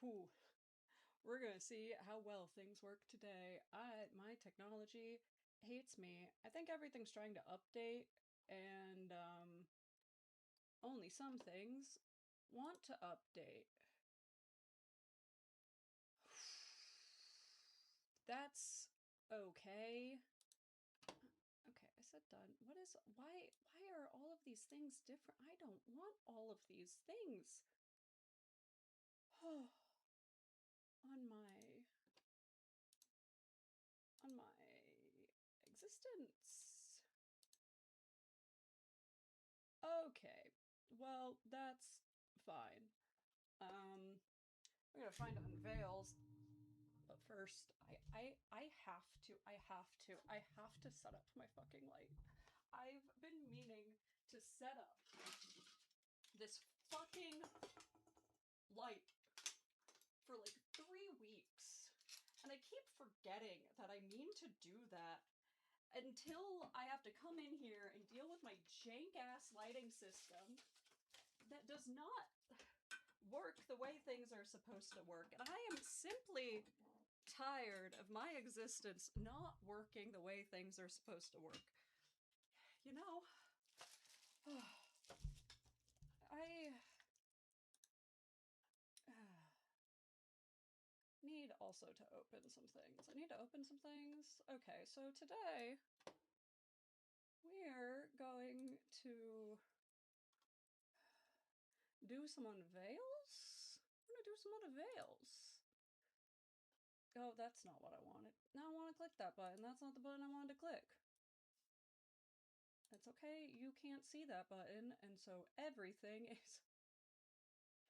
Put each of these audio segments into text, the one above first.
Whew. We're gonna see how well things work today. My technology hates me. I think everything's trying to update, and only some things want to update. That's okay. Okay, I said done. Why are all of these things different? I don't want all of these things. on my on my existence. Okay, well, that's fine. We're gonna find Unveils, but first, I have to set up my fucking light. I've been meaning to set up this fucking light for like 3 weeks, and I keep forgetting that I mean to do that until I have to come in here and deal with my jank-ass lighting system that does not work the way things are supposed to work. And I am simply tired of my existence not working the way things are supposed to work. You know, I need also to open some things. I need to open some things. Okay, so today we're going to do some unveils? I'm gonna do some unveils. Oh, that's not what I wanted. Now I want to click that button. That's not the button I wanted to click. It's okay, you can't see that button, and so everything is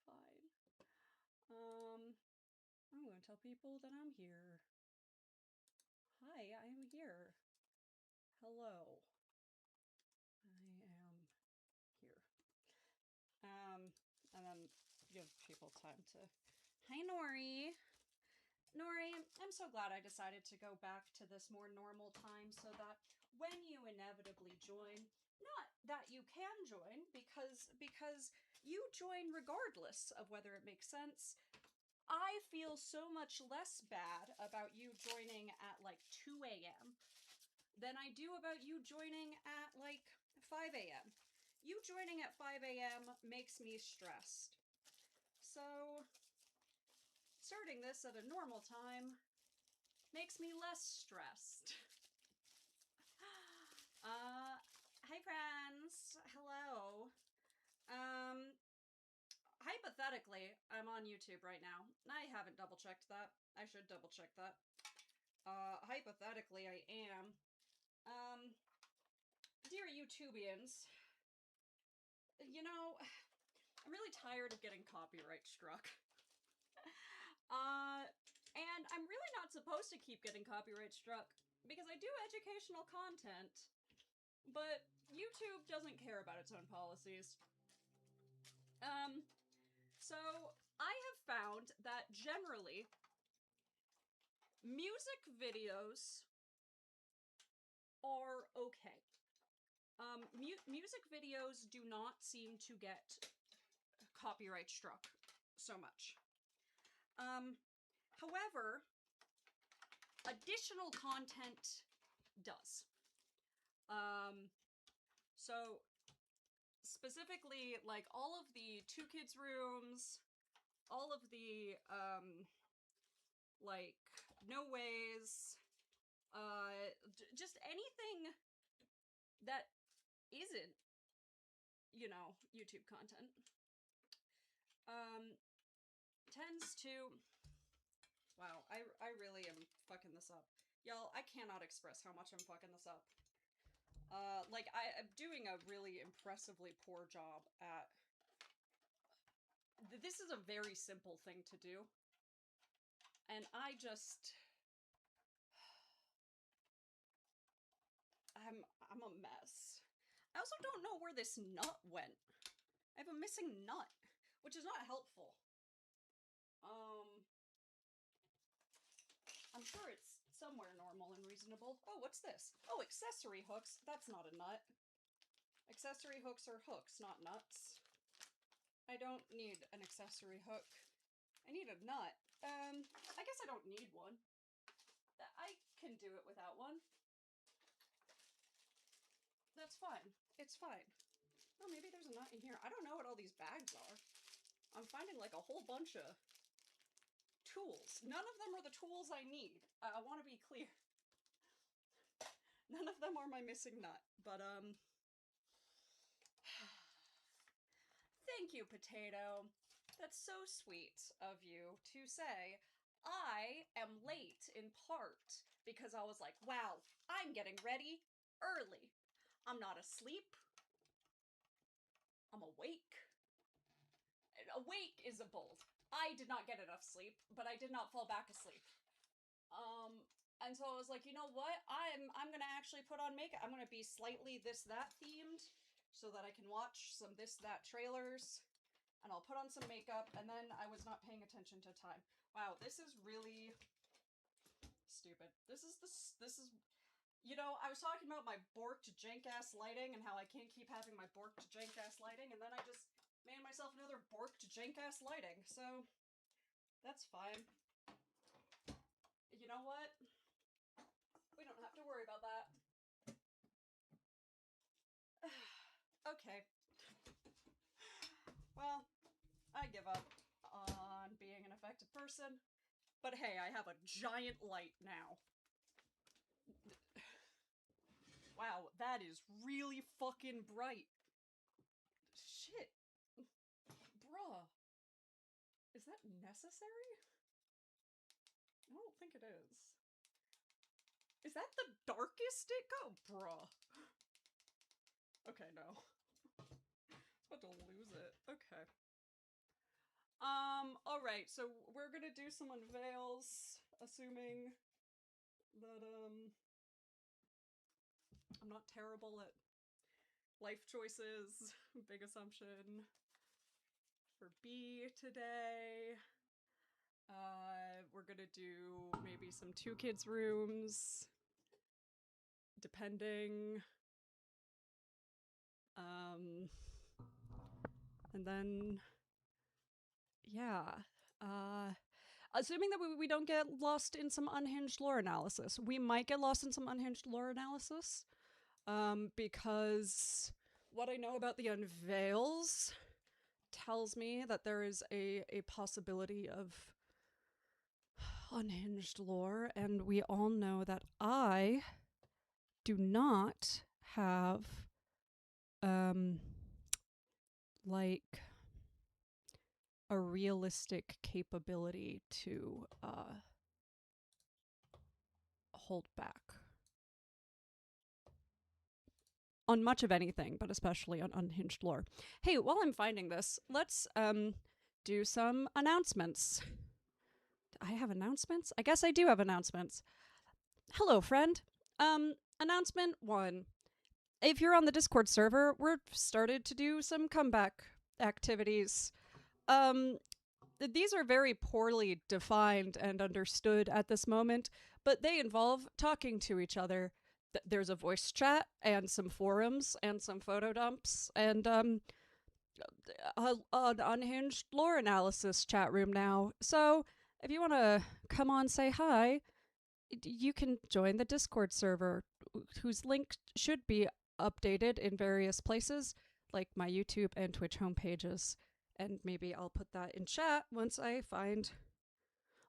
fine. I'm gonna tell people that I'm here. Hi, I am here. Hello. I am here. And then give people time to... Hi, Nori! Nori, I'm so glad I decided to go back to this more normal time so that when you inevitably join, not that you can join, because you join regardless of whether it makes sense. I feel so much less bad about you joining at like 2 a.m. than I do about you joining at like 5 a.m. You joining at 5 a.m. makes me stressed. So starting this at a normal time makes me less stressed. Hi friends, hello. Hypothetically, I'm on YouTube right now. I haven't double checked that. I should double check that. Hypothetically I am. Dear YouTubians, you know, I'm really tired of getting copyright struck. And I'm really not supposed to keep getting copyright struck because I do educational content, but YouTube doesn't care about its own policies. So I have found that generally music videos are okay. Music videos do not seem to get copyright struck so much. However, additional content does. So specifically, like all of the 2kidsrooms, all of the, like, no ways, just anything that isn't, you know, YouTube content, tends to... Wow, I really am fucking this up. Y'all, I cannot express how much I'm fucking this up. Like, I'm doing a really impressively poor job at... This is a very simple thing to do. And I just... I'm a mess. I also don't know where this nut went. I have a missing nut, which is not helpful. I'm sure it's somewhere normal and reasonable. Oh, what's this? Oh, accessory hooks. That's not a nut. Accessory hooks are hooks, not nuts. I don't need an accessory hook I need a nut. I guess I don't need one. I can do it without one. That's fine. It's fine. Oh, maybe there's a nut in here. I don't know what all these bags are. I'm finding like a whole bunch of tools. None of them are the tools I need. I want to be clear. None of them are my missing nut, but thank you, Potato. That's so sweet of you to say. I am late in part because I was like, wow, I'm getting ready early. I'm not asleep. I'm awake. Awake is a bold. I did not get enough sleep, but I did not fall back asleep. And so I was like, you know what? I'm gonna actually put on makeup. I'm gonna be slightly this that themed so that I can watch some this that trailers. And I'll put on some makeup, and then I was not paying attention to time. Wow, this is really stupid. This is, you know, I was talking about my borked jank-ass lighting and how I can't keep having my borked jank-ass lighting, and then I just made myself another borked jank-ass lighting, so that's fine. You know what? We don't have to worry about that. Okay. Well, I give up on being an effective person, but hey, I have a giant light now. Wow, that is really fucking bright. Shit. Bruh. Is that necessary? I don't think it is. Is that the darkest it go? Bruh. Okay, no. I was about to lose it. Okay. Alright, so we're gonna do some unveils, assuming that, I'm not terrible at life choices. Big assumption for B today. We're gonna do maybe some 2kidsrooms, depending. And then, yeah. Assuming that we don't get lost in some unhinged lore analysis. We might get lost in some unhinged lore analysis, because what I know about the Unveils tells me that there is a possibility of unhinged lore, and we all know that I do not have, like, a realistic capability to, hold back on much of anything, but especially on unhinged lore. Hey, while I'm finding this, let's, do some announcements. I have announcements? I guess I do have announcements. Hello, friend. Announcement 1. If you're on the Discord server, we're started to do some comeback activities. These are very poorly defined and understood at this moment, but they involve talking to each other. There's a voice chat and some forums and some photo dumps and an unhinged lore analysis chat room now. So if you want to come on, say hi, you can join the Discord server, whose link should be updated in various places, like my YouTube and Twitch homepages. And maybe I'll put that in chat once I find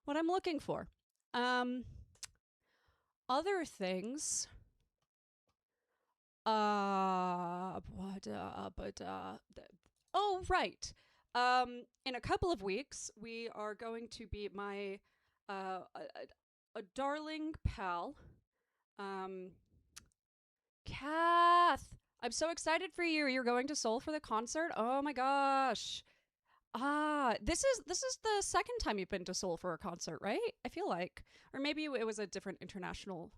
what I'm looking for. Other things. Oh, right. In a couple of weeks, we are going to be my a darling pal, Kath. I'm so excited for you. You're going to Seoul for the concert. Oh my gosh. This is the second time you've been to Seoul for a concert, right? I feel like, or maybe it was a different international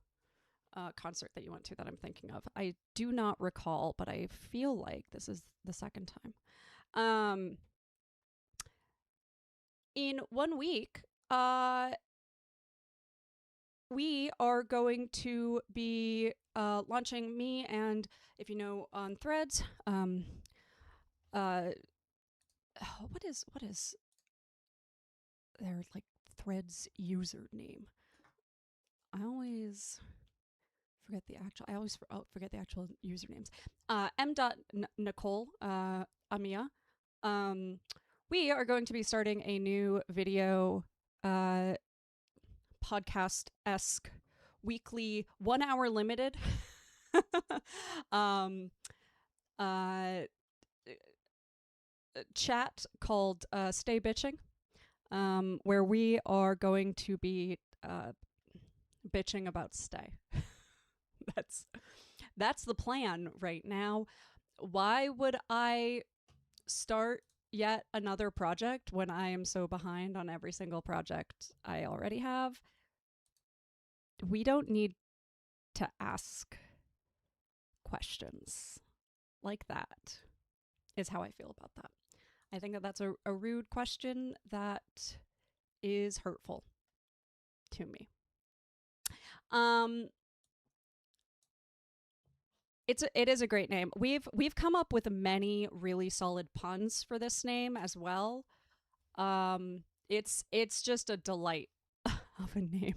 concert that you went to that I'm thinking of. I do not recall, but I feel like this is the second time. In 1 week, we are going to be launching, me and, if you know, on Threads, what is their like Threads username. I always forget the actual usernames. M.Nicole Amia. We are going to be starting a new video podcast-esque weekly 1 hour limited chat called Stay Bitching, where we are going to be bitching about stay. That's the plan right now. Why would I start yet another project when I am so behind on every single project I already have? We don't need to ask questions like that, is how I feel about that. I think that that's a rude question that is hurtful to me. It is a great name. We've come up with many really solid puns for this name as well. It's just a delight of a name.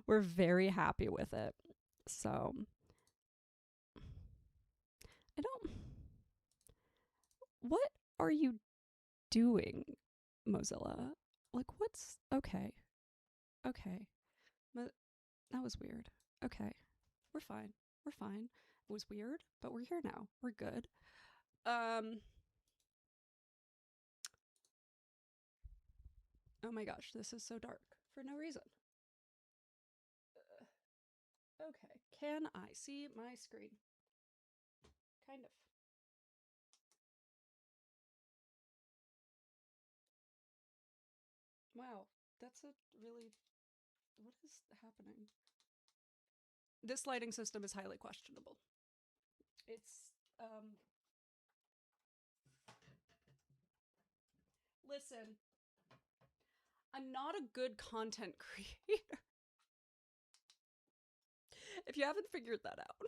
We're very happy with it. So what are you doing, Mozilla? Like, what's okay? That was weird. Okay, we're fine. It was weird, but we're here now. We're good. Oh my gosh, this is so dark for no reason. Okay, can I see my screen? Kind of. Wow, that's a really... What is happening? This lighting system is highly questionable. It's, Listen, I'm not a good content creator. If you haven't figured that out,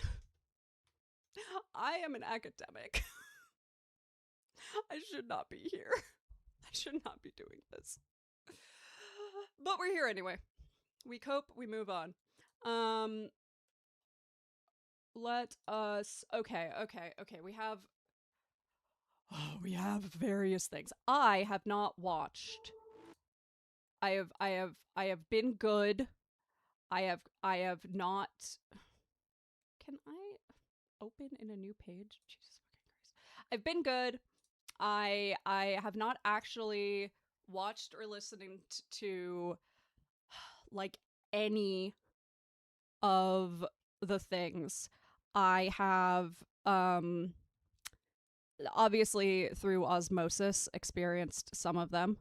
I am an academic. I should not be here. I should not be doing this. But we're here anyway. We cope, we move on. Let us... Okay. We have various things. I have not watched. I have been good. I have not... Can I open in a new page? Jesus fucking Christ. I've been good. I have not actually watched or listened to like any of the things. I have obviously through osmosis experienced some of them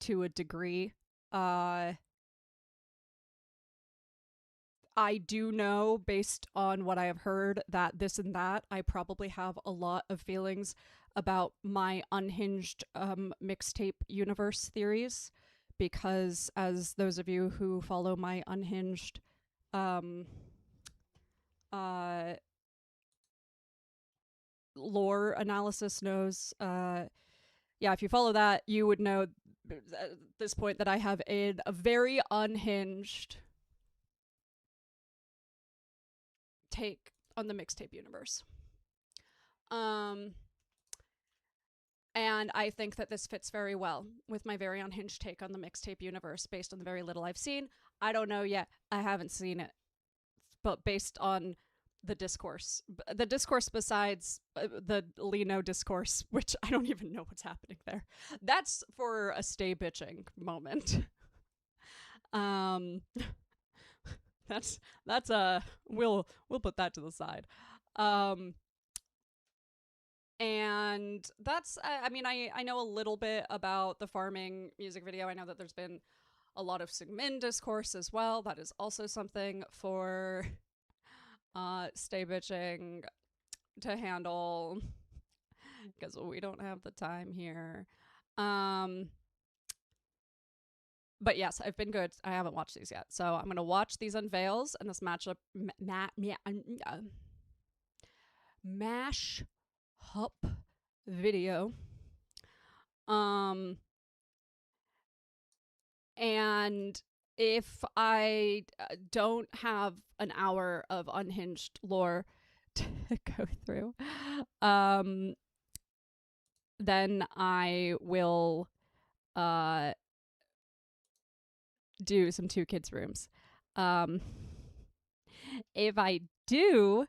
to a degree. I do know, based on what I have heard, that this and that, I probably have a lot of feelings about my unhinged mixtape universe theories, because as those of you who follow my unhinged lore analysis knows, if you follow that, you would know at this point that I have a very unhinged take on the mixtape universe. And I think that this fits very well with my very unhinged take on the mixtape universe based on the very little I've seen. I don't know yet. I haven't seen it. But based on the discourse besides the Lino discourse, which I don't even know what's happening there. That's for a stay bitching moment. That's we'll put that to the side. And that's, I mean, I know a little bit about the farming music video. I know that there's been a lot of Sigmin discourse as well. That is also something for stay bitching to handle, because we don't have the time here. But yes, I've been good. I haven't watched these yet. So I'm going to watch these Unveils and this mash up video. And if I don't have an hour of unhinged lore to go through, then I will do some 2kidsrooms. If I do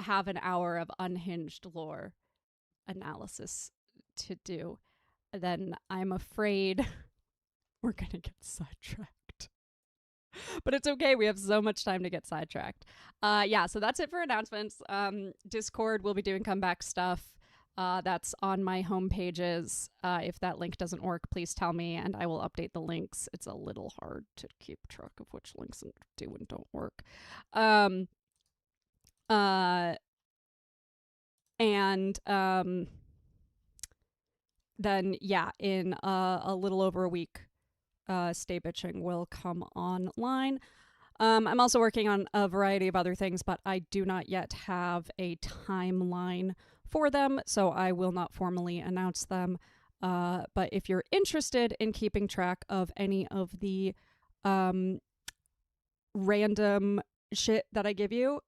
have an hour of unhinged lore analysis to do, then I'm afraid we're gonna get sidetracked. But it's okay, we have so much time to get sidetracked. Yeah, so that's it for announcements. Discord will be doing comeback stuff. That's on my home pages. If that link doesn't work, please tell me and I will update the links. It's a little hard to keep track of which links do and don't work. Then yeah, in a little over a week, Stay Bitching will come online. I'm also working on a variety of other things, but I do not yet have a timeline for them, so I will not formally announce them. But if you're interested in keeping track of any of the random shit that I give you,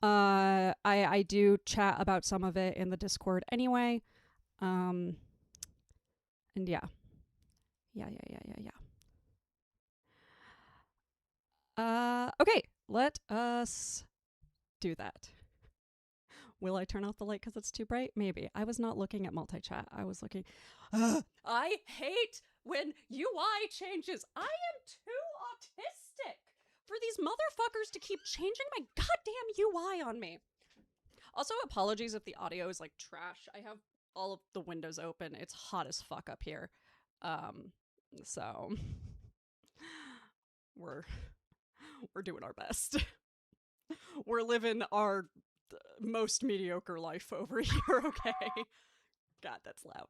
I do chat about some of it in the Discord anyway. And yeah. Okay, let us do that. Will I turn off the light because it's too bright? Maybe. I was not looking at multi-chat. I was looking... I hate when UI changes. I am too autistic for these motherfuckers to keep changing my goddamn UI on me. Also, apologies if the audio is like trash. I have all of the windows open. It's hot as fuck up here. So we're doing our best. We're living our most mediocre life over here, okay? God, that's loud.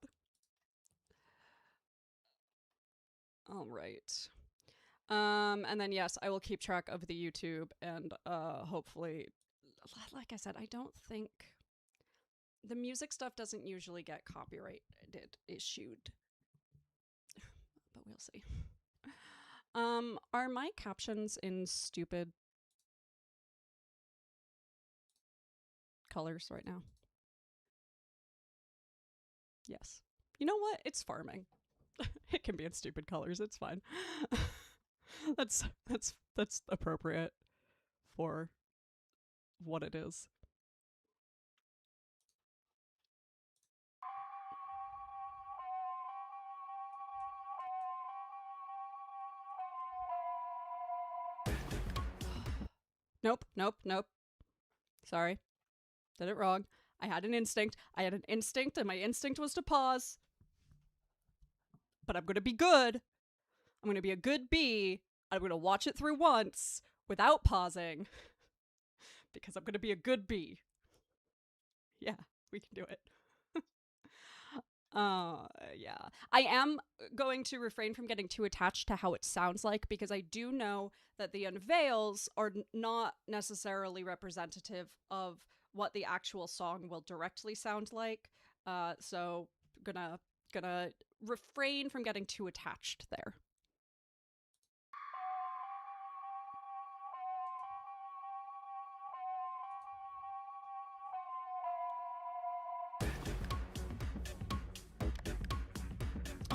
All right. And then yes, I will keep track of the YouTube and hopefully, like I said, I don't think the music stuff doesn't usually get copyrighted issued, but we'll see. Are my captions in stupid colors right now? Yes. You know what? It's farming. It can be in stupid colors. It's fine. That's appropriate for what it is. Nope. Sorry. Did it wrong. I had an instinct, and my instinct was to pause. But I'm gonna be good. I'm gonna be a good bee. I'm gonna watch it through once without pausing. Because I'm gonna be a good bee. Yeah, we can do it. Yeah. I am going to refrain from getting too attached to how it sounds like, because I do know that the unveils are not necessarily representative of what the actual song will directly sound like. So gonna refrain from getting too attached there.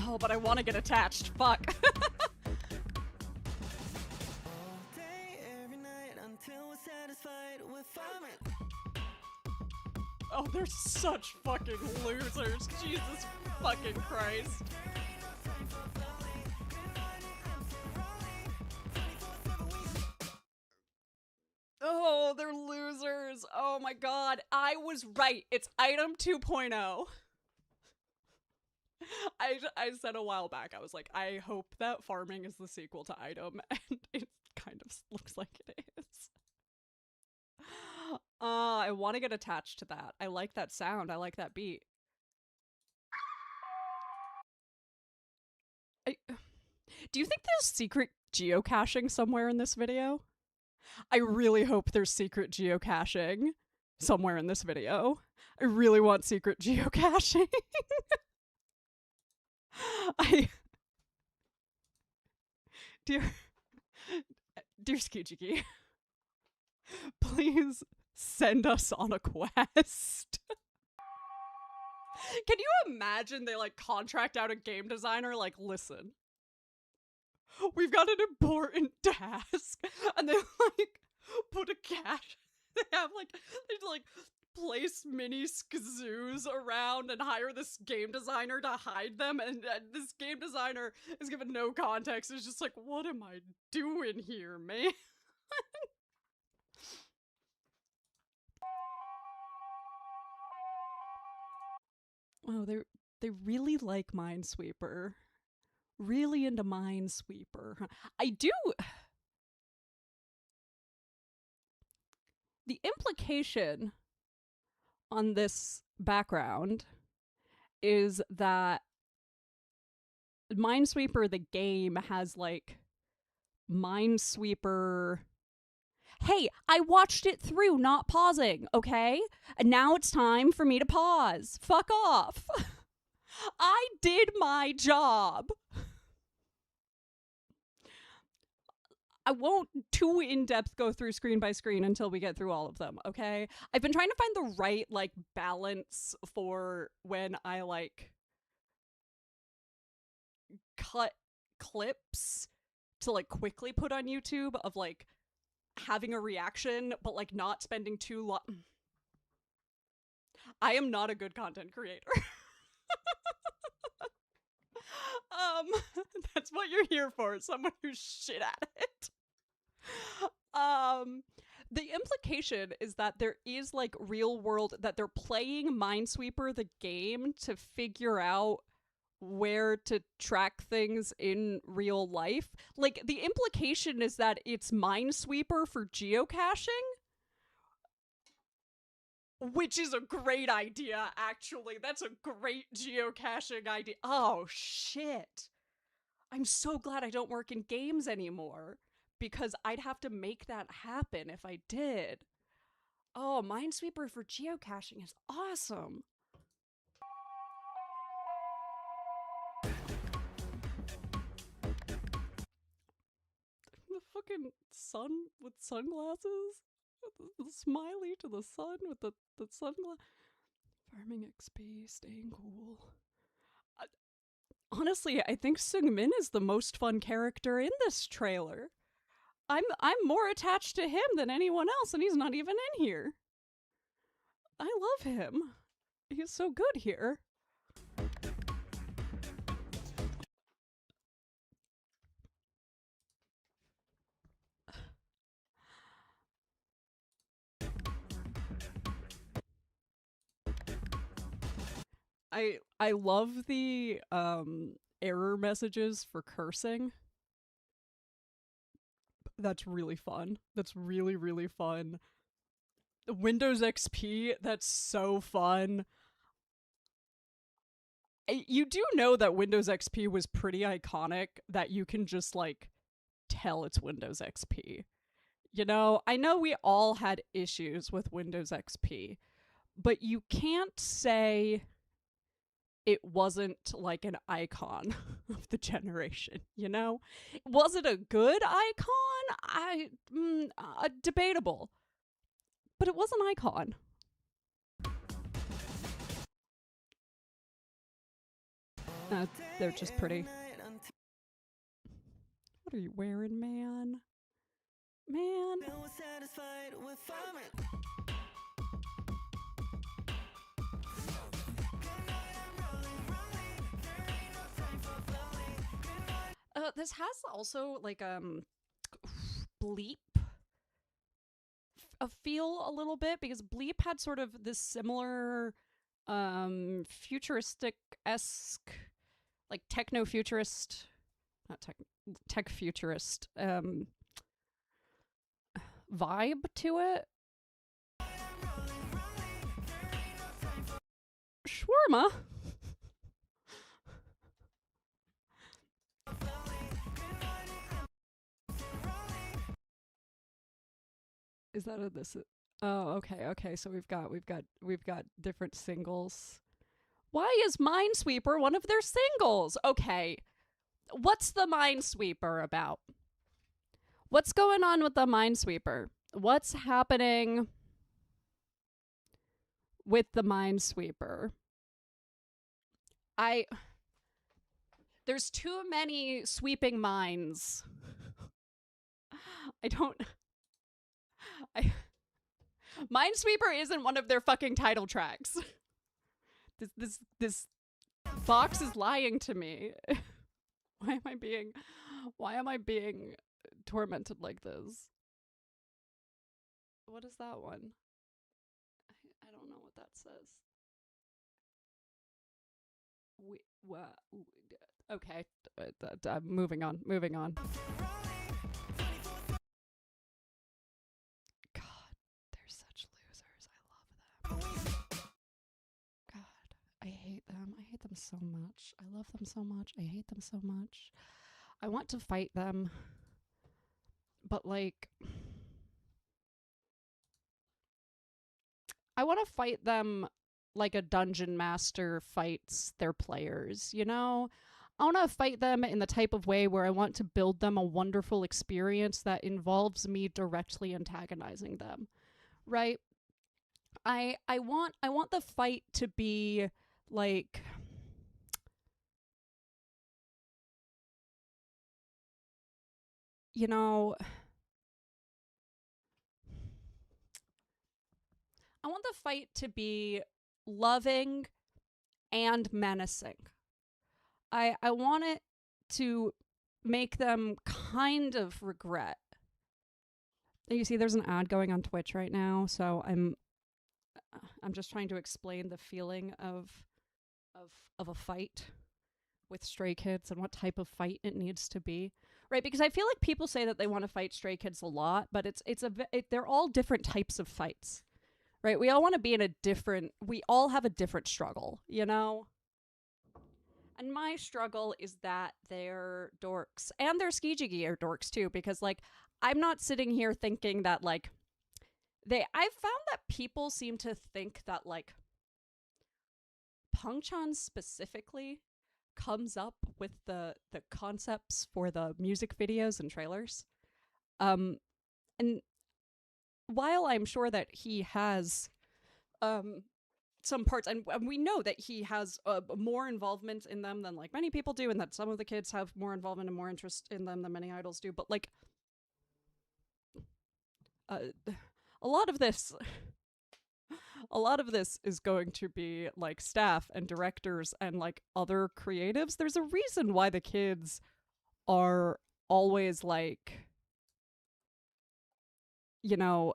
Oh, but I want to get attached. Fuck. Oh, they're such fucking losers. Jesus fucking Christ. Oh, they're losers. Oh my god. I was right. It's item 2.0. I said a while back, I was like, I hope that farming is the sequel to item, and it kind of looks like it is. I want to get attached to that. I like that sound. I like that beat. Do you think there's secret geocaching somewhere in this video? I really hope there's secret geocaching somewhere in this video. I really want secret geocaching. Dear Skijiki, please send us on a quest. Can you imagine they like contract out a game designer like, listen, we've got an important task, and they like put a cache. They have like place mini skazoos around and hire this game designer to hide them, and this game designer is given no context. It's just like, what am I doing here, man? Oh, they really like Minesweeper. Really into Minesweeper. I do. The implication on this background is that Minesweeper, the game, has like Minesweeper. Hey, I watched it through, not pausing, okay? And now it's time for me to pause. Fuck off. I did my job. I won't too in-depth go through screen by screen until we get through all of them, okay? I've been trying to find the right, like, balance for when I, like, cut clips to, like, quickly put on YouTube of, like, having a reaction, but, like, not spending too long. I am not a good content creator. That's what you're here for, someone who's shit at it. The implication is that there is like real world, that they're playing Minesweeper the game to figure out where to track things in real life. Like, the implication is that it's Minesweeper for geocaching, which is a great idea, actually. That's a great geocaching idea. Oh, shit. I'm so glad I don't work in games anymore, because I'd have to make that happen if I did. Oh, Minesweeper for geocaching is awesome. The fucking sun with sunglasses? The smiley to the sun with the sunglasses. Farming XP, staying cool. Honestly, I think Seungmin is the most fun character in this trailer. I'm more attached to him than anyone else, and he's not even in here. I love him. He's so good here. I love the error messages for cursing. That's really fun. That's really, really fun. Windows XP, that's so fun. You do know that Windows XP was pretty iconic, that you can just, like, tell it's Windows XP. You know, I know we all had issues with Windows XP, but you can't say it wasn't like an icon of the generation, you know? Was it a good icon? Debatable. But it was an icon. They're just pretty. What are you wearing, man? Man. This has also like Bleep a feel a little bit, because Bleep had sort of this similar futuristic-esque, like techno-futurist, not tech-futurist vibe to it. Shawarma. Is that a this? Oh, okay. So we've got different singles. Why is Minesweeper one of their singles? Okay, What's the Minesweeper about? What's going on with the Minesweeper? What's happening with the Minesweeper? There's too many sweeping mines. I don't. Minesweeper isn't one of their fucking title tracks. This box is lying to me. Why am I being tormented like this? What is that one? I don't know what that says. Okay, moving on. God, they're such losers. I love them. God, I hate them. I hate them so much. I love them so much. I hate them so much. I want to fight them, but like, I want to fight them like a dungeon master fights their players, you know? I want to fight them in the type of way where I want to build them a wonderful experience that involves me directly antagonizing them. Right? I want the fight to be like you know, I want the fight to be loving and menacing. I want it to make them kind of regret. You see, there's an ad going on Twitch right now, so I'm just trying to explain the feeling of a fight with Stray Kids and what type of fight it needs to be. Right, because I feel like people say that they want to fight Stray Kids a lot, but they're all different types of fights. Right? We all want to be we all have a different struggle, you know? And my struggle is that they're dorks. And their Skijigi are dorks too, because like I'm not sitting here thinking that like I've found that people seem to think that like Pongchan specifically comes up with the concepts for the music videos and trailers. And while I'm sure that he has some parts, and we know that he has more involvement in them than like many people do, and that some of the kids have more involvement and more interest in them than many idols do, but like a lot of this is going to be like staff and directors and like other creatives. There's a reason why the kids are always like, you know,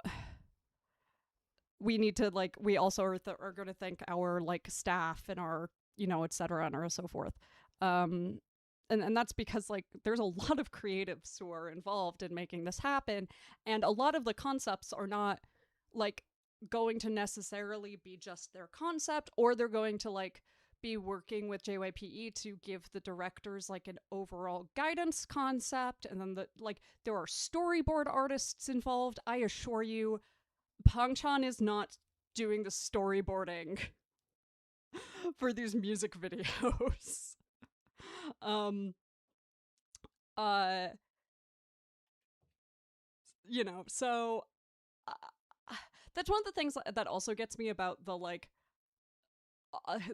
we need to like, we also are going to thank our like staff and our, you know, et cetera, and so forth. And that's because like there's a lot of creatives who are involved in making this happen, and a lot of the concepts are not like going to necessarily be just their concept, or they're going to like be working with JYPE to give the directors like an overall guidance concept, and then there are storyboard artists involved. I assure you, Pongchan is not doing the storyboarding for these music videos. You know, so that's one of the things that also gets me about the like and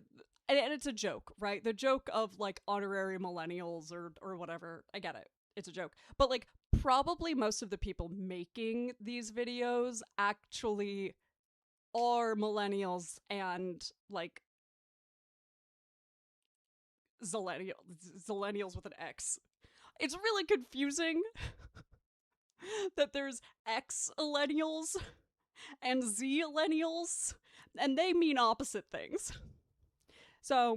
it's a joke, right? The joke of like honorary millennials or whatever. I get it. It's a joke. But like probably most of the people making these videos actually are millennials and like zillennials with an X. It's really confusing that there's X-millennials and Z-millennials, and they mean opposite things. So,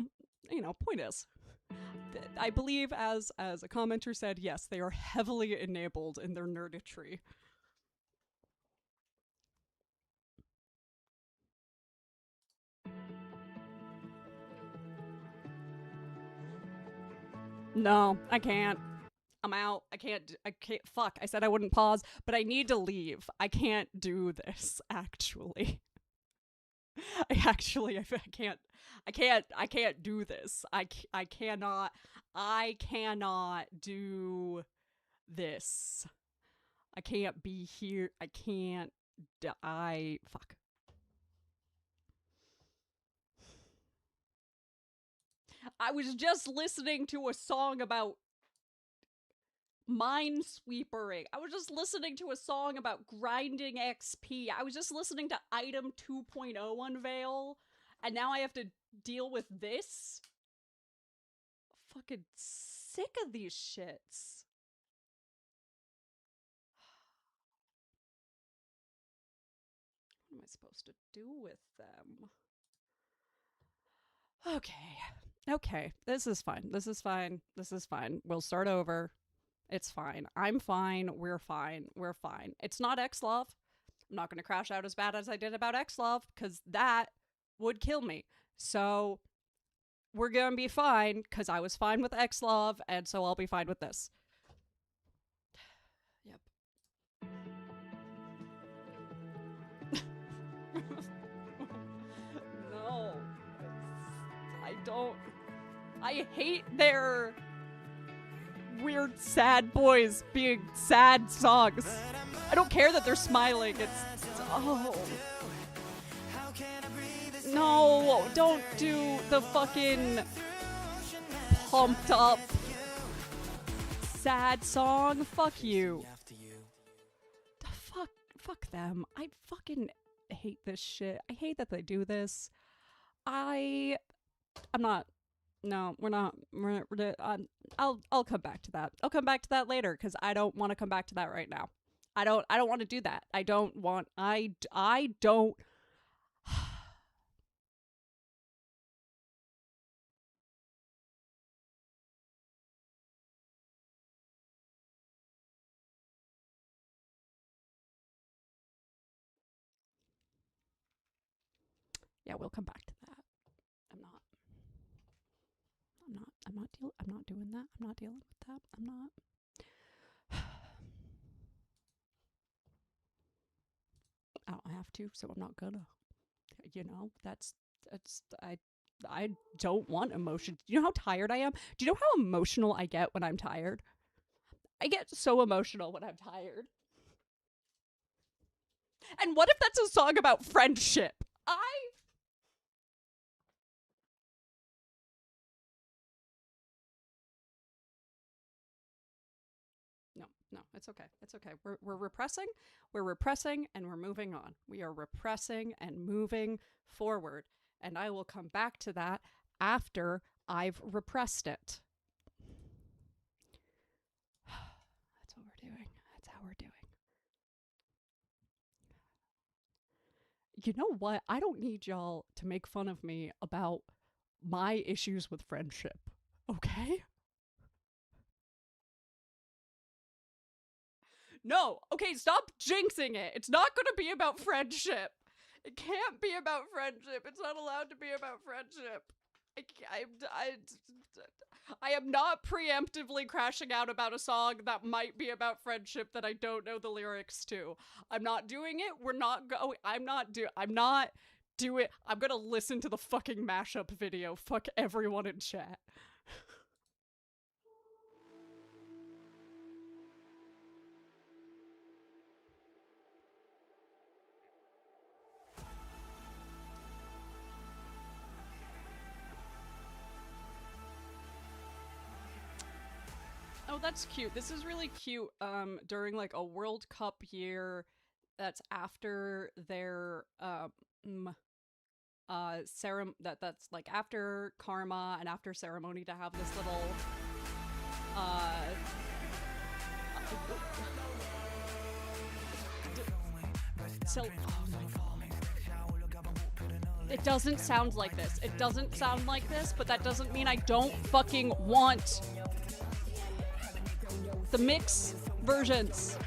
you know, point is, I believe as a commenter said, yes, they are heavily enabled in their nerditry. No, I can't. I'm out. I can't. Fuck. I said I wouldn't pause, but I need to leave. I can't do this, actually. I can't do this. I cannot do this. I can't be here. I can't, fuck. I was just listening to a song about minesweepering. I was just listening to a song about grinding XP. I was just listening to Item 2.0 Unveil, and now I have to deal with this? Fucking sick of these shits. What am I supposed to do with them? Okay, this is fine. We'll start over. It's fine. I'm fine. We're fine. It's not X-Love. I'm not going to crash out as bad as I did about X-Love, because that would kill me. So we're going to be fine, because I was fine with X-Love, and so I'll be fine with this. Yep. No. I hate their weird sad boys being sad songs. I don't care that they're smiling. It's oh. No, don't do the fucking pumped up sad song. Fuck you. Fuck them. I fucking hate this shit. I hate that they do this. I'm not. No, we're not. I'll come back to that. I'll come back to that later, because I don't want to come back to that right now. I don't want to do that. I don't. Yeah, we'll come back to that. I'm not doing that. I'm not dealing with that. I'm not. I don't have to, so I'm not gonna. You know, I don't want emotion. Do you know how tired I am? Do you know how emotional I get when I'm tired? I get so emotional when I'm tired. And what if that's a song about friendship? No, it's okay. It's okay. We're repressing. We're repressing, and we're moving on. We are repressing and moving forward. And I will come back to that after I've repressed it. That's what we're doing. That's how we're doing. You know what? I don't need y'all to make fun of me about my issues with friendship. Okay? No. Okay, stop jinxing it. It's not going to be about friendship. It can't be about friendship. It's not allowed to be about friendship. I am not preemptively crashing out about a song that might be about friendship that I don't know the lyrics to. I'm not doing it. We're not going. I'm not doing. I'm gonna listen to the fucking mashup video. Fuck everyone in chat. Oh, that's cute. This is really cute. During like a World Cup year that's after their that's like after Karma and after Ceremony, to have this little so it doesn't sound like this. It doesn't sound like this, but that doesn't mean I don't fucking want the mix versions.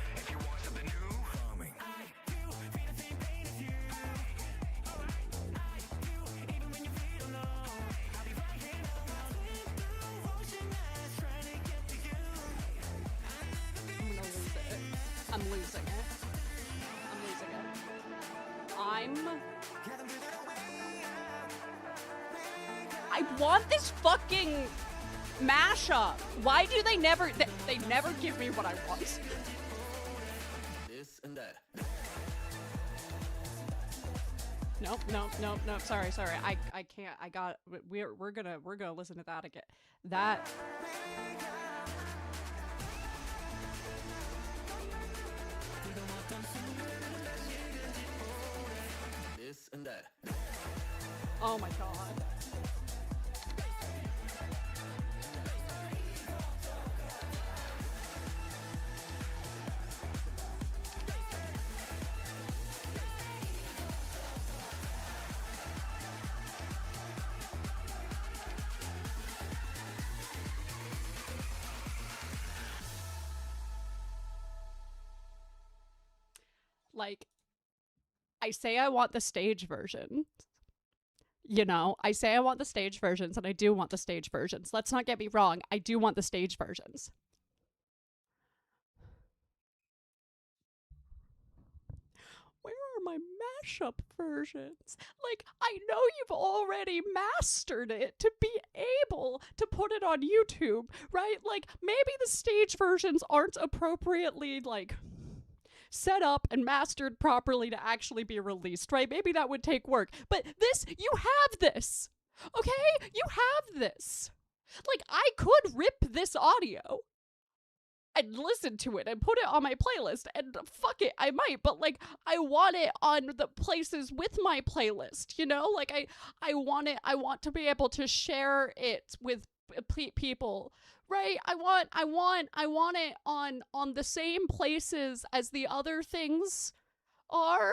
I'm losing it. I want this fucking mashup. Why do they never give me what I want? This and that. Nope. Sorry. I can't. We're gonna listen to that again. That. This and that. Oh my god. Like, I say I want the stage version. You know, I say I want the stage versions, and I do want the stage versions. Let's not get me wrong. I do want the stage versions. Where are my mashup versions? Like, I know you've already mastered it to be able to put it on YouTube, right? Like, maybe the stage versions aren't appropriately, like, set up and mastered properly to actually be released, right? Maybe that would take work. But this, you have this. Okay? You have this. Like, I could rip this audio and listen to it and put it on my playlist, and fuck it, I might, but like, I want it on the places with my playlist, you know? Like, I want to be able to share it with people, right? I want it on the same places as the other things are.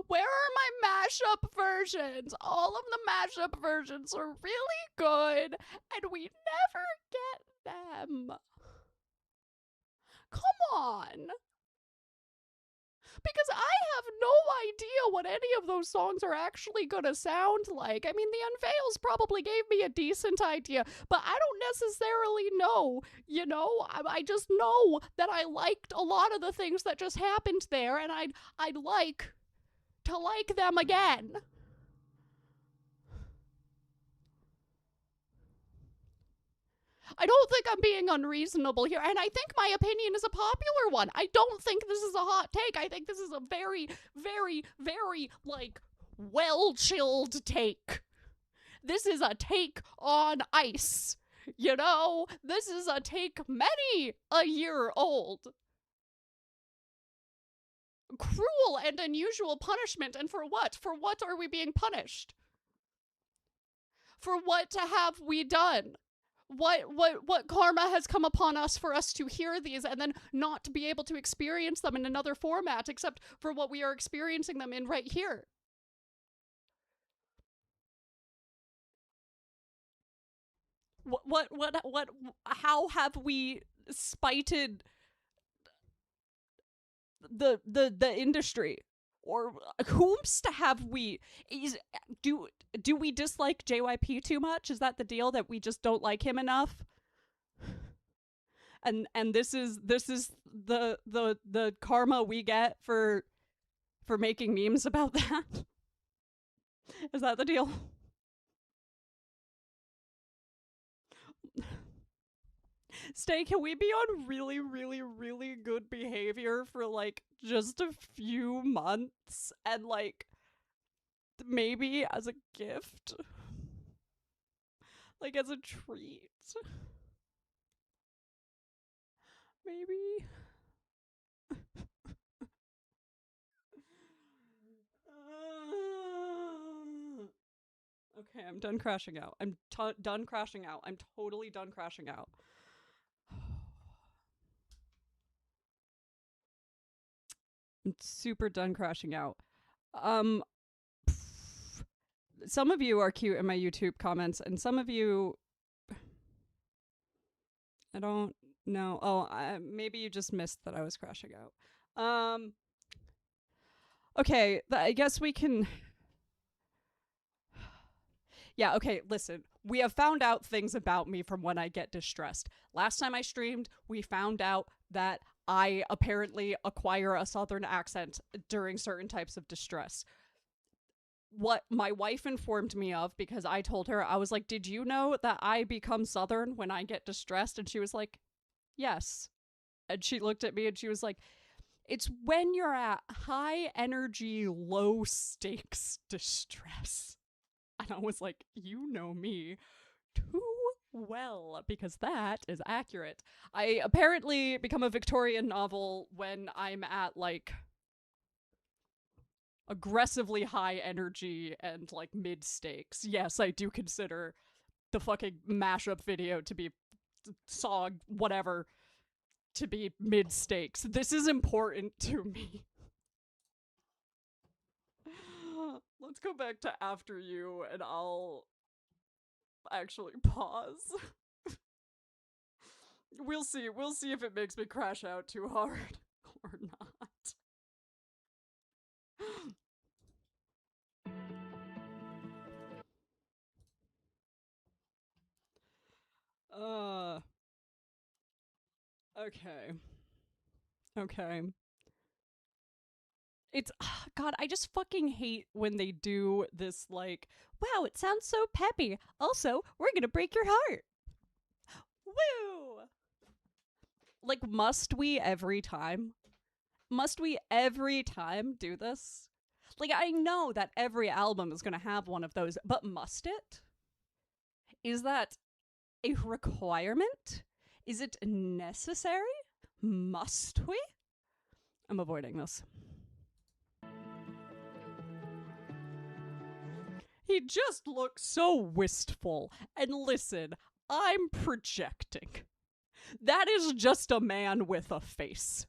Where are my mashup versions? All of the mashup versions are really good, and we never get them. Come on. Because I have no idea what any of those songs are actually gonna sound like. I mean, the Unveils probably gave me a decent idea, but I don't necessarily know, you know? I just know that I liked a lot of the things that just happened there, and I'd like to like them again. I don't think I'm being unreasonable here, and I think my opinion is a popular one. I don't think this is a hot take. I think this is a very, very, very, like, well-chilled take. This is a take on ice. You know? This is a take many a year old. Cruel and unusual punishment, and for what? For what are we being punished? For what have we done? What karma has come upon us for us to hear these and then not to be able to experience them in another format except for what we are experiencing them in right here? How have we spited the industry? Or whomst have we? Do we dislike JYP too much? Is that the deal, that we just don't like him enough? And this is the karma we get for making memes about that? Is that the deal? Stay, can we be on really, really, really good behavior for, like, just a few months and, like, maybe as a gift? Like, as a treat? Maybe? Okay, I'm done crashing out. I'm done crashing out. I'm totally done crashing out. I'm super done crashing out. Some of you are cute in my YouTube comments, and some of you, I don't know. Oh, maybe you just missed that I was crashing out. Okay, I guess we can. Yeah, okay, listen. We have found out things about me from when I get distressed. Last time I streamed, we found out that I apparently acquire a southern accent during certain types of distress. what my wife informed me of, because I told her, I was like, did you know that I become Southern when I get distressed? And she was like, yes. And she looked at me and she was like, it's when you're at high energy, low stakes distress. And I was like, you know me too well, because that is accurate. I apparently become a Victorian novel when I'm at like aggressively high energy and like mid stakes. Yes, I do consider the fucking mashup video to be song, whatever, to be mid stakes. This is important to me. Let's go back to after you and I'll actually pause. We'll see if it makes me crash out too hard or not. Okay. Okay. It's God, I just fucking hate when they do this like, wow, it sounds so peppy. Also, we're gonna break your heart. Woo! Like, must we every time? Must we every time do this? Like, I know that every album is gonna have one of those, but must it? Is that a requirement? Is it necessary? Must we? I'm avoiding this. He just looks so wistful. And listen, I'm projecting. That is just a man with a face.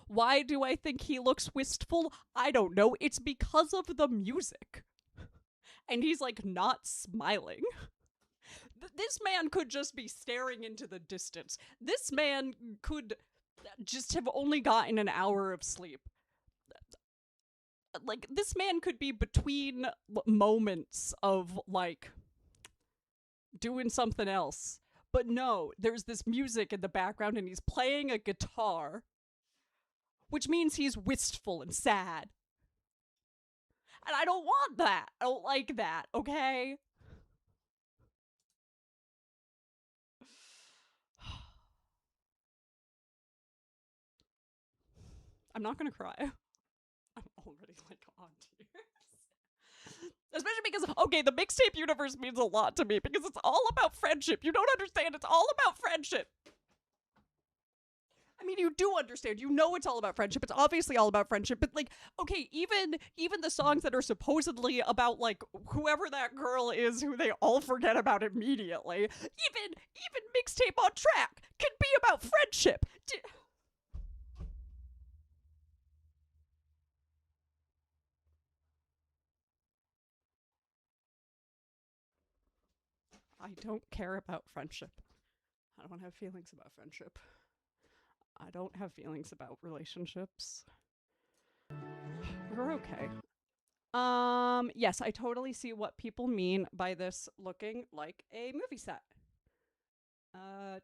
Why do I think he looks wistful? I don't know. It's because of the music. And he's like not smiling. This man could just be staring into the distance. This man could just have only gotten an hour of sleep. Like, this man could be between moments of, like, doing something else. But no, there's this music in the background and he's playing a guitar, which means he's wistful and sad. And I don't want that. I don't like that, okay? I'm not gonna cry. I'm already, like, on tears. Especially because, okay, the mixtape universe means a lot to me because it's all about friendship. You don't understand. It's all about friendship. I mean, you do understand. You know it's all about friendship. It's obviously all about friendship. But, like, okay, even the songs that are supposedly about, like, whoever that girl is who they all forget about immediately, even Mixtape on Track can be about friendship. I don't care about friendship. I don't have feelings about friendship. I don't have feelings about relationships. We're okay. Yes, I totally see what people mean by this looking like a movie set.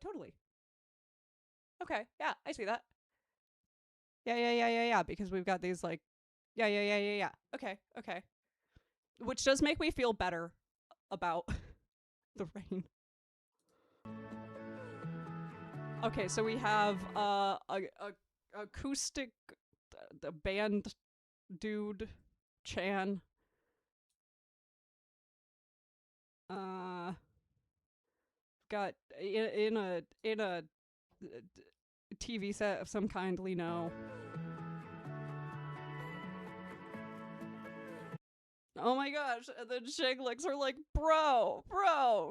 Totally. Okay, yeah, I see that. Yeah, because we've got these, like, yeah. Okay. Which does make me feel better about the rain. Okay, so we have a acoustic band dude Chan. Got in a TV set of some kind, no. Oh my gosh, and then Shaglix are like, bro,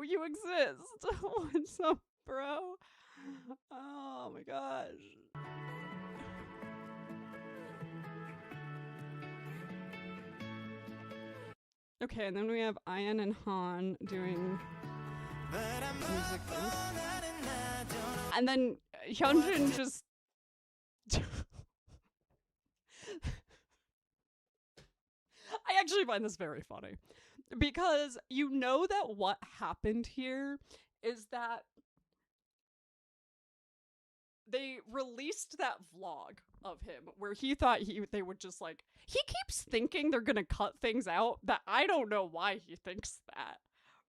you exist. What's up, bro? Oh my gosh. Okay, and then we have Ian and Han doing music things. And then Hyunjin just... I actually find this very funny. Because you know that what happened here is that they released that vlog, of him where he thought they would just like, he keeps thinking they're gonna cut things out that I don't know why he thinks that,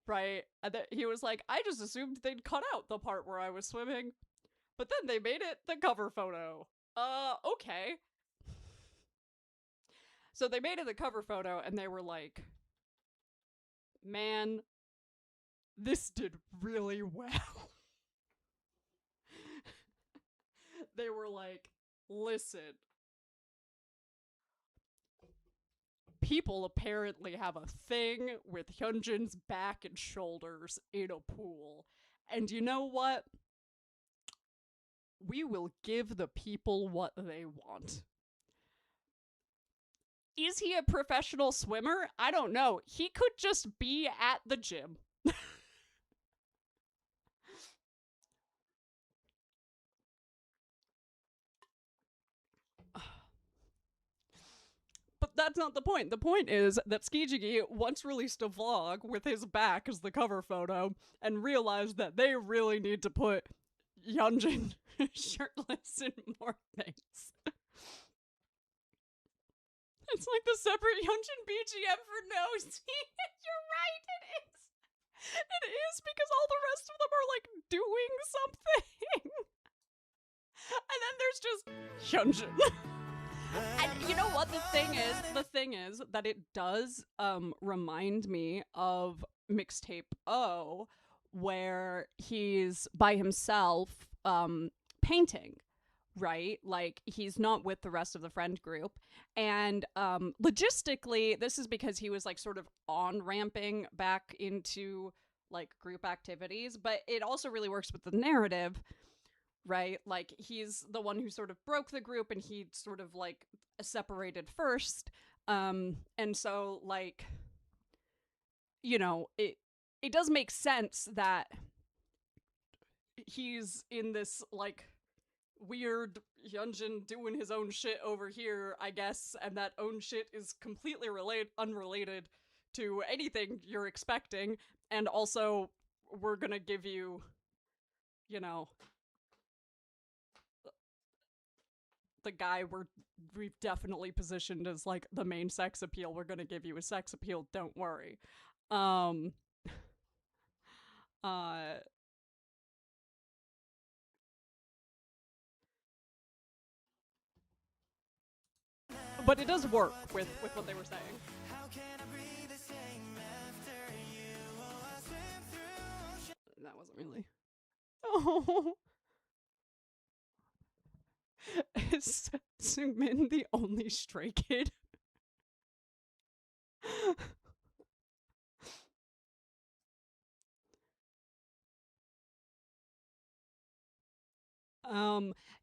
right? And that he was like, I just assumed they'd cut out the part where I was swimming, but then they made it the cover photo. Okay. So they made it the cover photo and they were like, man, this did really well. They were like, listen, people apparently have a thing with Hyunjin's back and shoulders in a pool. And you know what? We will give the people what they want. Is he a professional swimmer? I don't know. He could just be at the gym. But that's not the point. The point is that Skijigi once released a vlog with his back as the cover photo and realized that they really need to put Hyunjin shirtless in more things. It's like the separate Hyunjin BGM for no scene. You're right, it is. It is because all the rest of them are like doing something. And then there's just Hyunjin. And you know what the thing is that it does remind me of Mixtape O, where he's by himself painting, right? Like he's not with the rest of the friend group. And logistically, this is because he was like sort of on-ramping back into like group activities, but it also really works with the narrative, right? Like he's the one who sort of broke the group and he sort of like separated first. And so like, you know, it does make sense that he's in this like weird Hyunjin doing his own shit over here, I guess, and that own shit is completely unrelated to anything you're expecting, and also we're gonna give you, you know, the guy we've definitely positioned as like the main sex appeal. We're gonna give you a sex appeal, don't worry. But it does work with what they were saying. That wasn't really. Oh. Is Seungmin the only stray kid?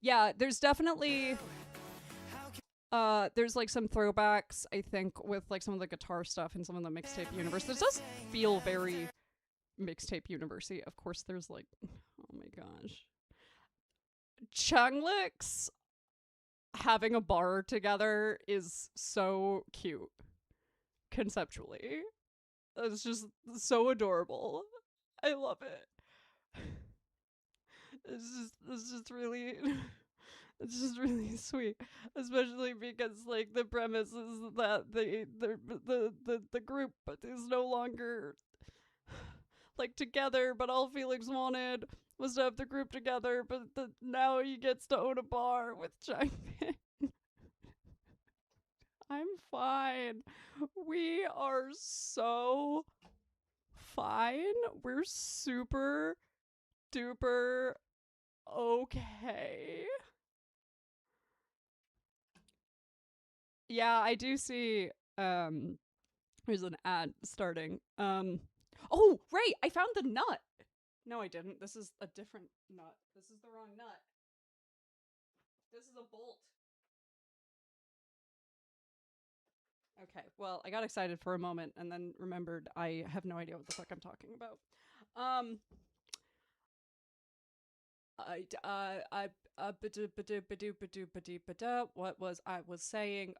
Yeah, there's definitely there's like some throwbacks, I think, with like some of the guitar stuff and some of the mixtape universe. This does feel very mixtape university. Of course, there's like, oh my gosh, Changlix having a bar together is so cute conceptually. It's just so adorable. I love it. It's just really it's just really sweet, especially because like the premise is that the group is no longer like together, but all Felix wanted was to have the group together, but now he gets to own a bar with Changmin. I'm fine. We are so fine. We're super duper okay. Yeah, I do see there's an ad starting. Oh, right, I found the nut. No, I didn't. This is a different nut. This is the wrong nut. This is a bolt. Okay, well, I got excited for a moment and then remembered I have no idea what the fuck I'm talking about. What was I was saying?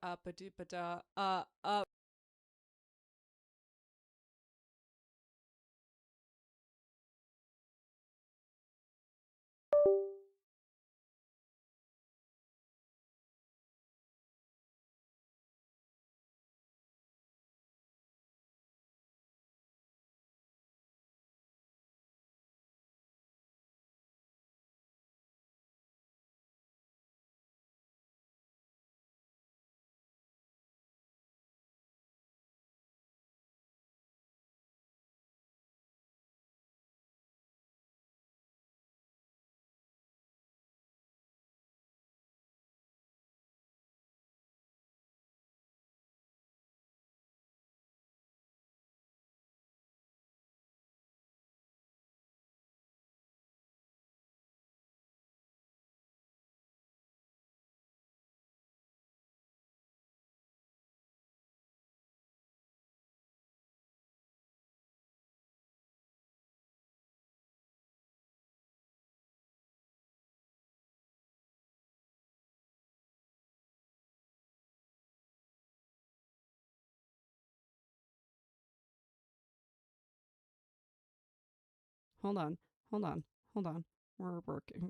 Hold on. Hold on. Hold on. We're working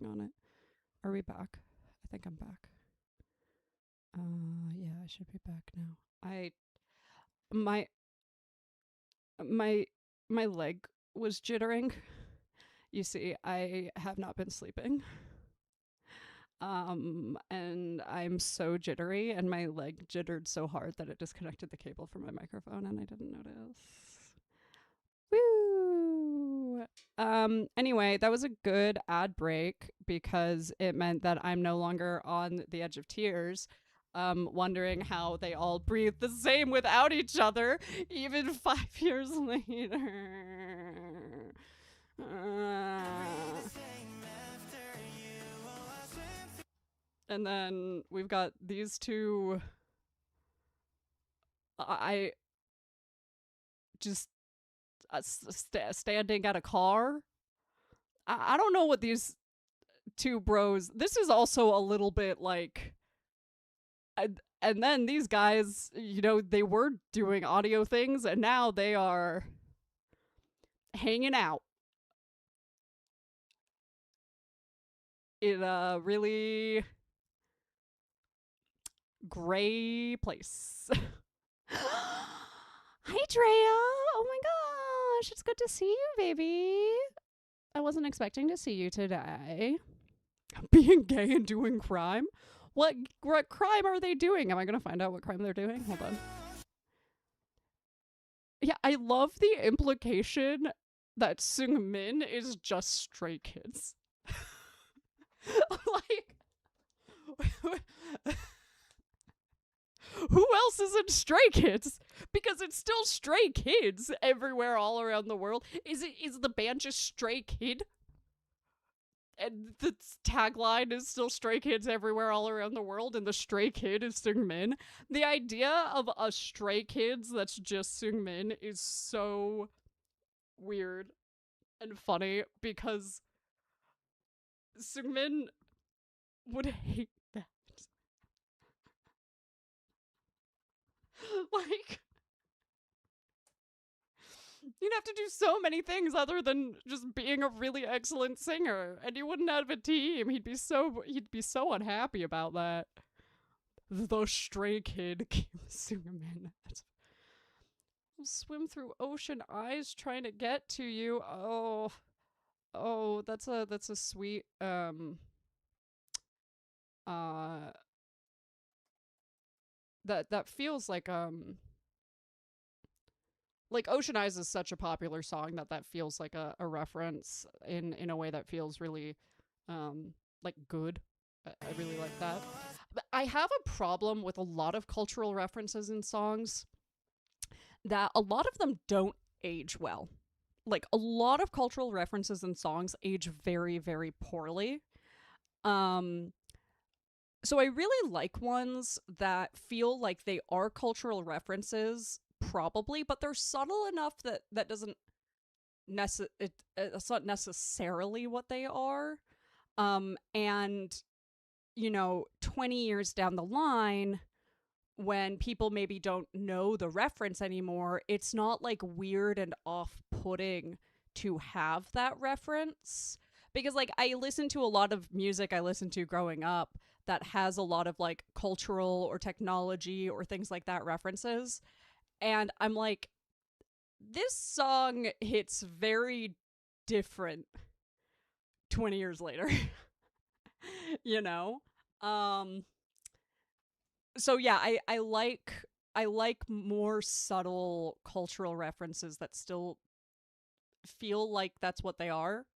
on it. Are we back? I think I'm back. Yeah, I should be back now. My my leg was jittering. You see, I have not been sleeping. And I'm so jittery, and my leg jittered so hard that it disconnected the cable from my microphone, and I didn't notice. Woo! Anyway, that was a good ad break because it meant that I'm no longer on the edge of tears, wondering how they all breathe the same without each other, even 5 years later. And then we've got these two. I just standing at a car. I don't know what these two bros. This is also a little bit like. And then these guys, you know, they were doing audio things, and now they are hanging out in a really gray place. Hi, Drea. Oh my gosh, it's good to see you, baby. I wasn't expecting to see you today. Being gay and doing crime? What crime are they doing? Am I going to find out what crime they're doing? Hold on. Yeah, I love the implication that Seungmin is just Stray Kids. Like, who else is in Stray Kids? Because it's still Stray Kids everywhere all around the world. Is the band just Stray Kid? And the tagline is still Stray Kids everywhere all around the world, and the Stray Kid is Seungmin. The idea of a Stray Kids that's just Seungmin is so weird and funny because Seungmin would hate that. Like, you'd have to do so many things other than just being a really excellent singer, and you wouldn't have a team. He'd be so unhappy about that. The Stray Kid Kim Seungmin. Swim through ocean eyes trying to get to you. Oh, that's a sweet that feels like Ocean Eyes is such a popular song that feels like a reference in a way that feels really like good. I really like that. But I have a problem with a lot of cultural references in songs that a lot of them don't age well. Like, a lot of cultural references in songs age very, very poorly. So I really like ones that feel like they are cultural references, probably, but they're subtle enough that doesn't it's not necessarily what they are. And, you know, 20 years down the line, when people maybe don't know the reference anymore, it's not like weird and off-putting to have that reference. Because, like, I listen to a lot of music I listened to growing up that has a lot of, like, cultural or technology or things like that references. And I'm like, this song hits very different 20 years later. You know? So yeah, I like more subtle cultural references that still feel like that's what they are.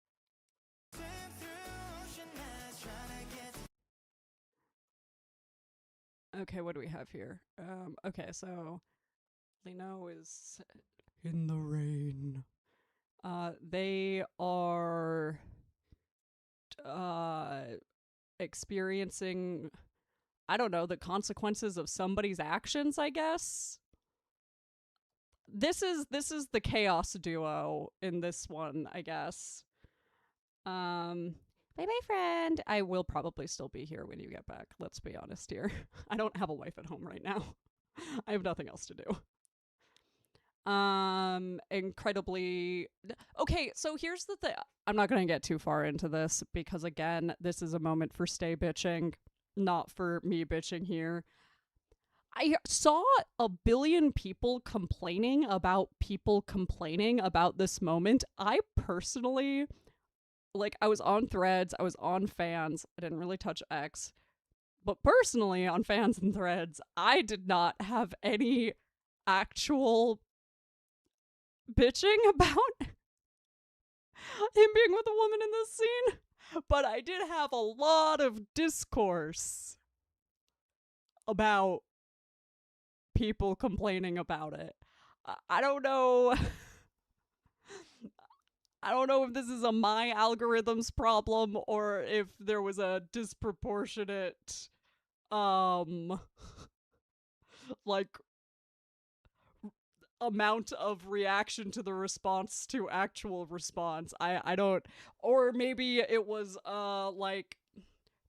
Okay, what do we have here? Okay, so Lino is in the rain. They are experiencing, I don't know, the consequences of somebody's actions, I guess. This is the chaos duo in this one, I guess. Bye bye, friend. I will probably still be here when you get back. Let's be honest here. I don't have a wife at home right now. I have nothing else to do. Incredibly. Okay, so here's the thing. I'm not going to get too far into this because, again, this is a moment for stay bitching, not for me bitching here. I saw a billion people complaining about this moment. I personally, like, I was on Threads, I was on Fans, I didn't really touch X, but personally on Fans and Threads, I did not have any actual bitching about him being with a woman in this scene, but I did have a lot of discourse about people complaining about it. I don't know. I don't know if this is a my algorithms problem or if there was a disproportionate like amount of reaction to the response to actual response. I don't, or maybe it was like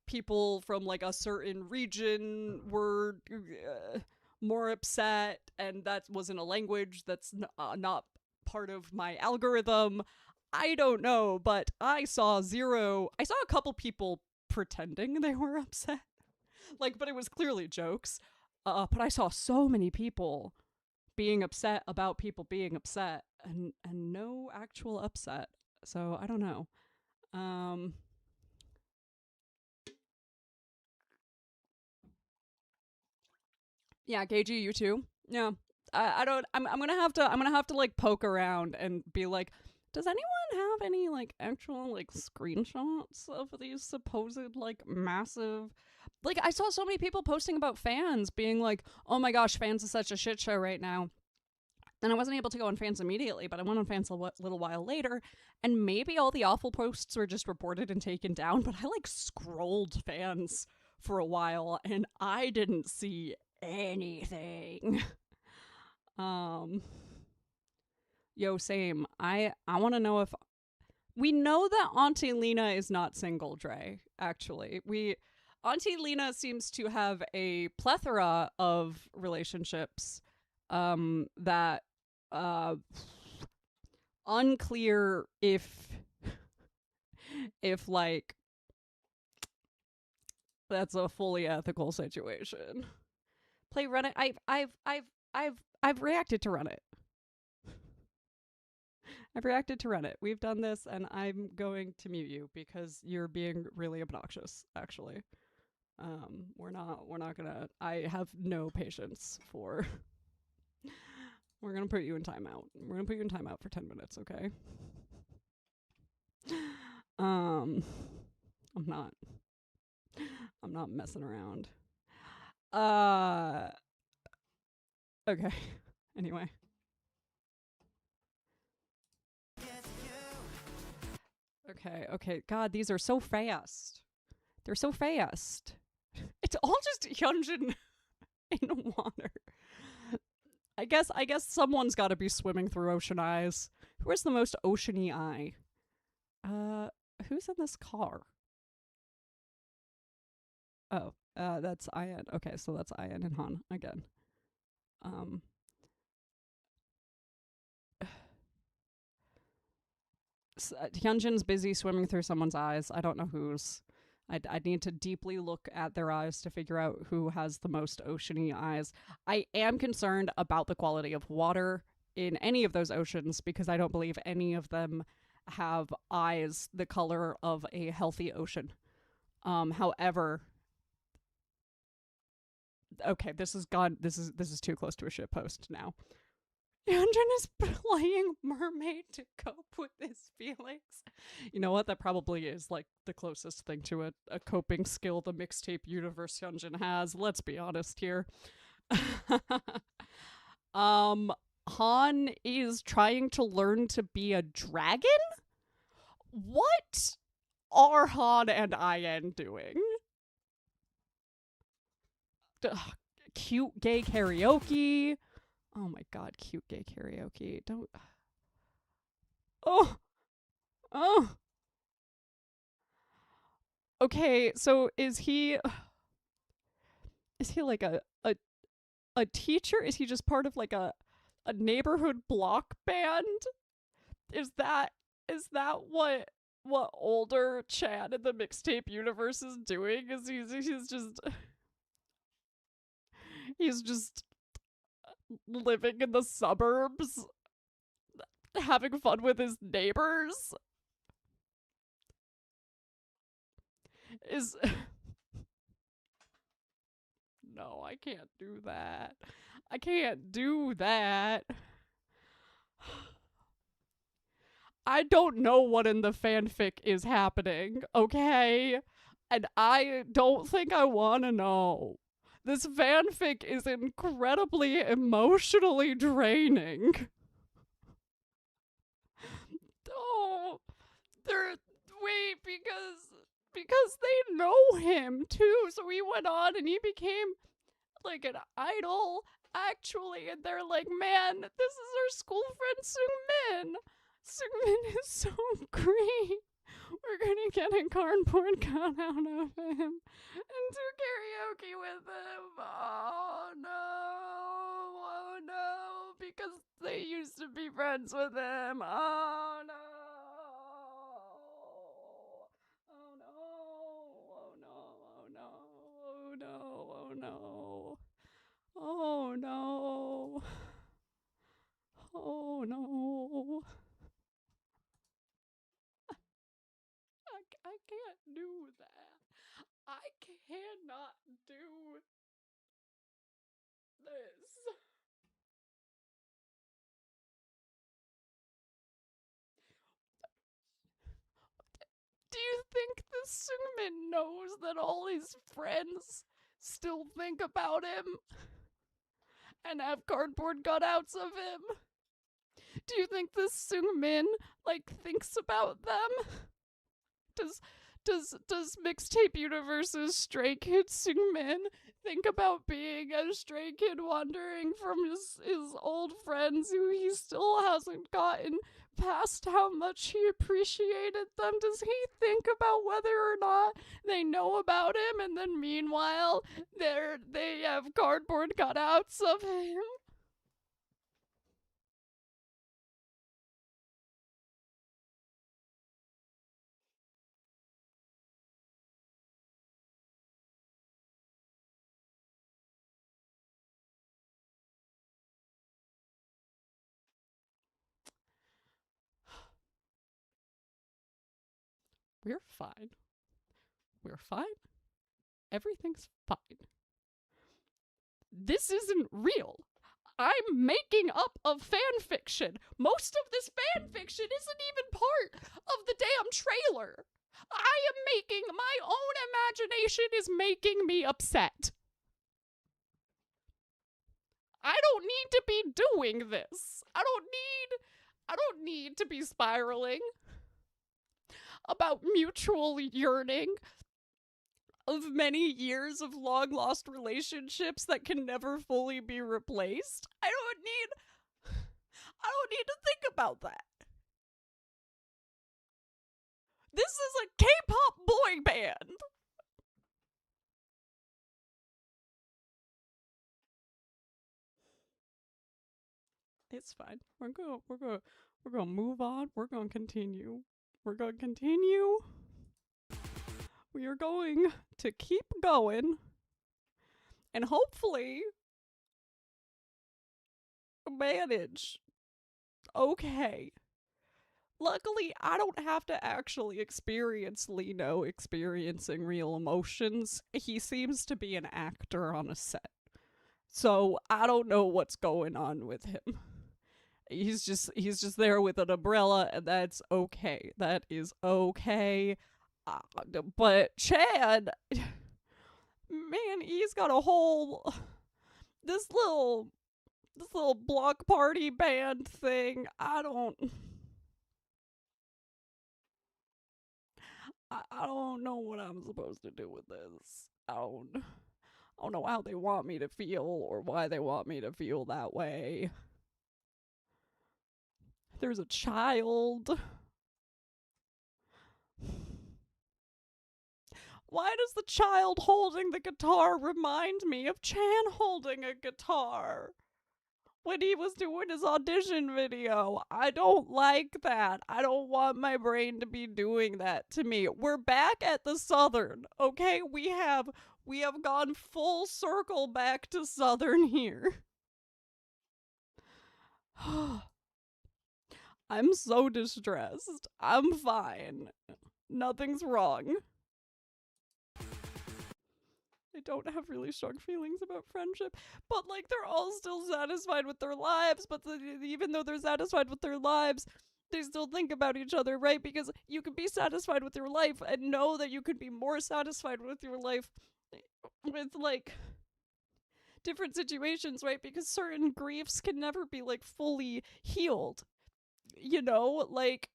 people from like a certain region were more upset and that was in a language that's not part of my algorithm. I don't know, but I saw a couple people pretending they were upset. Like, but it was clearly jokes. But I saw so many people being upset about people being upset and no actual upset. So I don't know. Yeah, KG, you too. Yeah. I don't I'm gonna have to like poke around and be like, does anyone have any like actual like screenshots of these supposed like massive, like I saw so many people posting about Fans being like, oh my gosh, Fans is such a shit show right now. And I wasn't able to go on Fans immediately, but I went on Fans a little while later, and maybe all the awful posts were just reported and taken down, but I like scrolled Fans for a while and I didn't see anything. Yo, same. I want to know if we know that Auntie Lena is not single, Dre, actually. Auntie Lena seems to have a plethora of relationships that unclear if like that's a fully ethical situation. Play Run It. I've reacted to Run It. I've reacted to Run It. We've done this, and I'm going to mute you because you're being really obnoxious. Actually, we're not gonna. I have no patience for. We're gonna put you in timeout. We're gonna put you in timeout for 10 minutes, okay? I'm not messing around. Okay. Anyway. Okay. God, these are so fast. They're so fast. It's all just Hyunjin in water. I guess someone's got to be swimming through ocean eyes. Who has the most oceany eye? Who's in this car? Oh, that's Ian. Okay, so that's Ian and Han again. Hyunjin's busy swimming through someone's eyes. I don't know whose. I'd need to deeply look at their eyes to figure out who has the most oceany eyes. I am concerned about the quality of water in any of those oceans because I don't believe any of them have eyes the color of a healthy ocean. However, okay, this is too close to a shit post now. Hyunjin is playing mermaid to cope with his feelings. You know what? That probably is like the closest thing to a coping skill the mixtape universe Hyunjin has. Let's be honest here. Han is trying to learn to be a dragon? What are Han and Ian doing? Cute gay karaoke. Oh my god, cute gay karaoke. Don't. Oh. Okay, so is he like a teacher? Is he just part of like a a neighborhood block band? Is that what older Chad in the mixtape universe is doing? Is he's just living in the suburbs, having fun with his neighbors? Is No, I can't do that. I can't do that. I don't know what in the fanfic is happening, okay? And I don't think I want to know. This fanfic is incredibly emotionally draining. Oh, wait, because they know him too, so he went on and he became like an idol, actually, and they're like, man, this is our school friend Sungmin. Sungmin is so great. We're gonna get a cardboard cutout of him and do karaoke with him. Oh no, because they used to be friends with him. Oh no. Oh no. Oh no. Oh no. Oh no. Oh no. Oh no. I can't do that. I cannot do this. Do you think the Sungmin knows that all his friends still think about him and have cardboard cutouts of him? Do you think the Sungmin thinks about them? Does Mixtape Universe's Stray Kid Sungmin think about being a stray kid wandering from his old friends who he still hasn't gotten past how much he appreciated them? Does he think about whether or not they know about him, and then meanwhile they have cardboard cutouts of him? We're fine. We're fine. Everything's fine. This isn't real. I'm making up a fan fiction. Most of this fan fiction isn't even part of the damn trailer. I am making my own imagination is making me upset. I don't need to be doing this. I don't need to be spiraling about mutual yearning of many years of long lost relationships that can never fully be replaced. I don't need to think about that. This is a K-pop boy band. It's fine. We're gonna move on. We're gonna continue. We're gonna continue. We are going to keep going, and hopefully manage. Okay. Luckily, I don't have to actually experience Lino experiencing real emotions. He seems to be an actor on a set. So I don't know what's going on with him. He's just there with an umbrella, and that's okay. That is okay. But Chad, man, he's got a whole this little block party band thing. I don't know what I'm supposed to do with this. I don't know how they want me to feel or why they want me to feel that way. There's a child. Why does the child holding the guitar remind me of Chan holding a guitar? when he was doing his audition video. I don't like that. I don't want my brain to be doing that to me. We're back at the Southern, okay? We have gone full circle back to Southern here. I'm so distressed. I'm fine. Nothing's wrong. I don't have really strong feelings about friendship, but like they're all still satisfied with their lives, but even though they're satisfied with their lives, they still think about each other, right? Because you can be satisfied with your life and know that you could be more satisfied with your life with like different situations, right? Because certain griefs can never be like fully healed. You know, like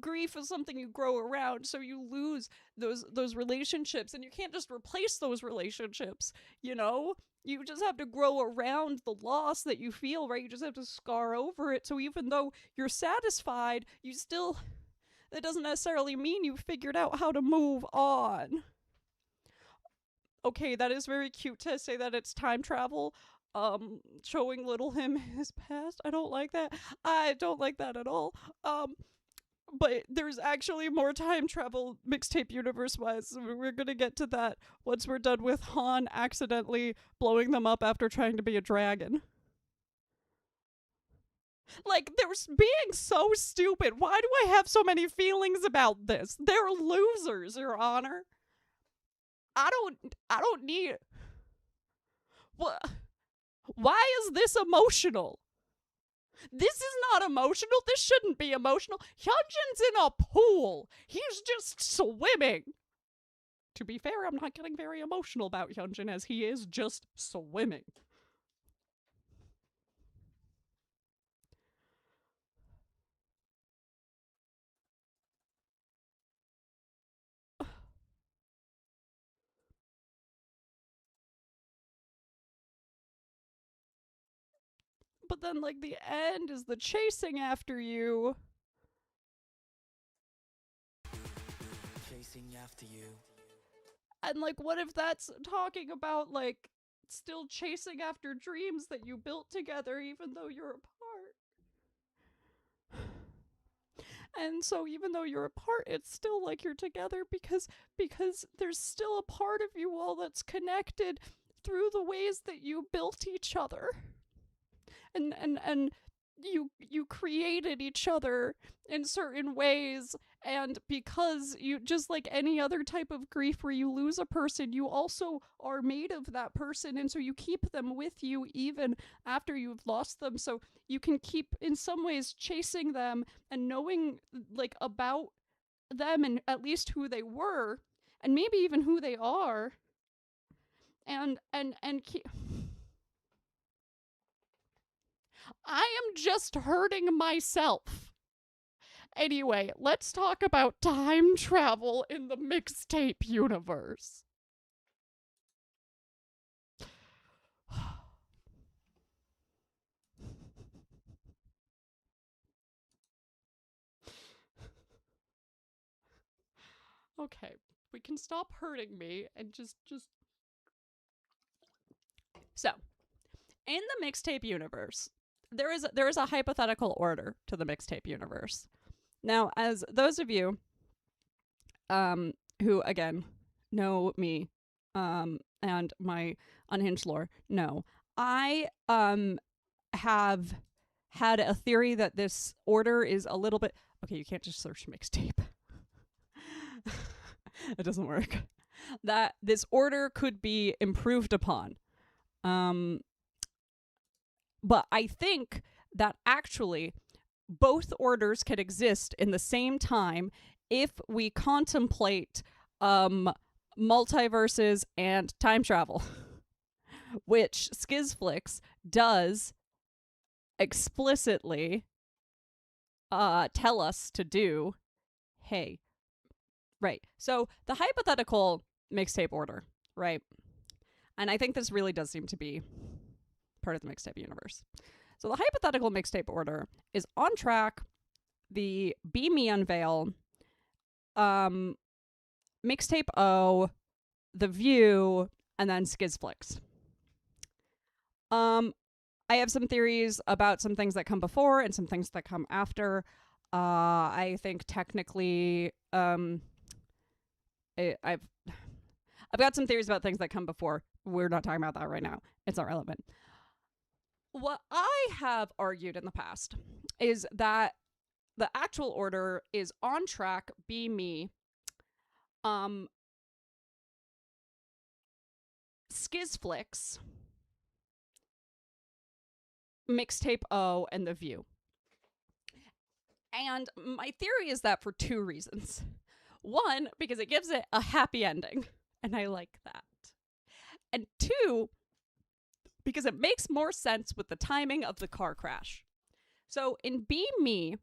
grief is something you grow around, so you lose those relationships, and you can't just replace those relationships, you know? You just have to grow around the loss that you feel, right? You just have to scar over it. So even though you're satisfied, you still, that doesn't necessarily mean you've figured out how to move on. Okay, that is very cute to say that it's time travel, showing little him his past. I don't like that. I don't like that at all. But there's actually more time travel mixtape universe-wise. So we're gonna get to that once we're done with Han accidentally blowing them up after trying to be a dragon. Like, they're being so stupid. Why do I have so many feelings about this? They're losers, Your Honor. I don't need... What? Why is this emotional? This is not emotional. This shouldn't be emotional. Hyunjin's in a pool. He's just swimming. To be fair, I'm not getting very emotional about Hyunjin, as he is just swimming. But then, like, the end is the chasing after you. Chasing after you. And, like, what if that's talking about, like, still chasing after dreams that you built together even though you're apart? And so even though you're apart, it's still like you're together because there's still a part of you all that's connected through the ways that you built each other. And you created each other in certain ways, and because you, just like any other type of grief where you lose a person, you also are made of that person, and so you keep them with you even after you've lost them, so you can keep in some ways chasing them and knowing like about them and at least who they were and maybe even who they are, and keep... I am just hurting myself. Anyway, let's talk about time travel in the mixtape universe. Okay, we can stop hurting me and just... So, in the mixtape universe, there is a hypothetical order to the mixtape universe. Now, as those of you who again know me and my unhinged lore know, I have had a theory that this order is a little bit... Okay, you can't just search mixtape. It doesn't work. That this order could be improved upon. But I think that actually both orders could exist in the same time if we contemplate multiverses and time travel, which Skizflix does explicitly tell us to do. Hey, right. So the hypothetical mixtape order, right? And I think this really does seem to be part of the mixtape universe. So the hypothetical mixtape order is On Track, the Be Me Unveil, Mixtape O, The View, and then Skizflix. I have some theories about some things that come before and some things that come after. I think technically, I've got some theories about things that come before. We're not talking about that right now. It's not relevant. What I have argued in the past is that the actual order is On Track, Be Me, Skizflix, Mixtape O, and The View. And my theory is that for two reasons. One, because it gives it a happy ending, and I like that. And two, because it makes more sense with the timing of the car crash. So in Be Me,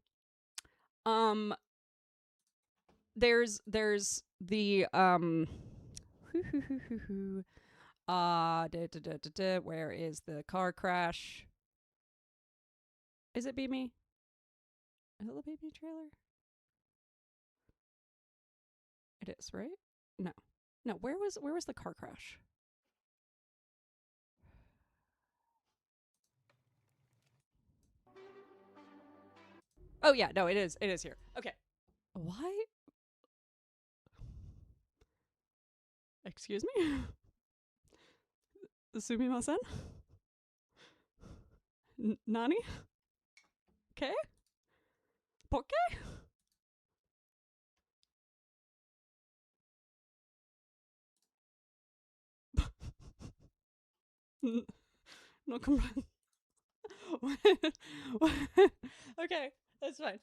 there's the where is the car crash? Is it Be Me? Is it the Be Me trailer? It is, right? No. Where was the car crash? Oh yeah, no, it is here. Okay. Why? Excuse me? Sumimasen? Nani? Okay? Poke? No comprendo. Okay, that's fine.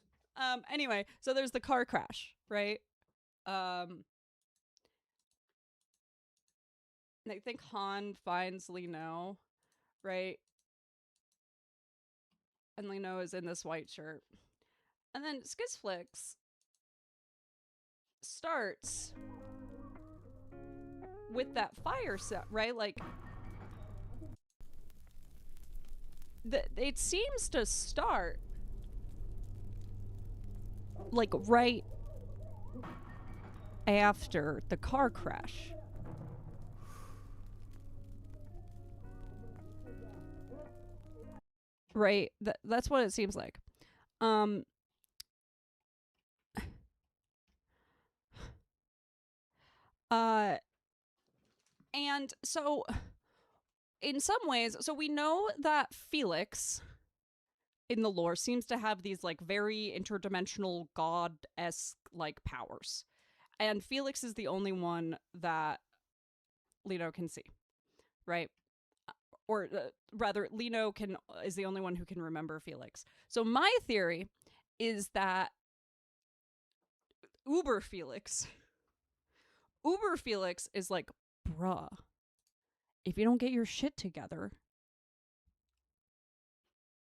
Anyway, so there's the car crash, right? I think Han finds Lino, right? And Lino is in this white shirt. And then Skizflix starts with that fire set, right? Like, it seems to start like right after the car crash. Right? That's what it seems like. And so in some ways, so we know that Felix in the lore seems to have these like very interdimensional god-esque like powers. And Felix is the only one that Lino can see, right? Or rather, Lino is the only one who can remember Felix. So my theory is that Uber Felix is like, bruh, if you don't get your shit together,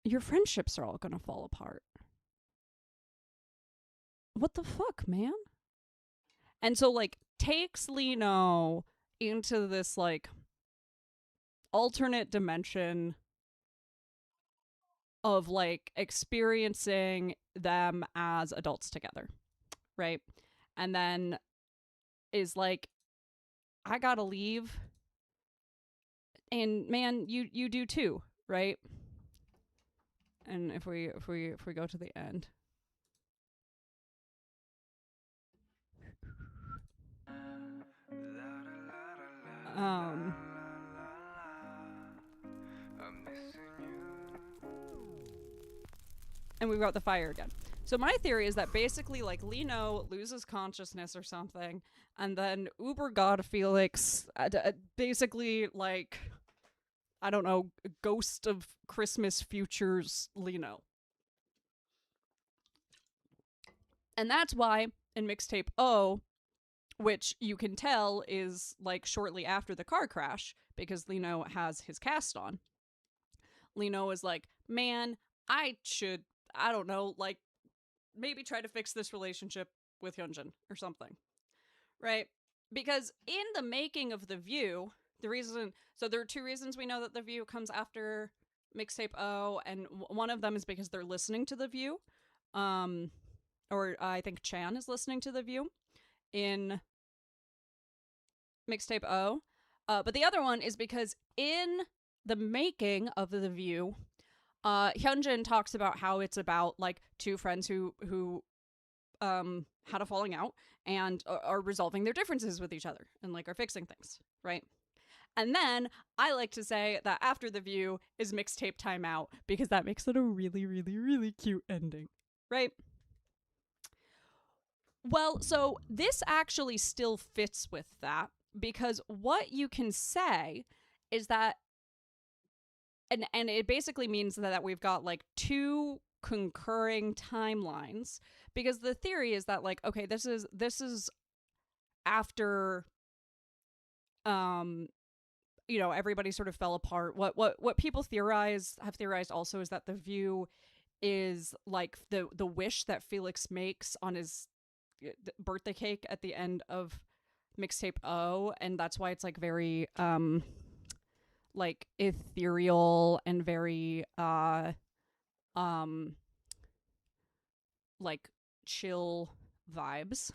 your friendships are all gonna fall apart. What the fuck, man? And so, like, takes Lino into this, like, alternate dimension of, like, experiencing them as adults together, right? And then is like, I gotta leave. And man, you do too, right? And if we go to the end. And we've got the fire again. So my theory is that basically, like, Lino loses consciousness or something, and then Uber God Felix basically, like, I don't know, ghost of Christmas futures Lino. And that's why in Mixtape O, which you can tell is, like, shortly after the car crash, because Lino has his cast on, Lino is like, man, I don't know, like, maybe try to fix this relationship with Hyunjin or something, right? Because in the making of The View, so there are two reasons we know that The View comes after Mixtape O, and one of them is because they're listening to The View, or I think Chan is listening to The View in Mixtape O, but the other one is because in the making of The View, Hyunjin talks about how it's about like two friends who had a falling out and are resolving their differences with each other and like are fixing things, right? And then I like to say that after the view is mixtape timeout because that makes it a really, really, really cute ending, right? Well, so this actually still fits with that because what you can say is that, and it basically means that we've got like two concurring timelines because the theory is that like, okay, this is after you know, everybody sort of fell apart. What people have theorized also is that the view is like the wish that Felix makes on his birthday cake at the end of mixtape O, and that's why it's like very like ethereal and very like chill vibes.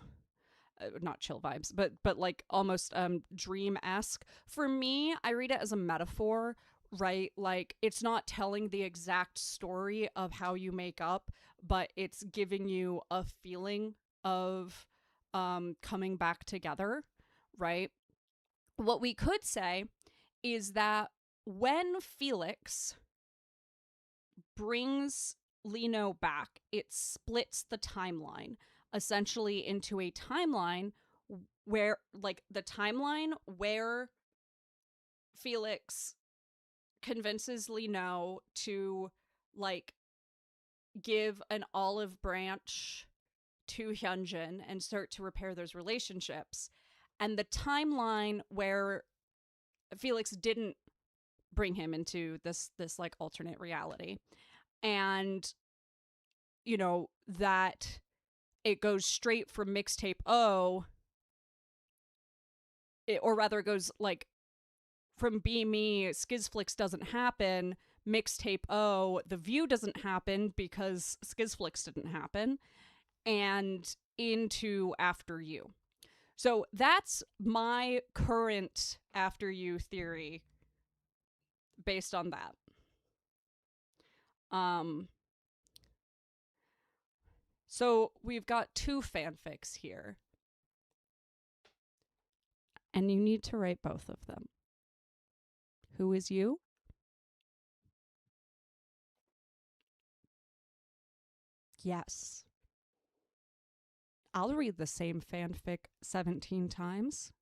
Not chill vibes, but like almost dream-esque. For me, I read it as a metaphor, right? Like it's not telling the exact story of how you make up, but it's giving you a feeling of coming back together, right? What we could say is that when Felix brings Lino back, it splits the timeline essentially into a timeline where, like, the timeline where Felix convinces Lino to, like, give an olive branch to Hyunjin and start to repair those relationships, and the timeline where Felix didn't bring him into this like alternate reality, and you know that it goes straight from mixtape O, or rather it goes like from Be Me, Skizflix doesn't happen, mixtape O, The View doesn't happen because Skizflix didn't happen, and into After You. So that's my current After You theory based on that. So we've got two fanfics here. And you need to write both of them. Who is you? Yes. I'll read the same fanfic 17 times.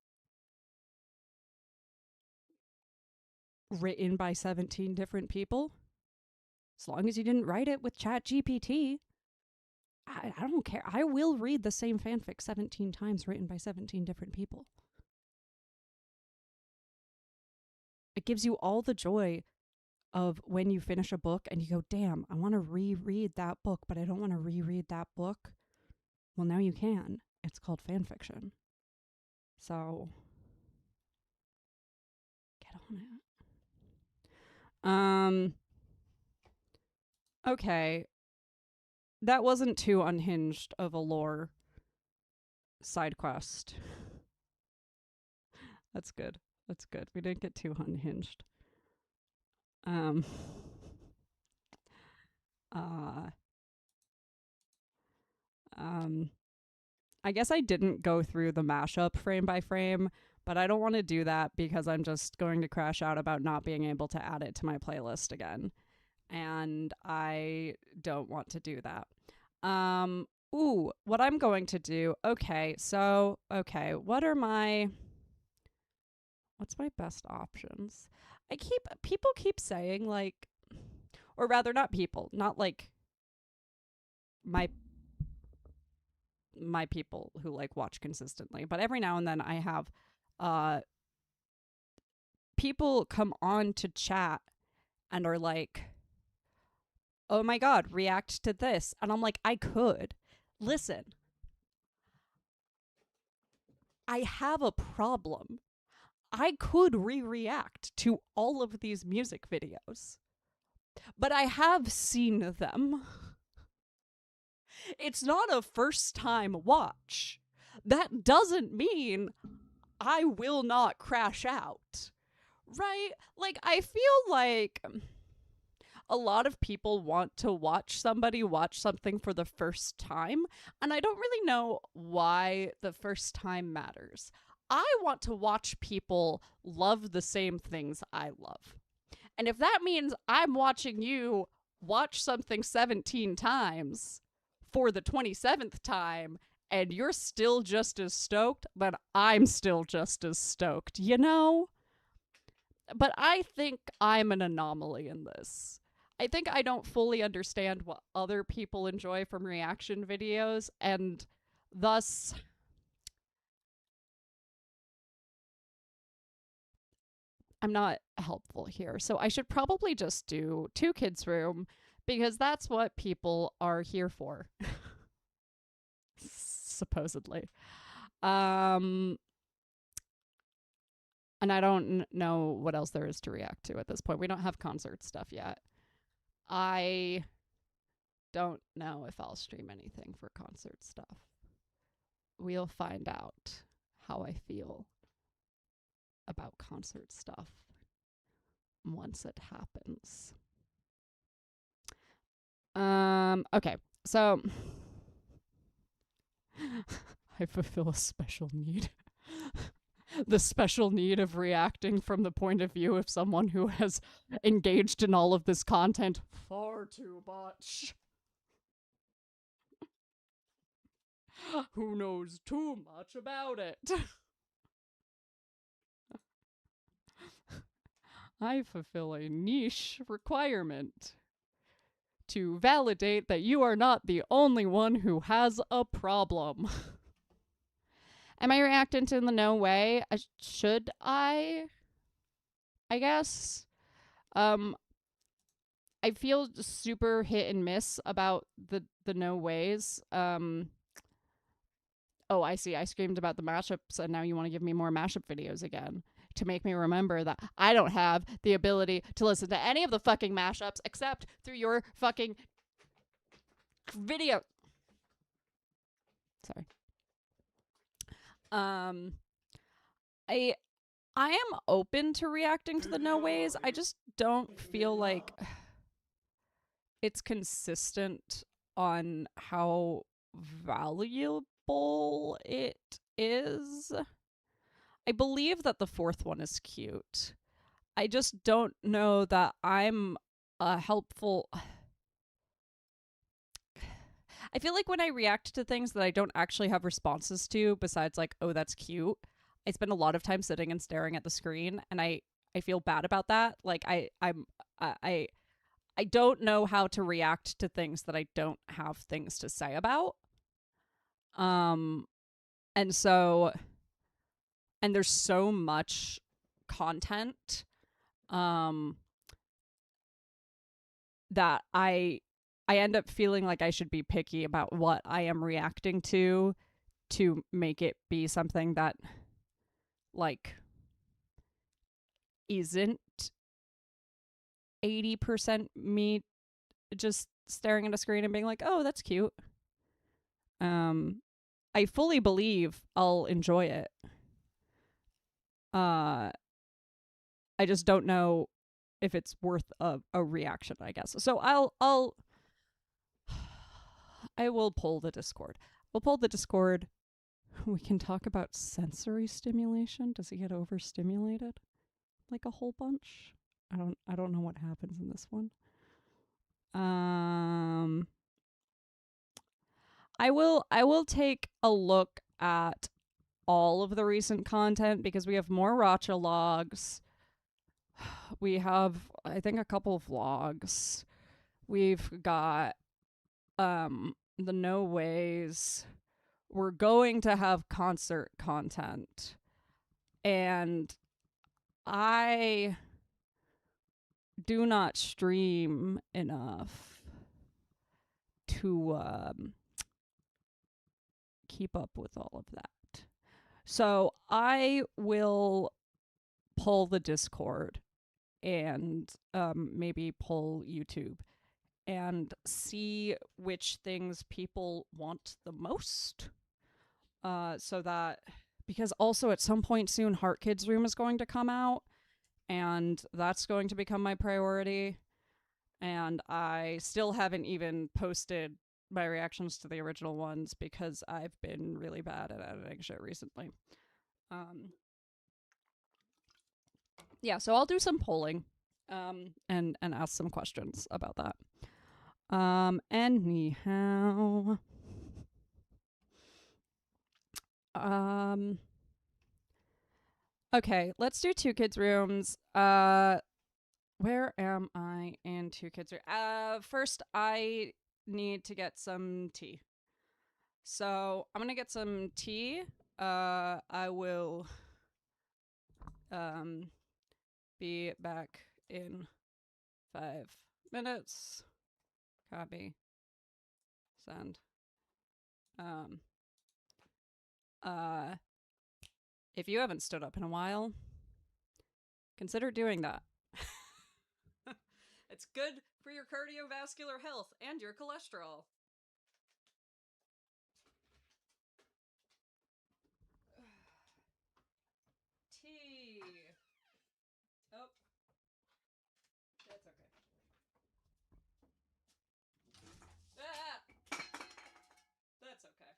Written by 17 different people. As long as you didn't write it with ChatGPT. I don't care. I will read the same fanfic 17 times written by 17 different people. It gives you all the joy of when you finish a book and you go, damn, I want to reread that book, but I don't want to reread that book. Well, now you can. It's called fanfiction. So, get on it. Okay. That wasn't too unhinged of a lore side quest. That's good. That's good. We didn't get too unhinged. I guess I didn't go through the mashup frame by frame, but I don't want to do that because I'm just going to crash out about not being able to add it to my playlist again. And I don't want to do that. What I'm going to do, what's my best options? People keep saying like, or rather not people, not like my people who like watch consistently, but every now and then I have people come on to chat and are like, oh my god, react to this. And I'm like, I could. Listen, I have a problem. I could react to all of these music videos, but I have seen them. It's not a first time watch. That doesn't mean I will not crash out, right? Like, I feel like a lot of people want to watch somebody watch something for the first time, and I don't really know why the first time matters. I want to watch people love the same things I love. And if that means I'm watching you watch something 17 times for the 27th time and you're still just as stoked, then I'm still just as stoked, you know? But I think I'm an anomaly in this. I think I don't fully understand what other people enjoy from reaction videos, and thus I'm not helpful here. So I should probably just do 2kidsroom because that's what people are here for. Supposedly. And I don't know what else there is to react to at this point. We don't have concert stuff yet. I don't know if I'll stream anything for concert stuff. We'll find out how I feel about concert stuff once it happens. Okay, so I fulfill a special need. The special need of reacting from the point of view of someone who has engaged in all of this content far too much. Who knows too much about it? I fulfill a niche requirement to validate that you are not the only one who has a problem. Am I reacting to the no way? Should I guess. I feel super hit and miss about the no ways. Oh, I see. I screamed about the mashups, and now you want to give me more mashup videos again to make me remember that I don't have the ability to listen to any of the fucking mashups except through your fucking video. Sorry. I am open to reacting to the no ways. I just don't feel like it's consistent on how valuable it is. I believe that the fourth one is cute. I just don't know that I'm a helpful. I feel like when I react to things that I don't actually have responses to, besides like, oh, that's cute, I spend a lot of time sitting and staring at the screen, and I feel bad about that. Like I don't know how to react to things that I don't have things to say about. And so, and there's so much content, that I end up feeling like I should be picky about what I am reacting to make it be something that, like, isn't 80% me just staring at a screen and being like, oh, that's cute. I fully believe I'll enjoy it. I just don't know if it's worth a reaction, I guess. So I will pull the Discord. We'll pull the Discord. We can talk about sensory stimulation. Does he get overstimulated? Like a whole bunch? I don't know what happens in this one. I will take a look at all of the recent content because we have more Racha logs. We have, I think, a couple of vlogs. We've got the no ways. We're going to have concert content. And I do not stream enough to keep up with all of that. So I will pull the Discord and maybe pull YouTube and see which things people want the most. So that, because also at some point soon, 2kidsroom is going to come out, and that's going to become my priority. And I still haven't even posted my reactions to the original ones because I've been really bad at editing shit recently. Yeah, so I'll do some polling and ask some questions about that. Anyhow. Okay, let's do 2kidsrooms. Where am I in 2kidsroom? First I need to get some tea. So I'm gonna get some tea. I will be back in 5 minutes. Copy. Send. If you haven't stood up in a while, consider doing that. It's good for your cardiovascular health and your cholesterol. Tea. Oh, that's okay. Ah! That's okay.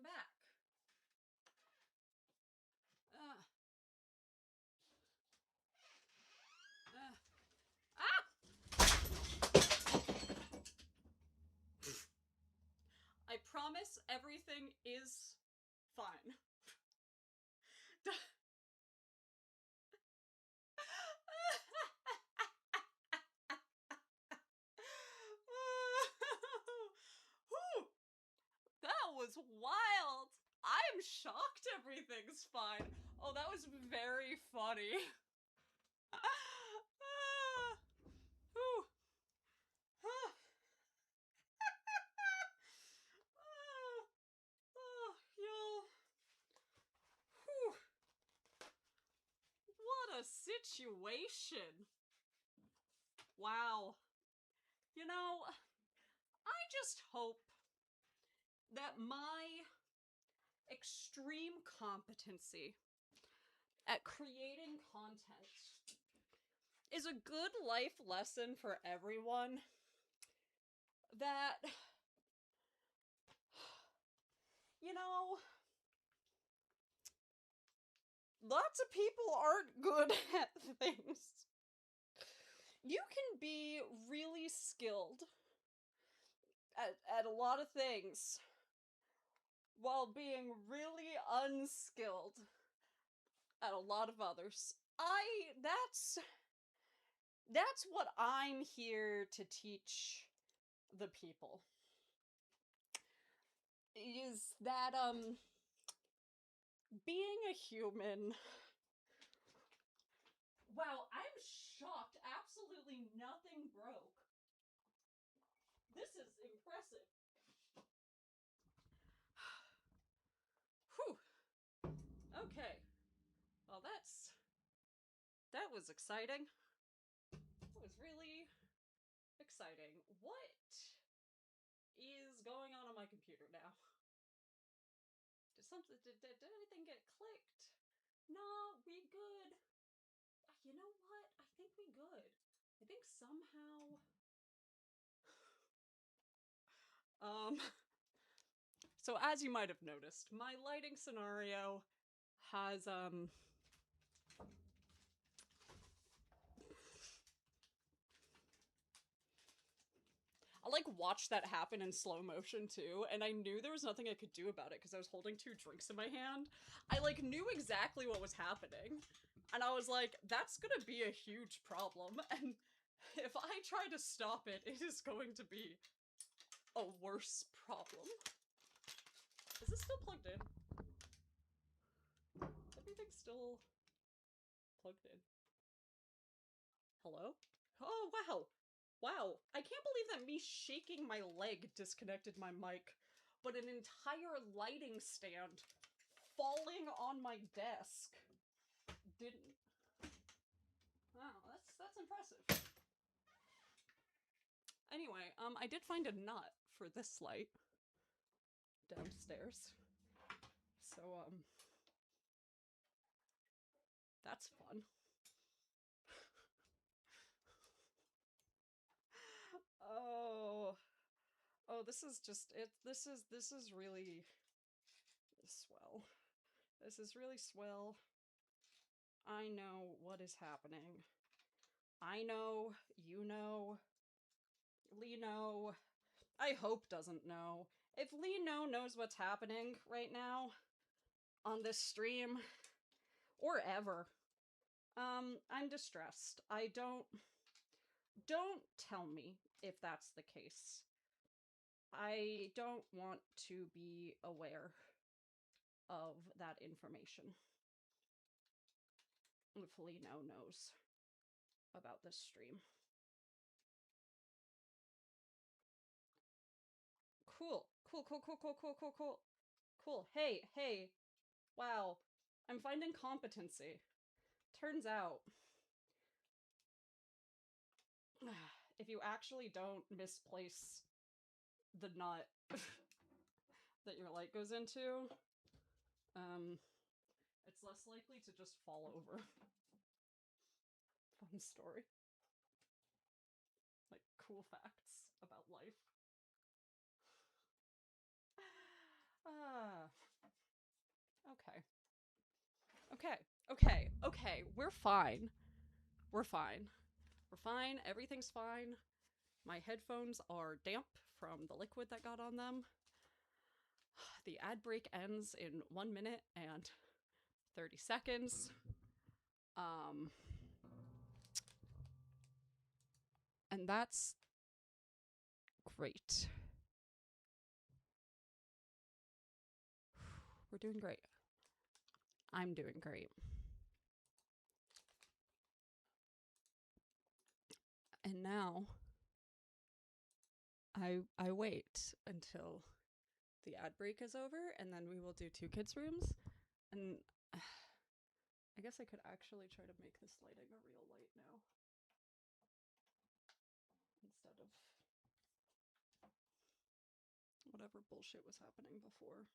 back. I promise everything is fine. Whew, that was wild. I'm shocked everything's fine. Oh, that was very funny. Whew. Y'all. Whew. What a situation. Wow. You know, I just hope that my extreme competency at creating content is a good life lesson for everyone. That, you know, lots of people aren't good at things. You can be really skilled at a lot of things while being really unskilled at a lot of others. That's what I'm here to teach the people. Is that, being a human... Wow, I'm shocked. Absolutely nothing broke. This is impressive. Whew. Okay. Well, that was exciting. That was really exciting. What is going on my computer now? Did anything get clicked? No, we good. You know what? I think we good. I think somehow... So as you might have noticed, my lighting scenario has, I, like, watched that happen in slow motion, too, and I knew there was nothing I could do about it because I was holding 2 drinks in my hand. I, like, knew exactly what was happening, and I was like, that's gonna be a huge problem, and if I try to stop it, it is going to be a worse problem. Is this still plugged in? Everything's still plugged in. Hello? Oh, wow! Wow, I can't believe that me shaking my leg disconnected my mic, but an entire lighting stand falling on my desk didn't. Wow, that's impressive. Anyway, I did find a nut for this light downstairs. So, that's fun. Oh, this is just it. This is really swell. This is really swell. I know what is happening. I know, you know, Lino, I hope doesn't know. If Lino knows what's happening right now on this stream, or ever, I'm distressed. Don't tell me if that's the case. I don't want to be aware of that information. If Lino knows about this stream. Cool. Hey. Wow. I'm finding competency. Turns out, if you actually don't misplace the nut that your light goes into, it's less likely to just fall over. Fun story. Like, cool facts about life. Okay. Okay. We're fine. We're fine. We're fine. Everything's fine. My headphones are damp from the liquid that got on them. The ad break ends in 1 minute and 30 seconds. And that's great. We're doing great. I'm doing great. And now I wait until the ad break is over, and then we will do 2kidsrooms. And I guess I could actually try to make this lighting a real light now, instead of whatever bullshit was happening before.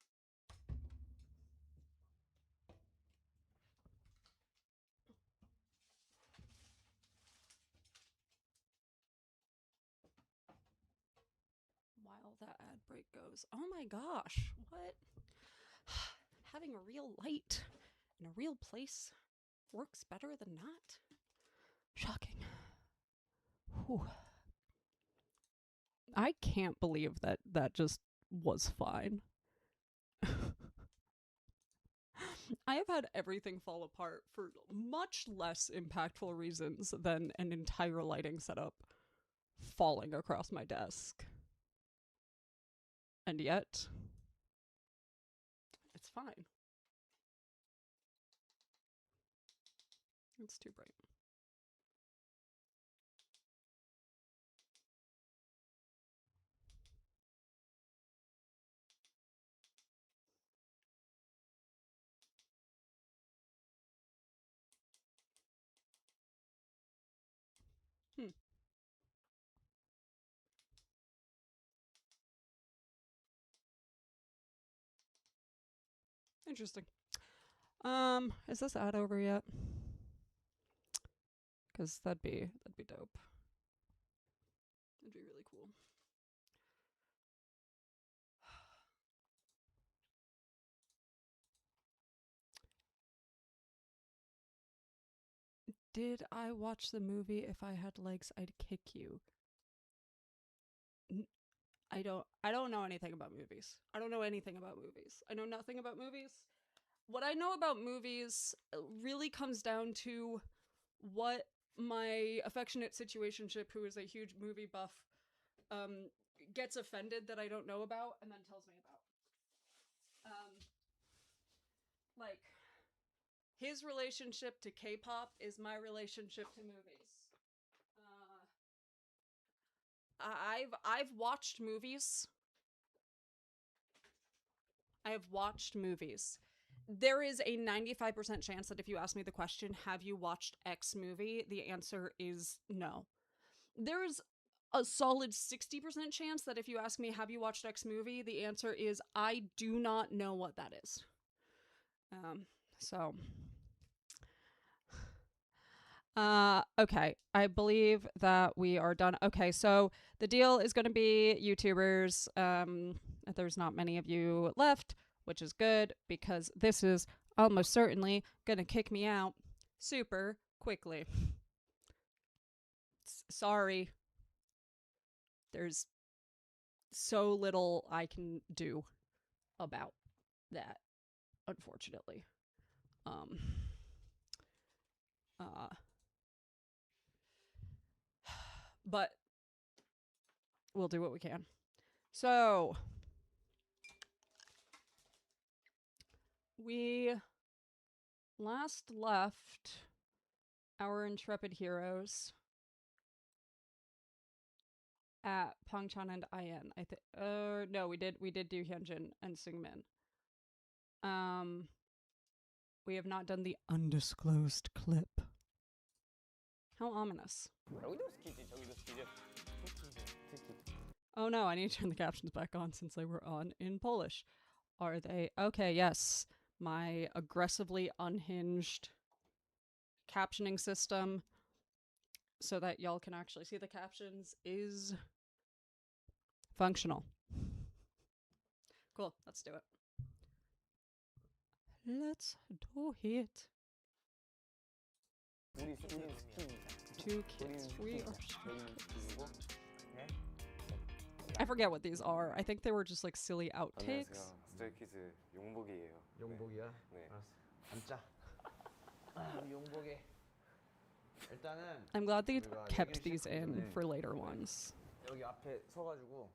While that ad break goes, oh my gosh, what? Having a real light in a real place works better than not? Shocking. Whew. I can't believe that just was fine. I have had everything fall apart for much less impactful reasons than an entire lighting setup falling across my desk. And yet, it's fine. It's too bright. Interesting. Is this ad over yet? Because that'd be dope. It'd be really cool. Did I watch the movie If I Had Legs, I'd Kick You? I don't know anything about movies. I don't know anything about movies. I know nothing about movies. What I know about movies really comes down to what my affectionate situationship, who is a huge movie buff, gets offended that I don't know about and then tells me about. Like, his relationship to K-pop is my relationship to movies. I've watched movies. I have watched movies. There is a 95% chance that if you ask me the question, have you watched X movie? The answer is no. There's a solid 60% chance that if you ask me, have you watched X movie? The answer is, I do not know what that is. Okay, I believe that we are done. Okay, so the deal is going to be YouTubers. There's not many of you left, which is good because this is almost certainly going to kick me out super quickly. Sorry. There's so little I can do about that, unfortunately. But we'll do what we can. So we last left our intrepid heroes at Pongchan and Ayan. I think. No, we did do Hyunjin and Seungmin. We have not done the undisclosed clip. How ominous. Oh no, I need to turn the captions back on since they were on in Polish. Are they? Okay, yes. My aggressively unhinged captioning system so that y'all can actually see the captions is functional. Cool, let's do it. Let's do it. 우리는 스키입니다. Two kids. We are 저희는 스키고. 네. I forget what these are. I think they were just like silly outtakes. 안녕하세요. 스트레이키즈 용복이에요. 용복이야? 네. 알았어. 앉자. 용복이. 일단은 I'm glad they 우리가 kept 얘기를 these in 시작하기 for later 전에 ones. 여기 앞에 서가지고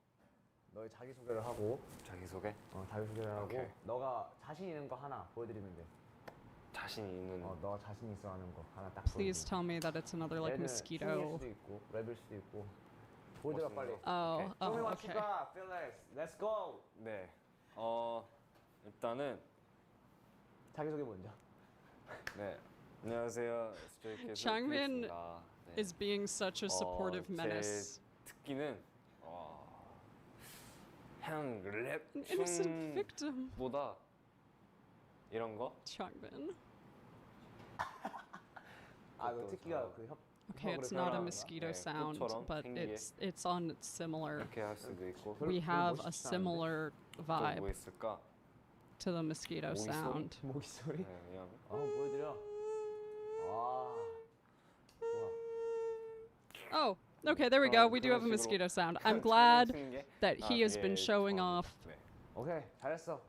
너의 자기 소개를 하고 자기소개? 자기 소개를 하고 오케이. 너가 자신 있는 거 하나 보여드리면 돼. 자신 있는 너가 자신 있어 하는 거 하나 딱. Please tell me that it's another like 얘는 mosquito. 숭일 수도 있고 랩일 수도 있고. 보여드려 빨리. Oh, Tell me oh, what okay. you got, Felix. Let's go. 네. 일단은 자기 소개 먼저. 네. 안녕하세요. 스트레이키즈 Changbin 필릭스입니다. 네. is being such a supportive menace. 제 특기는 그냥 랩 An innocent victim. 춤보다 이런 거 Changbin. 너 특기가 그 협. Okay, it's not a mosquito sound, but it's on similar. 이렇게 할 수도 있고. We have a similar 또 vibe 뭐 있을까? to the mosquito 모기 소리? sound. 모기 소리? 네, 그냥 보여드려. 좋아. Oh, okay, there we go. We do have a mosquito sound. I'm glad that he has been showing off 네. 오케이, 잘했어.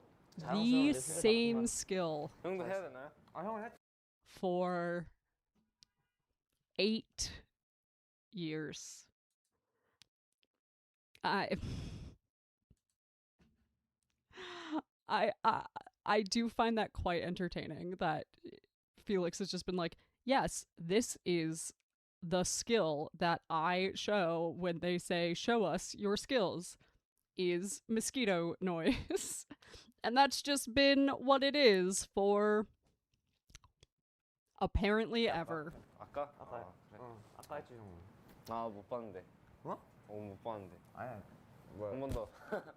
the same skill 형도 해야 되나요? 형은 했. for 8 years. I do find that quite entertaining that Felix has just been like, yes, this is the skill that I show when they say, show us your skills, is mosquito noise. And that's just been what it is for apparently ever. 아까? 아까 그래. 아까 했지 형. 못 봤는데. 못 봤는데. 아니야. 뭐야? 한 번 더.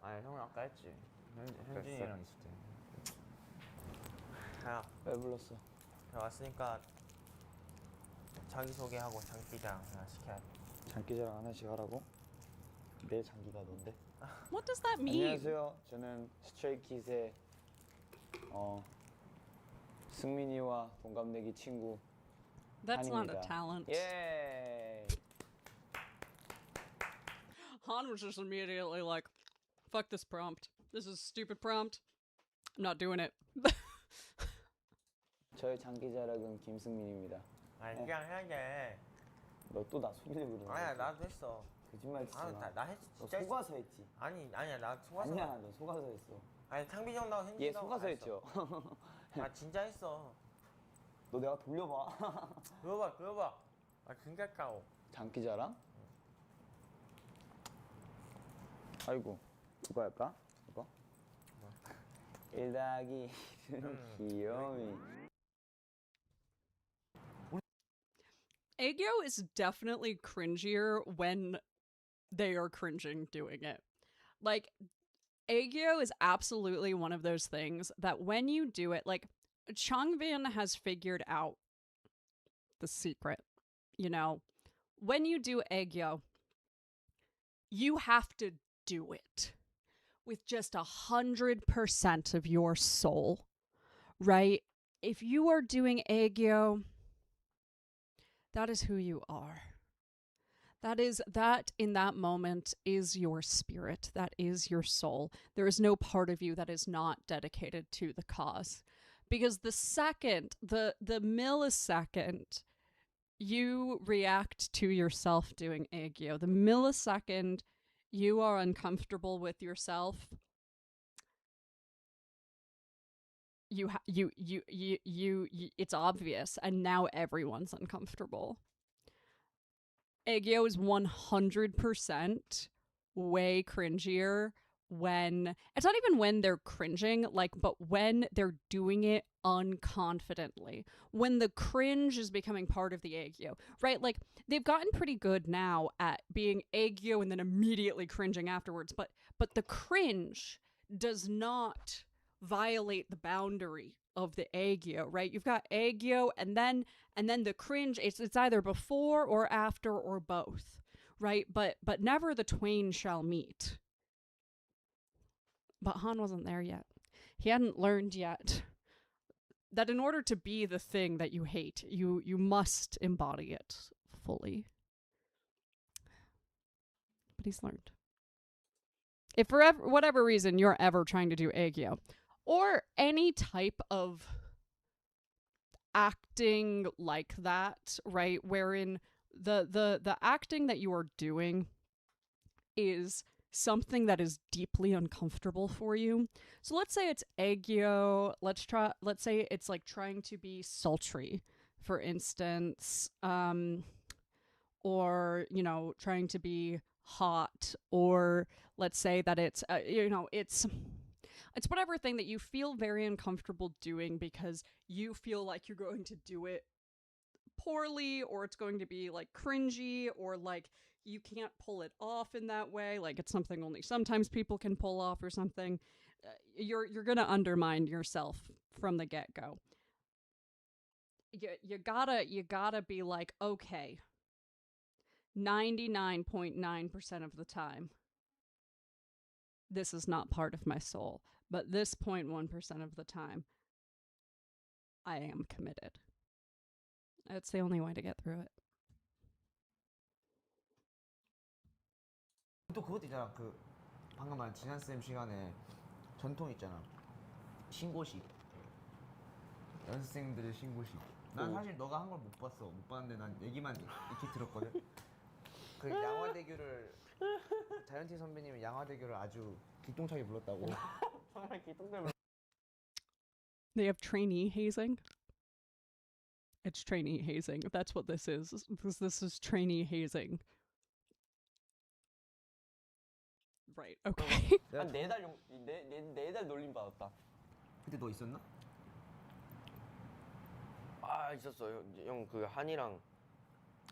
아니 형은 아까 했지. 현진이랑 있을 때. 야, 왜 불렀어? 왔으니까 자기소개하고 장기자랑 하나 시켜야 돼. 장기자랑 하나씩 하라고? 내 장기가 뭔데? What does that mean? 안녕하세요. 저는 스트레이키즈의 승민이와 동갑내기 친구 That's not a 한입니다. talent. 예. Han was just immediately like, fuck this prompt. This is a stupid prompt. I'm not doing it. 저의 장기자랑은 김승민입니다. 아니 그냥 해야 돼. 너 또 나 속이려고 그러는 아니야 거야? 나도 했어. 거짓말 치지 마. 나 했지 너 진짜. 속아서 했지. 아니야 나 속아서. 아니야 너 속아서 했어. 아니 탕빈 형 나고 현진 얘 나고 속아서 다 했죠. 아 진짜 했어. 너 내가 돌려봐. 그거 봐. 아 진짜 까워. 장기자랑? 아이고 이거 할까? 이거? 1 더하기 2는 귀요미. Aegyo is definitely cringier when they are cringing doing it. Like, Aegyo is absolutely one of those things that when you do it, like, Changbin has figured out the secret, you know? When you do Aegyo, you have to do it with just 100% of your soul, right? If you are doing Aegyo, that is who you are. That in that moment is your spirit. That is your soul. There is no part of you that is not dedicated to the cause. Because the second, the millisecond you react to yourself doing Aegyo, the millisecond you are uncomfortable with yourself, it's obvious, and now everyone's uncomfortable. Aegyo is 100% way cringier when it's not even when they're cringing, like, but when they're doing it unconfidently, when the cringe is becoming part of the Aegyo, right? Like, they've gotten pretty good now at being Aegyo and then immediately cringing afterwards, but the cringe does not violate the boundary of the Aegyo, right? You've got Aegyo and then the cringe, it's either before or after or both, right? But never the twain shall meet. But Han wasn't there yet. He hadn't learned yet that in order to be the thing that you hate, you must embody it fully. But he's learned. If for whatever reason you're ever trying to do aegyo, or any type of acting like that, right, wherein the acting that you are doing is something that is deeply uncomfortable for you. So let's say it's aegyo, let's say it's like trying to be sultry, for instance, or, you know, trying to be hot, or let's say that it's it's whatever thing that you feel very uncomfortable doing because you feel like you're going to do it poorly, or it's going to be like cringy, or like you can't pull it off in that way, like it's something only sometimes people can pull off or something. You're gonna undermine yourself from the get-go. You gotta be like, okay, 99.9% of the time this is not part of my soul, but this 0.1% of the time I am committed. It's the only way to get through it. 또 그것도 있잖아. 그 방금 말한 지난쌤 시간에 전통 있잖아. 신고식. 연습생들의 신고식. 난 사실 너가 한 걸 못 봤어. 못 봤는데 난 얘기만 이렇게 들었거든. 그 양화대교를 자이언티 선배님이 양화대교를 아주 기똥차게 불렀다고. They have trainee hazing. It's trainee hazing. That's what this is. This is trainee hazing. Right. Okay. 한 4달 놀림 받았다. 그때 너 있었나? 아 있었어. 형 그 한이랑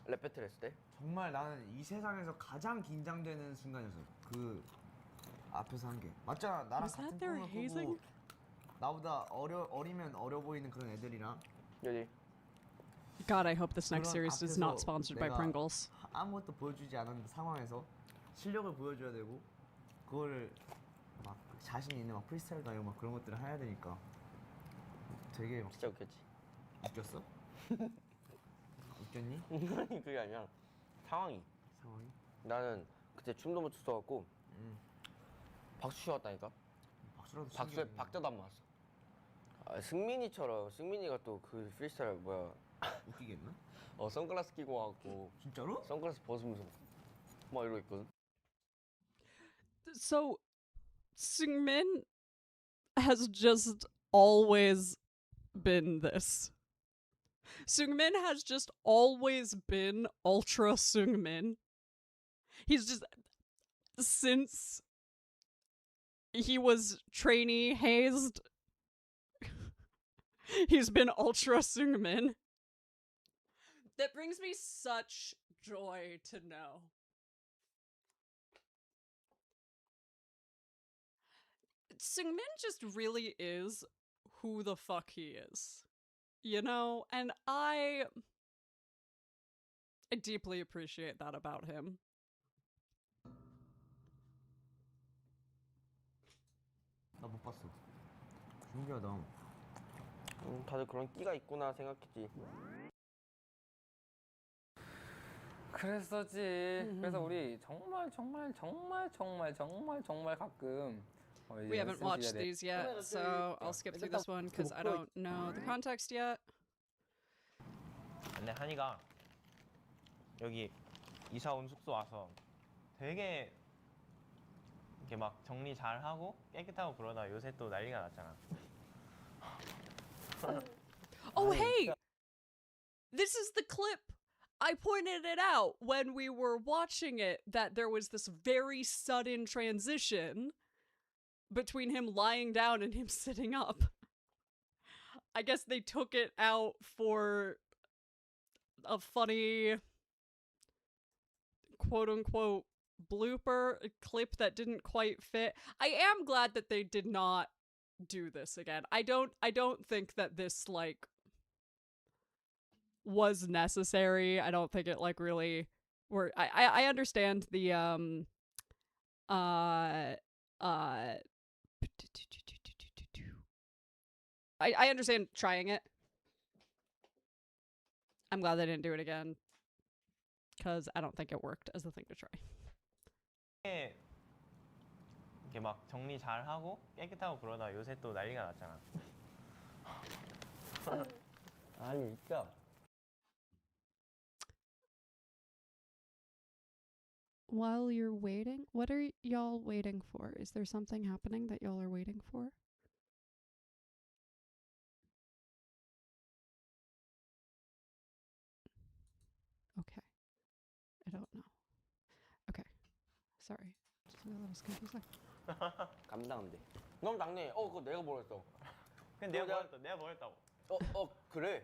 랩 배틀 했을 때. 정말 나는 이 세상에서 가장 긴장되는 순간이었어. 그 앞에서 한 게. 맞잖아. 나랑 Was 같은 that their 꿈을 hazing? 꾸고 나보다 어리면 어려 보이는 그런 애들이랑 여기. God, I hope this next 그런 series is not 앞에서 sponsored by 내가 Pringles. 아무것도 보여주지 않은 상황에서 실력을 보여줘야 되고 그거를 막 자신 있는 막 프리스타일 가요 막 그런 것들을 해야 되니까 되게 막 진짜 웃겼지. 웃겼어? 웃겼니? 아니 그게 아니라 상황이. 나는 그때 춤도 못 췄어갖고 박수 치웠다니까. 박수라도 박수에 치는 게 박자도 안 맞았어. 아, 승민이가 또 그 프리스타일 뭐야? 웃기겠나? 선글라스 끼고 와갖고 진짜로? 선글라스 벗으면서 막 이러고 있거든. So, Seungmin has just always been this. Seungmin has just always been ultra Seungmin. He's just, since he was trainee hazed, he's been ultra Seungmin. That brings me such joy to know. Seungmin just really is who the fuck he is. You know? And I deeply appreciate that about him. 나 못 봤어. 신기하다. 다들 그런 끼가 있구나 생각했지. 그랬었지. 그래서 우리 정말 가끔 We haven't watched these yet, so I'll skip through this one because I don't know the context yet. 근데 한이가 여기 이사 온 숙소 와서 되게 이렇게 막 정리 잘 하고 깨끗하고 그러다 요새 또 난리가 났잖아. Oh, hey! This is the clip! I pointed it out when we were watching it, that there was this very sudden transition between him lying down and him sitting up. I guess they took it out for a funny quote-unquote blooper clip that didn't quite fit. I am glad that they did not do this again. I don't think that this like was necessary. I don't think it like really were I understand the I understand trying it. I'm glad they didn't do it again because I don't think it worked as the thing to try. 이렇게 막 정리 잘 하고 깨끗하고 그러다 요새 또 난리가 났잖아. 아니 진짜. While you're waiting, what are y'all waiting for? Is there something happening that y'all are waiting for? Okay. I don't know. Okay. Sorry. Just a little confusing. 감당 안 돼. 너무 당내. 그거 내가 버렸어. 근데 내가 버렸다고. 그래.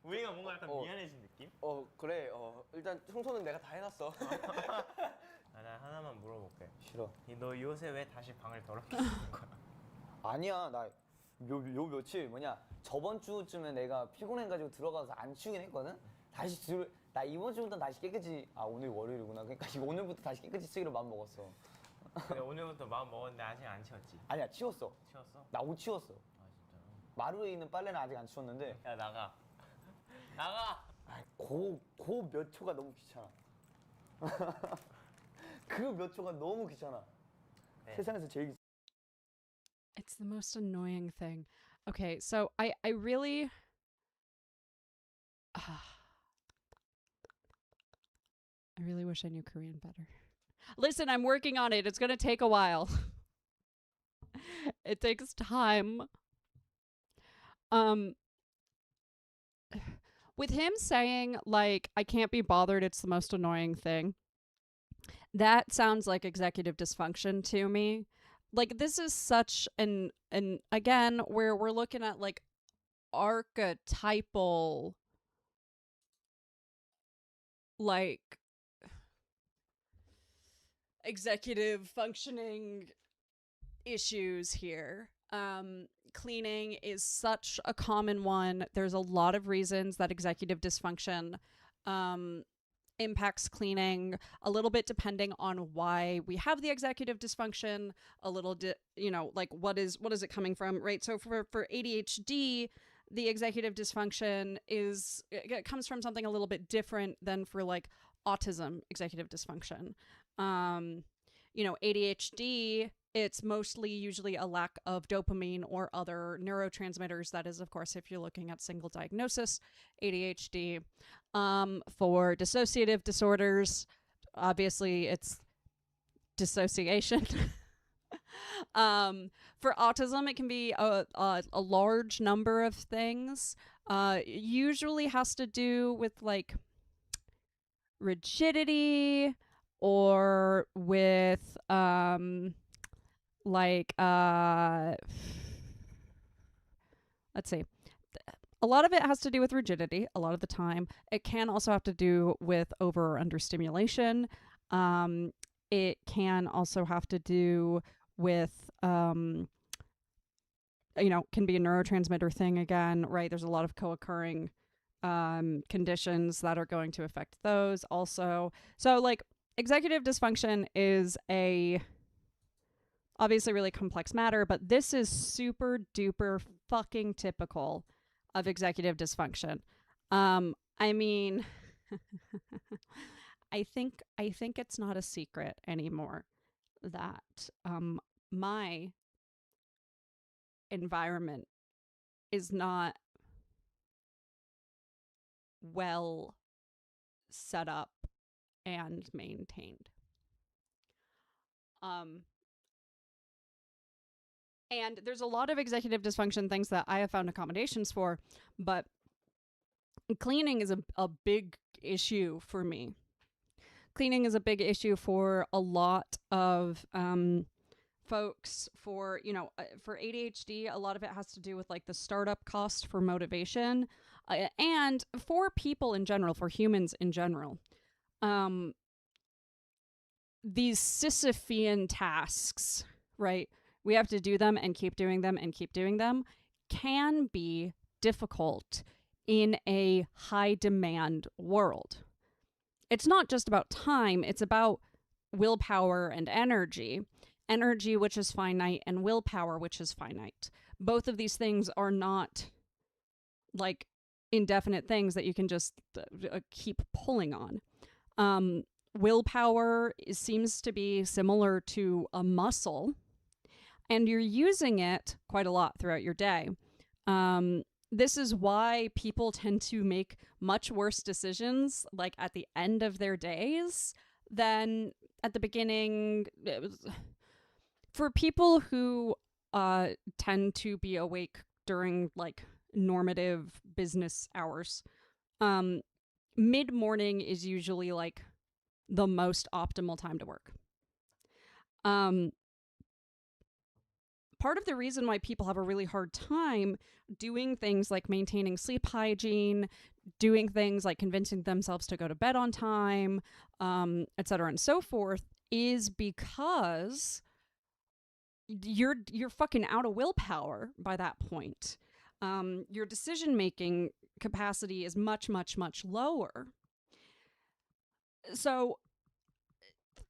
우리가 뭔가 약간 어. 미안해진 느낌? 그래. 일단 청소는 내가 다 해놨어. 나 하나만 물어볼게. 싫어. 너 요새 왜 다시 방을 더럽게 쓰는 거야? 아니야 나 요 며칠 뭐냐 저번 주쯤에 내가 피곤해가지고 들어가서 안 치우긴 했거든. 나 이번 주부터 다시 깨끗이 오늘 월요일이구나. 그러니까 오늘부터 다시 깨끗이 쓰기로 마음 먹었어. 근데 오늘부터 마음 먹었는데 아직 안 치웠지? 아니야 치웠어. 치웠어? 나 옷 치웠어. 아 진짜로? 마루에 있는 빨래는 아직 안 치웠는데. 야 나가. 나가. 그 몇 초가 너무 귀찮아. 그 몇 초가 너무 귀찮아. 네. 세상에서 제일 It's the most annoying thing. Okay, so I really I really wish I knew Korean better. Listen, I'm working on it. It's going to take a while. It takes time. With him saying like I can't be bothered, it's the most annoying thing. That sounds like executive dysfunction to me. Like this is such an again where we're looking at like archetypal like executive functioning issues here. Cleaning is such a common one. There's a lot of reasons that executive dysfunction impacts cleaning, a little bit depending on why we have the executive dysfunction, a little like what is it coming from, right? So for ADHD, the executive dysfunction it comes from something a little bit different than for like autism executive dysfunction. ADHD, it's mostly usually a lack of dopamine or other neurotransmitters. That is, of course, if you're looking at single diagnosis, ADHD. For dissociative disorders, obviously it's dissociation. For autism, it can be a large number of things. Usually has to do with like rigidity or with let's see. A lot of it has to do with rigidity a lot of the time. It can also have to do with over or under stimulation. It can also have to do with, can be a neurotransmitter thing again, right? There's a lot of co-occurring conditions that are going to affect those also. So like executive dysfunction is obviously really complex matter, but this is super duper fucking typical of executive dysfunction. I mean, I think it's not a secret anymore that my environment is not well set up and maintained. And there's a lot of executive dysfunction things that I have found accommodations for, but cleaning is a big issue for me. Cleaning is a big issue for a lot of folks. For ADHD, a lot of it has to do with like the startup cost for motivation, and for people in general, for humans in general. These Sisyphean tasks, right? We have to do them and keep doing them and keep doing them, can be difficult in a high demand world. It's not just about time, it's about willpower and energy. Energy, which is finite, and willpower, which is finite. both of these things are not like indefinite things that you can just keep pulling on. Willpower seems to be similar to a muscle, and you're using it quite a lot throughout your day. This is why people tend to make much worse decisions like at the end of their days than at the beginning. For people who tend to be awake during like normative business hours, mid-morning is usually like the most optimal time to work. Part of the reason why people have a really hard time doing things like maintaining sleep hygiene, doing things like convincing themselves to go to bed on time, et cetera, and so forth, is because you're fucking out of willpower by that point. Your decision-making capacity is much, much, much lower. So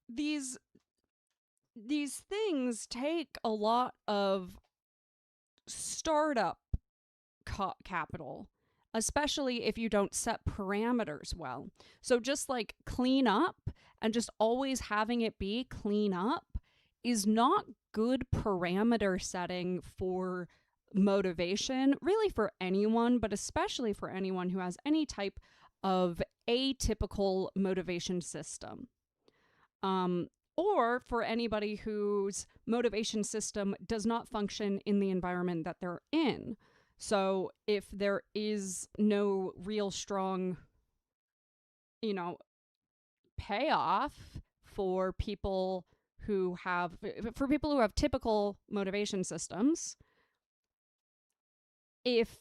these things take a lot of startup capital, especially if you don't set parameters well. So just like clean up and just always having it be clean up is not good parameter setting for motivation, really for anyone, but especially for anyone who has any type of atypical motivation system. Or for anybody whose motivation system does not function in the environment that they're in. So if there is no real strong, payoff for people who have typical motivation systems, if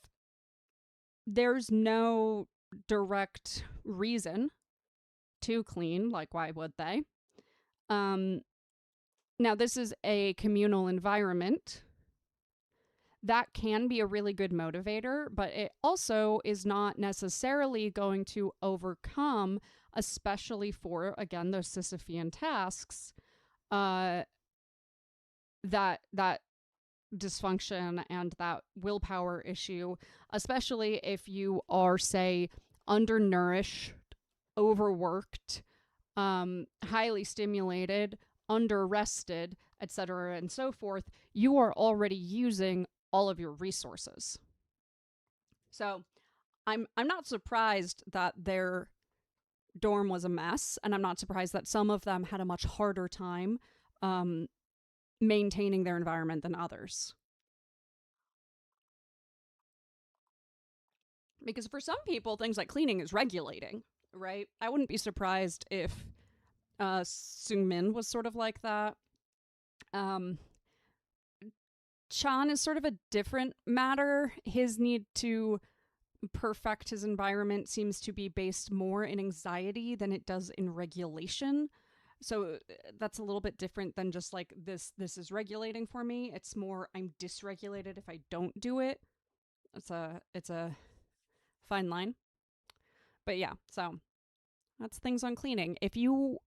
there's no direct reason to clean, like why would they? Now this is a communal environment. That can be a really good motivator, but it also is not necessarily going to overcome, especially for, again, those Sisyphean tasks, that dysfunction and that willpower issue, especially if you are, say, undernourished, overworked, highly stimulated, under-rested, etc., and so forth. You are already using all of your resources. So I'm not surprised that their dorm was a mess, and I'm not surprised that some of them had a much harder time maintaining their environment than others. Because for some people, things like cleaning is regulating, right? I wouldn't be surprised if Seungmin was sort of like that. Chan is sort of a different matter. His need to perfect his environment seems to be based more in anxiety than it does in regulation. So that's a little bit different than just like this is regulating for me. It's more I'm dysregulated if I don't do it. It's a fine line. But yeah, so that's things on cleaning. If you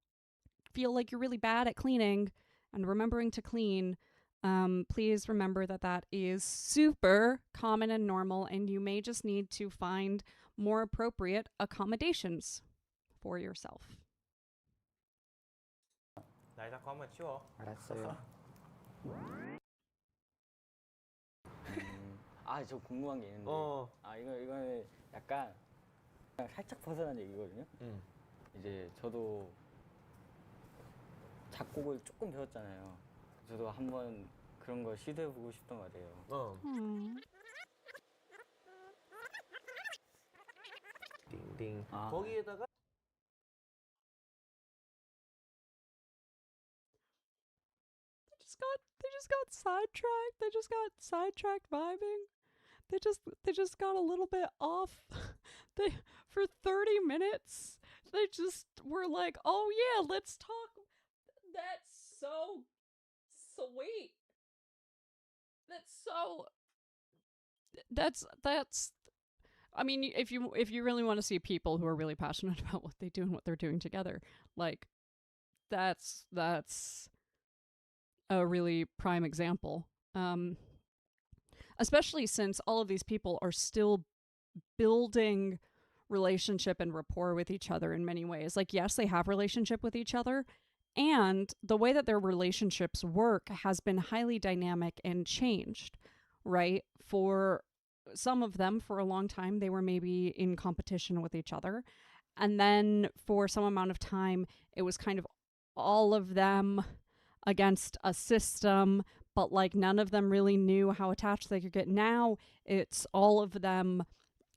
feel like you're really bad at cleaning and remembering to clean, please remember that is super common and normal, and you may just need to find more appropriate accommodations for yourself. 날 자꾸 한번 치워. 알았어요. 저 궁금한 게 있는데. 이거는 약간 살짝 벗어난 얘기거든요. 이제 저도 작곡을 조금 배웠잖아요. 저도 한번 그런 거 시도해보고 싶단 말이에요. 띵띵. 거기에다가 They just got sidetracked. They just got sidetracked vibing. They just got a little bit off. For 30 minutes, they just were like, "Oh yeah, let's talk." That's so sweet. That's I mean, if you really want to see people who are really passionate about what they do and what they're doing together, like that's a really prime example. especially since all of these people are still building relationship and rapport with each other in many ways. Like, yes, they have relationship with each other, and the way that their relationships work has been highly dynamic and changed, right? For some of them, for a long time, they were maybe in competition with each other. And then for some amount of time, it was kind of all of them against a system, but like none of them really knew how attached they could get. Now it's all of them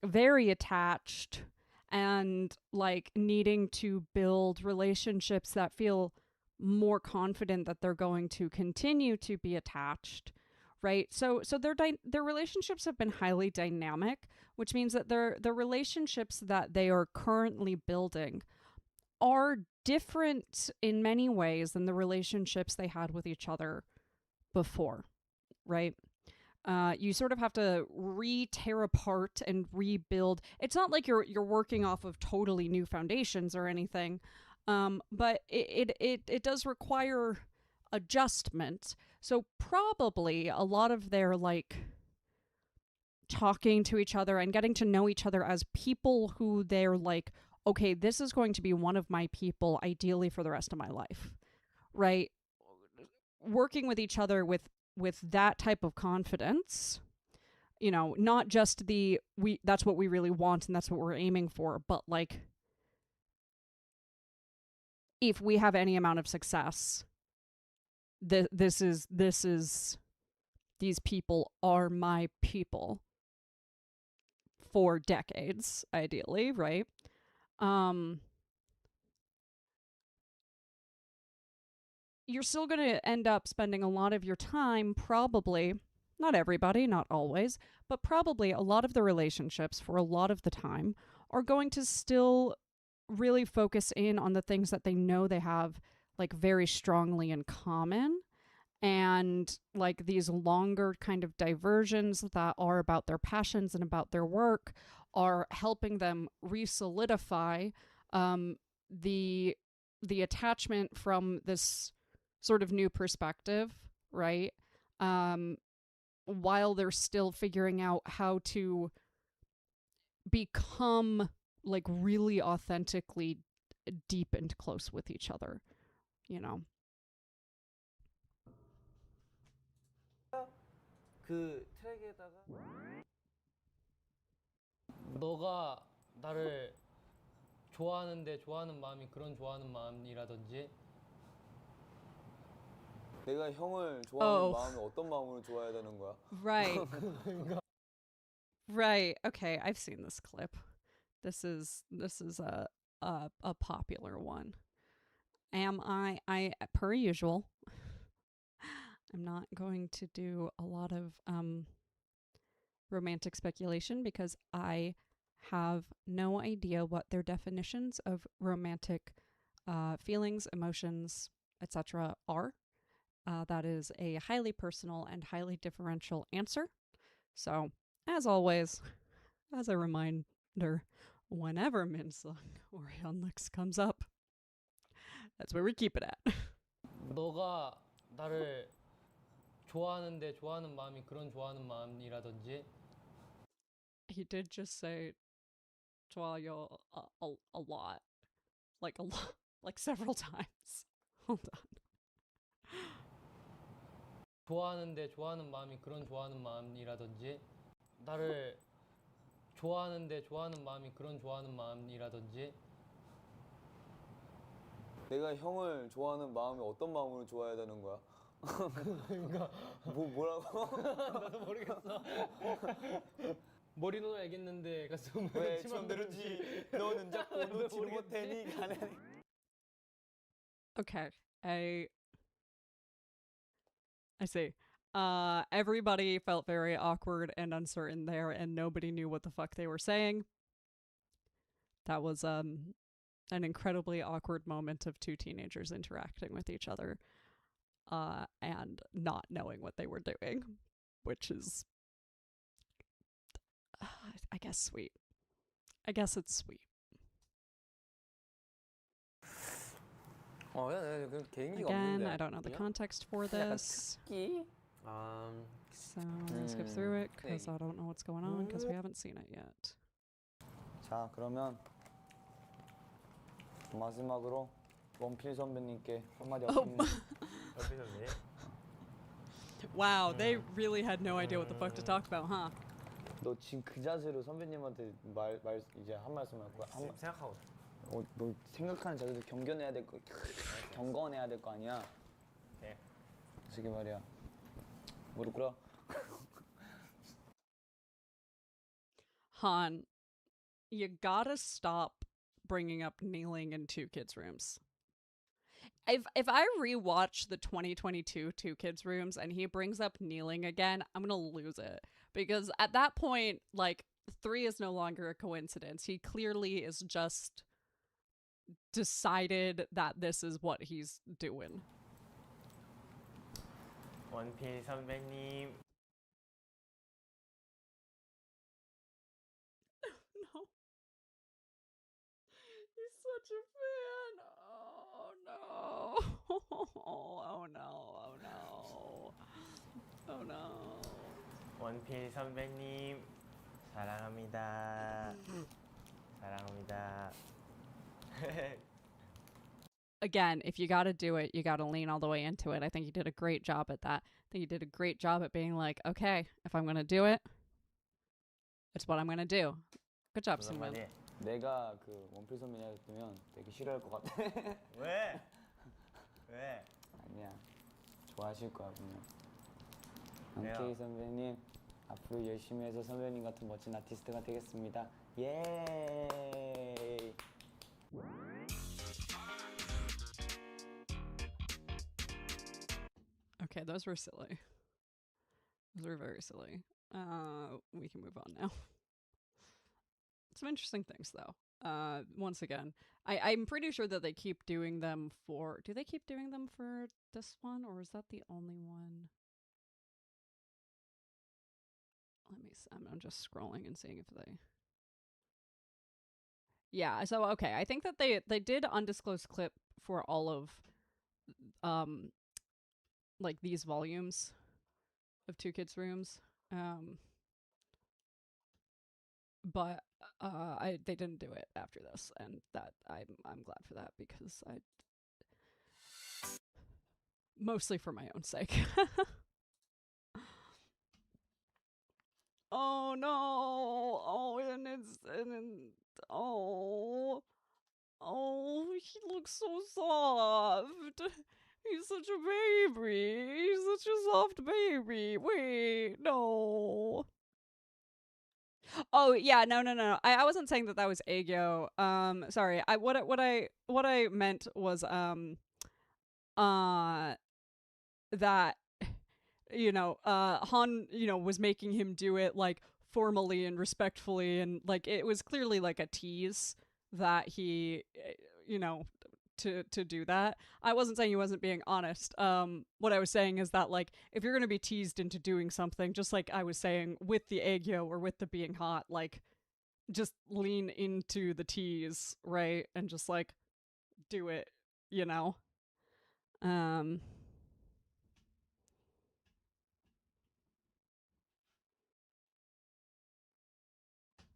very attached and like needing to build relationships that feel more confident that they're going to continue to be attached, right? So their relationships have been highly dynamic, which means that the relationships that they are currently building are different in many ways than the relationships they had with each other before, right? You sort of have to tear apart and rebuild. It's not like you're working off of totally new foundations or anything, but it does require adjustment. So probably a lot of their like talking to each other and getting to know each other as people who they're like, okay, this is going to be one of my people ideally for the rest of my life, right? Working with each other with that type of confidence, you know, not just that's what we really want and that's what we're aiming for, but like if we have any amount of success, these people are my people for decades, ideally, right? You're still going to end up spending a lot of your time, probably, not everybody, not always, but probably a lot of the relationships for a lot of the time are going to still really focus in on the things that they know they have like very strongly in common. And like these longer kind of diversions that are about their passions and about their work are helping them re-solidify the attachment from this sort of new perspective, right? While they're still figuring out how to become like really authentically deep and close with each other, you know? 그 트랙에다가 너가 나를 좋아하는데 좋아하는 마음이 그런 좋아하는 마음이라든지 내가 형을 좋아하는 Oh. 마음이 어떤 마음으로 좋아해야 되는 거야? Right. Right. Okay, I've seen this clip. This is a popular one. I per usual, I'm not going to do a lot of romantic speculation because I have no idea what their definitions of romantic feelings, emotions, etc. are. That is a highly personal and highly differential answer. So, as always, as a reminder, whenever Minsung or Hyunlix comes up, that's where we keep it at. 너가 나를 좋아하는데 좋아하는 마음이 그런 좋아하는 마음이라든지 He did just say 좋아요 a lot. Like a lot, like several times. Hold on. 좋아하는데 좋아하는 마음이 그런 좋아하는 마음이라든지 나를 좋아하는데 좋아하는 마음이 그런 좋아하는 마음이라든지 내가 형을 좋아하는 마음이 어떤 마음으로 좋아해야 되는 거야? 뭐라고? 나도 모르겠어. 머리는 알겠는데 가슴은 왜 처음 들은지 너는 자꾸 놓지 못해 니가 Okay, I see. Everybody felt very awkward and uncertain there, and nobody knew what the fuck they were saying. That was an incredibly awkward moment of two teenagers interacting with each other, and not knowing what they were doing, which is, I guess, sweet. I guess it's sweet. 야, 개인기가 Again, 없는데. I don't know the context for 약간 this. 특기 So I'm gonna skip through it because I don't know what's going on because we haven't seen it yet. 자, 그러면 마지막으로 원필 선배님께 한마디 하겠습니다. 옆에 선배. Wow, they really had no idea what the fuck to talk about, huh? 너 지금 그 자세로 선배님한테 이제 한 말씀 할 거야? 생각하고 있어. 너 생각하는 자세도 경건해야 될 거, 경건해야 될 거 아니야? 네. 저기 말이야. 무릎 꿇어. Han, you gotta stop bringing up kneeling in 2kidsrooms. If I rewatch the 2022 2kidsrooms and he brings up kneeling again, I'm gonna lose it. Because at that point, like, 3 is no longer a coincidence. He clearly is just decided that this is what he's doing. 원필 선배님. No. He's such a fan. Oh no. Oh no. Oh no. Oh no. 원필 선배님 사랑합니다. 사랑합니다. Again, if you gotta do it, you gotta lean all the way into it. I think he did a great job at that. I think he did a great job at being like, okay, if I'm gonna do it, it's what I'm gonna do. Good job, 무슨 Simon. 말이야? 내가 그 원필 선배님이었으면 되게 싫어할 것 같아. 왜? 왜? 아니야. 좋아하실 거야 분명. 왜요? 원필 선배님 앞으로 열심히 해서 선배님 같은 멋진 아티스트가 되겠습니다. 예. Okay, those were silly. Those were very silly. We can move on now. Some interesting things, though. Once again, I'm pretty sure that they keep doing them for... Do they keep doing them for this one, or is that the only one? Let me see. I'm just scrolling and seeing if they... Yeah, so, okay. I think that they did undisclosed clip for all of, like, these volumes of 2kidsrooms. But they didn't do it after this, and that I'm glad for that because I mostly for my own sake. Oh no! Oh, and he looks so soft. He's such a baby. He's such a soft baby. Wait, no. Oh yeah, no. I wasn't saying that was Aegyo. Sorry. What I meant was that Han was making him do it like formally and respectfully, and like it was clearly like a tease that he to do that. I wasn't saying he wasn't being honest. What I was saying is that, like, if you're gonna be teased into doing something, just like I was saying with the Aegyo or with the being hot, like, just lean into the tease, right? And just, like, do it,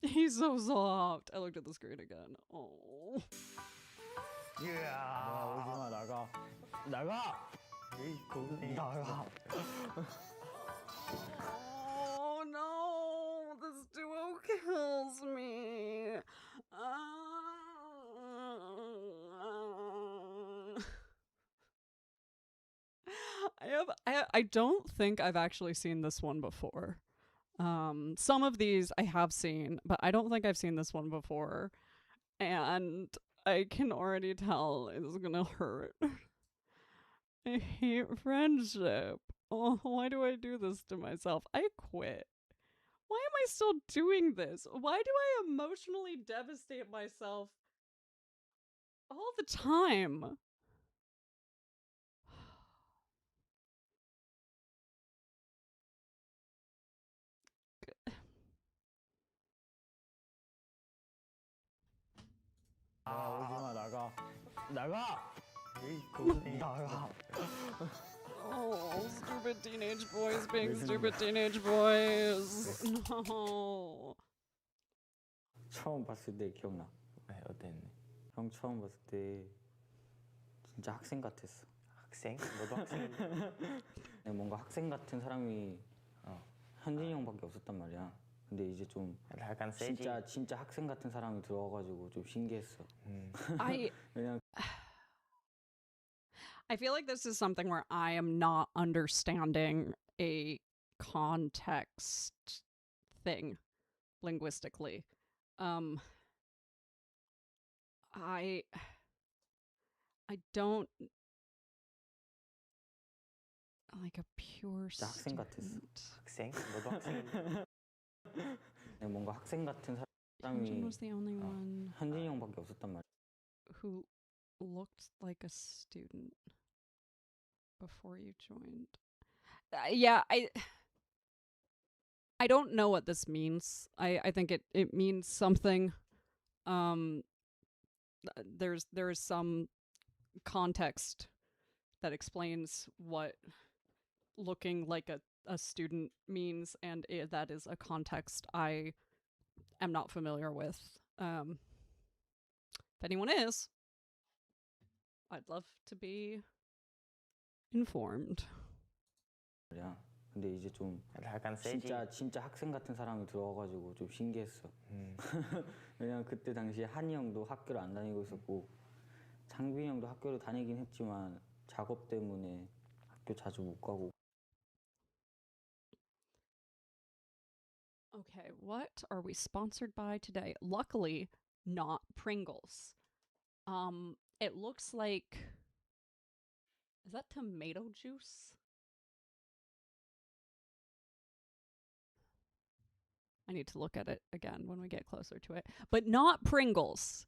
He's so soft. I looked at the screen again. Oh. 오지마 나가. 나가. 나가. Oh no, this duo kills me. I don't think I've actually seen this one before. Some of these I have seen, but I don't think I've seen this one before. And I can already tell it's gonna hurt. I hate friendship. Oh, why do I do this to myself? I quit. Why am I still doing this? Why do I emotionally devastate myself all the time? 오지마 나가. 나가. 나가. Oh, stupid stupid teenage boys being stupid teenage boys. No. 처음 봤을 때 기억나. 네, 어땠니? 형 처음 봤을 때 진짜 학생 같았어. 학생? 너도 학생인데? 내가 뭔가 학생 같은 사람이 현진이 형밖에 없었단 말이야. 근데 이제 좀 약간 세지? 진짜 학생 같은 사람이 들어와가지고 좀 신기했어. 왜냐면 I feel like this is something where I am not understanding a context thing linguistically. I don't like a pure 진짜 학생 같았어. student. 학생? 너도 학생인데? 내가 뭔가 학생 같은 Hyunjin 사람이 was the only one 현진이 형밖에 없었단 말이야. who looked like a student before you joined. Yeah, I don't know what this means. I think it means something. There is some context that explains what looking like a student means, and that is a context I am not familiar with. If anyone is, I'd love to be informed. 말이야. 근데 이제 좀 약간 세지? 진짜 학생 같은 사람이 들어와가지고 좀 신기했어. 왜냐면 그때 당시에 한이 형도 학교를 안 다니고 있었고 창빈이 형도 학교를 다니긴 했지만 작업 때문에 학교 자주 못 가고. Okay, what are we sponsored by today? Luckily, not Pringles. It looks like, is that tomato juice? I need to look at it again when we get closer to it. But not Pringles.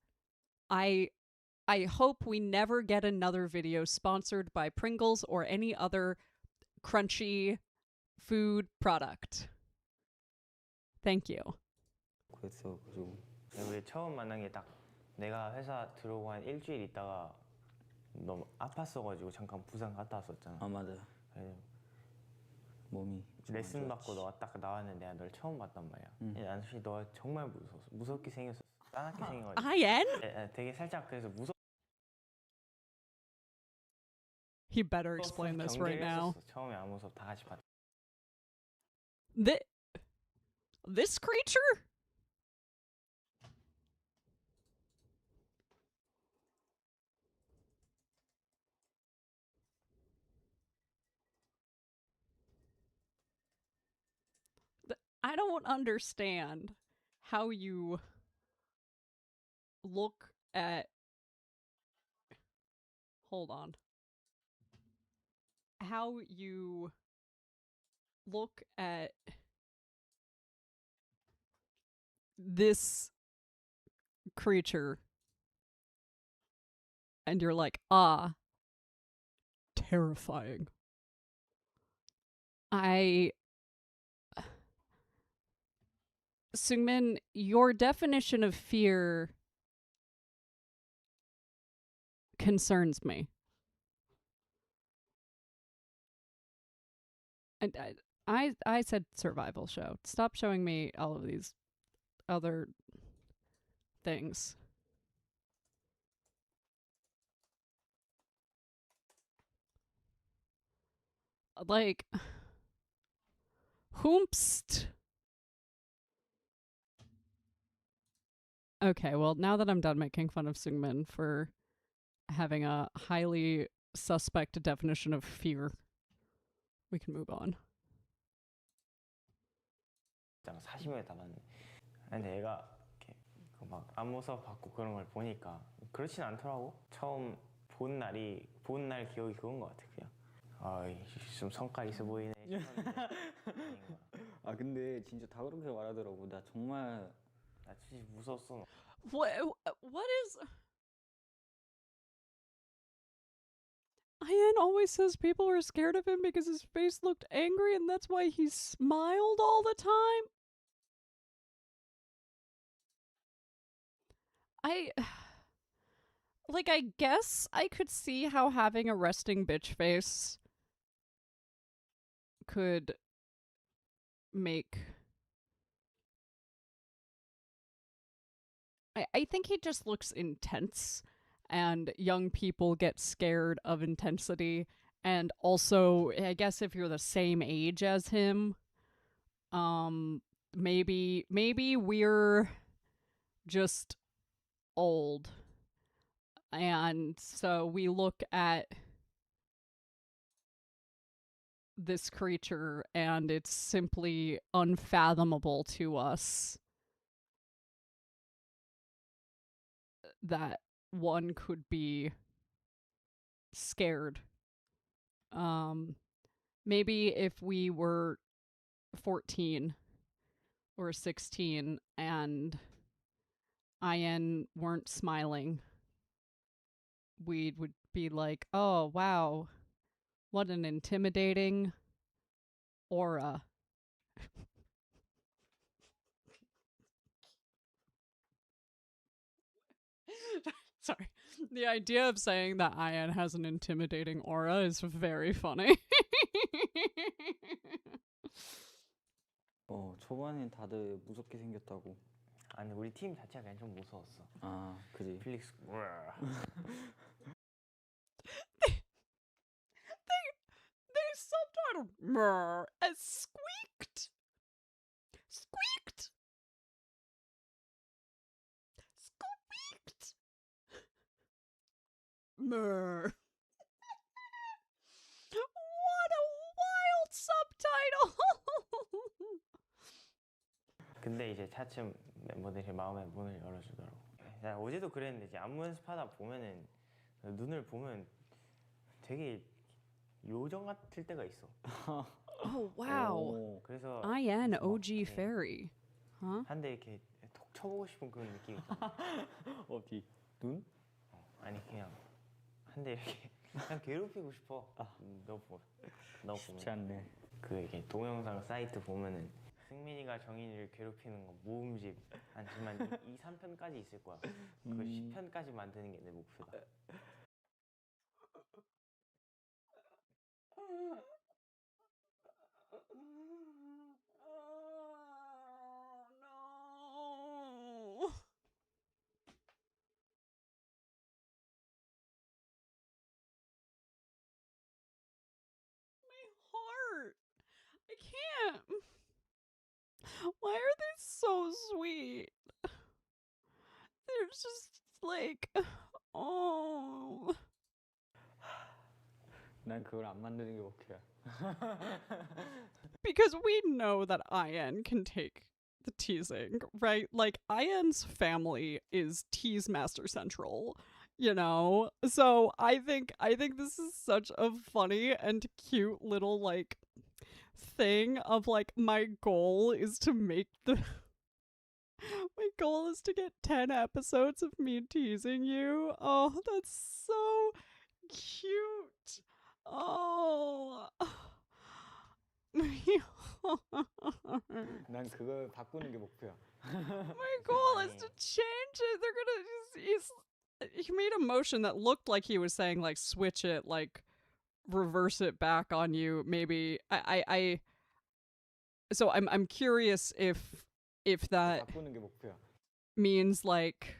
I hope we never get another video sponsored by Pringles or any other crunchy food product. Thank you. 그랬어. 그리고 우리 처음 만난 게 딱 내가 회사 들어오고 한 일주일 있다가 너무 아팠어가지고 잠깐 부산 갔다 왔었잖아. 아 맞아. 그래서 몸이 좀 레슨 안 받고 좋았지. 너가 딱 나왔는데 내가 널 처음 봤단 말이야. 난 사실 너가 정말 무섭게 생겼어. 싸납게 생겨가지고. IN? 되게 살짝 그래서 He better explain this right now. 경계를 했었어. 처음에 아무 수업 다 같이 봤. This creature? I don't understand how you look at. Hold on. How you look at this creature and you're like, terrifying. Seungmin, your definition of fear concerns me. And I said survival show. Stop showing me all of these other things. Like, whoomst. Okay, well, now that I'm done making fun of Seungmin for having a highly suspect definition of fear, we can move on. 40명이 다 봤네. 근데 얘가 이렇게 막 안무 수업 받고 그런 걸 보니까 그렇진 않더라고. 처음 본 날 기억이 그건 것 같아 그냥. 좀 성깔 있어 보이네. 아 근데 진짜 다 그렇게 말하더라고. 나 정말 나 진짜 무서웠어. What is... Ian always says people are scared of him because his face looked angry and that's why he smiled all the time. I guess I could see how having a resting bitch face could make... I think he just looks intense, and young people get scared of intensity. And also, I guess if you're the same age as him, maybe we're just old. And so we look at this creature and it's simply unfathomable to us that one could be scared. Maybe if we were 14 or 16 and Ian weren't smiling, we would be like, oh, wow, what an intimidating aura. Sorry. The idea of saying that Ian has an intimidating aura is very funny. 초반엔 다들 무섭게 생겼다고. 아니 우리 팀 자체가 그냥 좀 무서웠어. 아, 그지. 필릭스. they subtitled "murr" as squeaked. Squeaked. Squeaked. Murr. What a wild subtitle. 근데 이제 차츰 멤버들이 마음의 문을 열어주더라고. 나 어제도 그랬는데 이제 안무 연습하다 보면은 눈을 보면 되게 요정 같을 때가 있어. Oh wow. 그래서 Ian OG Fairy. Huh? 한 대 이렇게 톡 쳐보고 싶은 그런 느낌 있잖아. 어디? 눈? 아니 그냥 한 대 이렇게 그냥 괴롭히고 싶어. 너 보면. 쉽지 않네. 그 이게 동영상 사이트 보면은 승민이가 정인이를 괴롭히는 거 모음집 아니지만 2, 3편까지 있을 거야. 그 10편까지 만드는 게 내 목표다. No. My heart. I can't. Why are they so sweet? They're just like, oh. 난 그걸 안 만드는 게 목표야. Because we know that Ian can take the teasing, right? Like, Ian's family is Tease Master Central, you know? So I think this is such a funny and cute little, like, thing of, like, my goal is to get 10 episodes of me teasing you. Oh, that's so cute. Oh. 난 그걸 바꾸는 게 목표야. My goal is to change it. They're gonna. He made a motion that looked like he was saying, like, switch it, like, reverse it back on you. Maybe So I'm curious if that 바꾸는 게 목표야. means, like,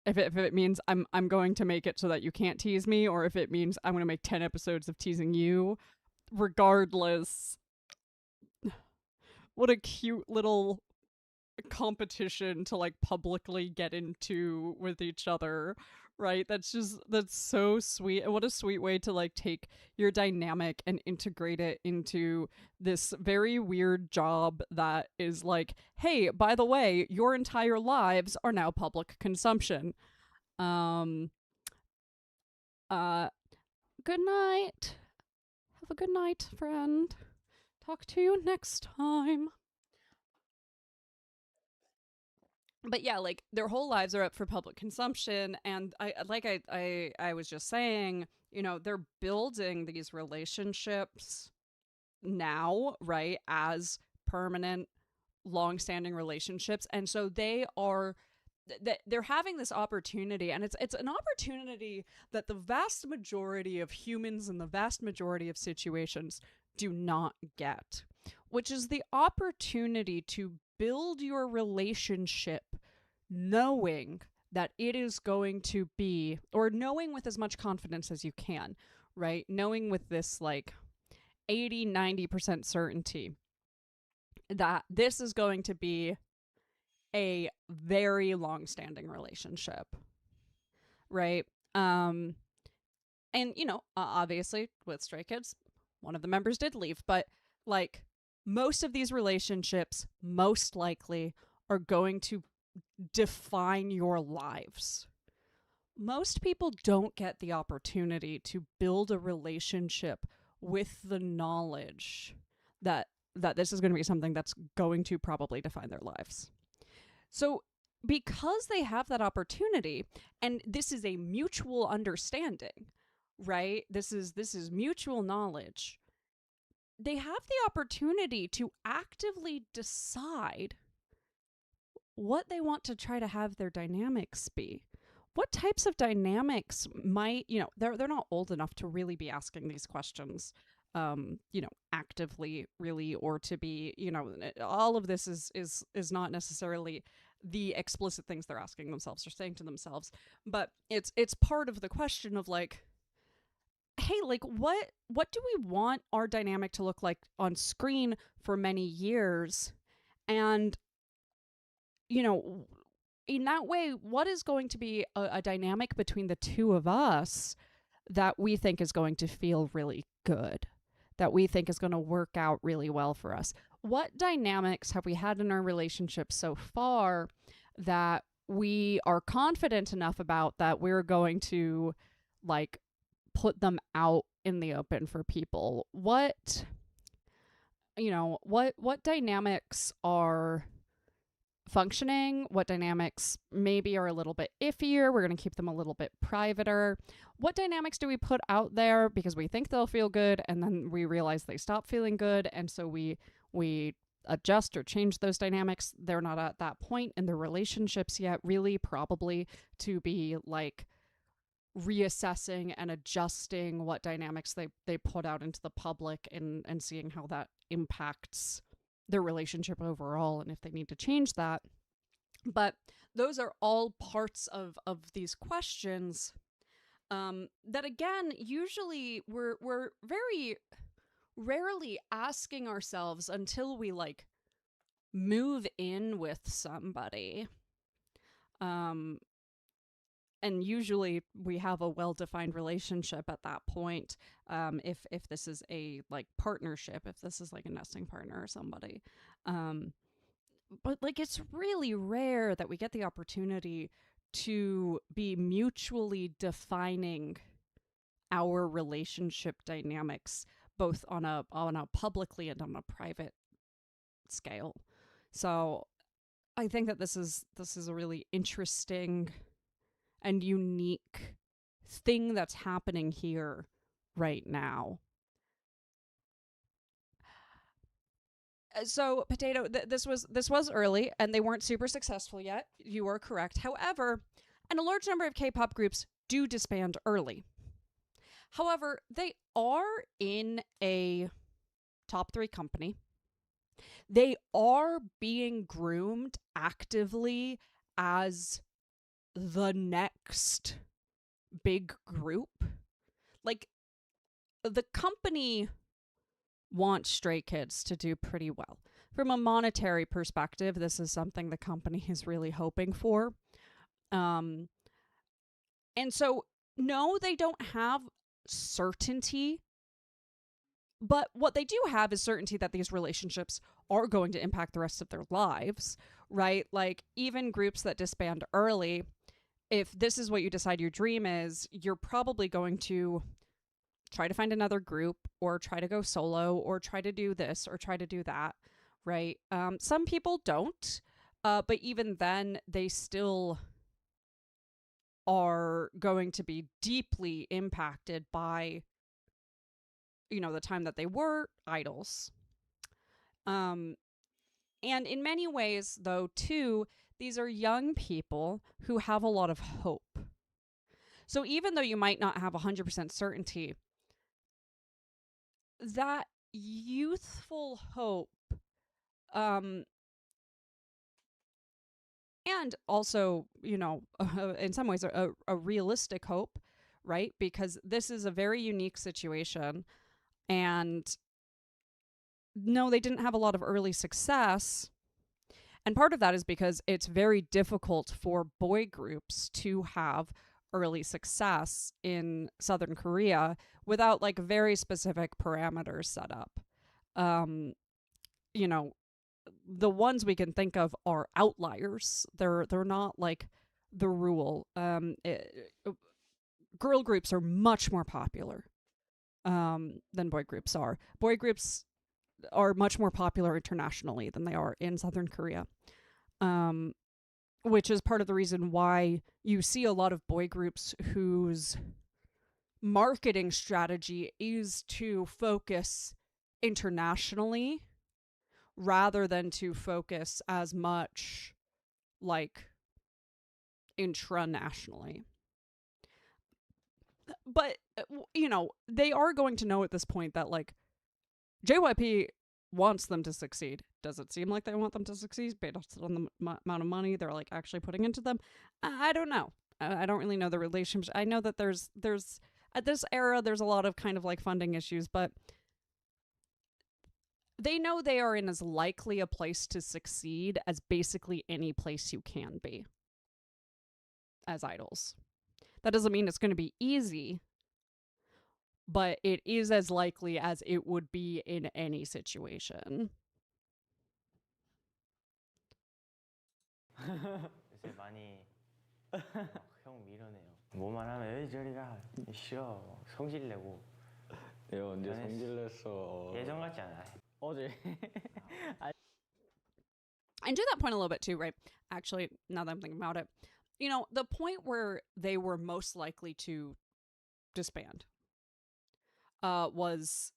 if it means I'm going to make it so that you can't tease me, or if it means I'm going to make 10 episodes of teasing you. Regardless, what a cute little competition to, like, publicly get into with each other, right? That's so sweet. And what a sweet way to, like, take your dynamic and integrate it into this very weird job that is like, hey, by the way, your entire lives are now public consumption. Good night. Have a good night, friend. Talk to you next time. But yeah, like, their whole lives are up for public consumption, and I was just saying, you know, they're building these relationships now, right, as permanent, long-standing relationships, and so they are that they're having this opportunity, and it's an opportunity that the vast majority of humans in the vast majority of situations do not get, which is the opportunity to build your relationship knowing that it is going to be, or knowing with as much confidence as you can, right? Knowing with this like 80-90% certainty that this is going to be a very long-standing relationship, right? And obviously with Stray Kids, one of the members did leave, but like most of these relationships most likely are going to define your lives. Most people don't get the opportunity to build a relationship with the knowledge that this is going to be something that's going to probably define their lives. So because they have that opportunity, and this is a mutual understanding, right? This is mutual knowledge. They have the opportunity to actively decide what they want to try to have their dynamics be. What types of dynamics might, they're not old enough to really be asking these questions, actively, really, or to be, all of this is not necessarily the explicit things they're asking themselves or saying to themselves, but it's part of the question of like, hey, like what do we want our dynamic to look like on screen for many years? And in that way, what is going to be a dynamic between the two of us that we think is going to feel really good, that we think is going to work out really well for us? What dynamics have we had in our relationship so far that we are confident enough about that we're going to like put them out in the open for people? What dynamics are functioning? What dynamics maybe are a little bit iffier? We're going to keep them a little bit privater. What dynamics do we put out there because we think they'll feel good, and then we realize they stop feeling good, and so we adjust or change those dynamics? They're not at that point in their relationships yet, really, probably, to be like reassessing and adjusting what dynamics they put out into the public, and seeing how that impacts their relationship overall, and if they need to change that. But those are all parts of these questions that, again, usually we're very rarely asking ourselves until we like move in with somebody. And usually we have a well-defined relationship at that point. If this is a like partnership, if this is like a nesting partner or somebody. But like it's really rare that we get the opportunity to be mutually defining our relationship dynamics, both on a publicly and on a private scale. So I think that this is a really interesting and unique thing that's happening here right now. So, Potato, this was early, and they weren't super successful yet. You are correct. However, and a large number of K-pop groups do disband early. However, they are in a top 3 company. They are being groomed actively as the next big group. Like, the company wants Stray Kids to do pretty well. From a monetary perspective, this is something the company is really hoping for. And so, no, they don't have certainty, but what they do have is certainty that these relationships are going to impact the rest of their lives, right? Like, even groups that disband early, if this is what you decide your dream is, you're probably going to try to find another group, or try to go solo, or try to do this, or try to do that, right? Some people don't, but even then, they still are going to be deeply impacted by, the time that they were idols. And in many ways, though, too, these are young people who have a lot of hope. So even though you might not have 100% certainty, that youthful hope, and also, in some ways, a realistic hope, right? Because this is a very unique situation. And no, they didn't have a lot of early success. And part of that is because it's very difficult for boy groups to have early success in Southern Korea without like very specific parameters set up. The ones we can think of are outliers. They're not like the rule. Girl groups are much more popular than boy groups are. Boy groups are much more popular internationally than they are in Southern Korea. Which is part of the reason why you see a lot of boy groups whose marketing strategy is to focus internationally rather than to focus as much like intranationally. But, they are going to know at this point that like JYP wants them to succeed. Does it seem like they want them to succeed based on the amount of money they're like actually putting into them? I don't know. I don't really know the relationship. I know that there's at this era there's a lot of kind of like funding issues, but they know they are in as likely a place to succeed as basically any place you can be as idols. That doesn't mean it's going to be easy, but it is as likely as it would be in any situation. 요새 많이 형 밀어내요. 뭐만 하면 에이 저리가 싫어 성질 내고. 내가 언제 성질 냈어? 예전 같지 않아. 어제. And to that point a little bit too, right? Actually, now that I'm thinking about it, the point where they were most likely to disband was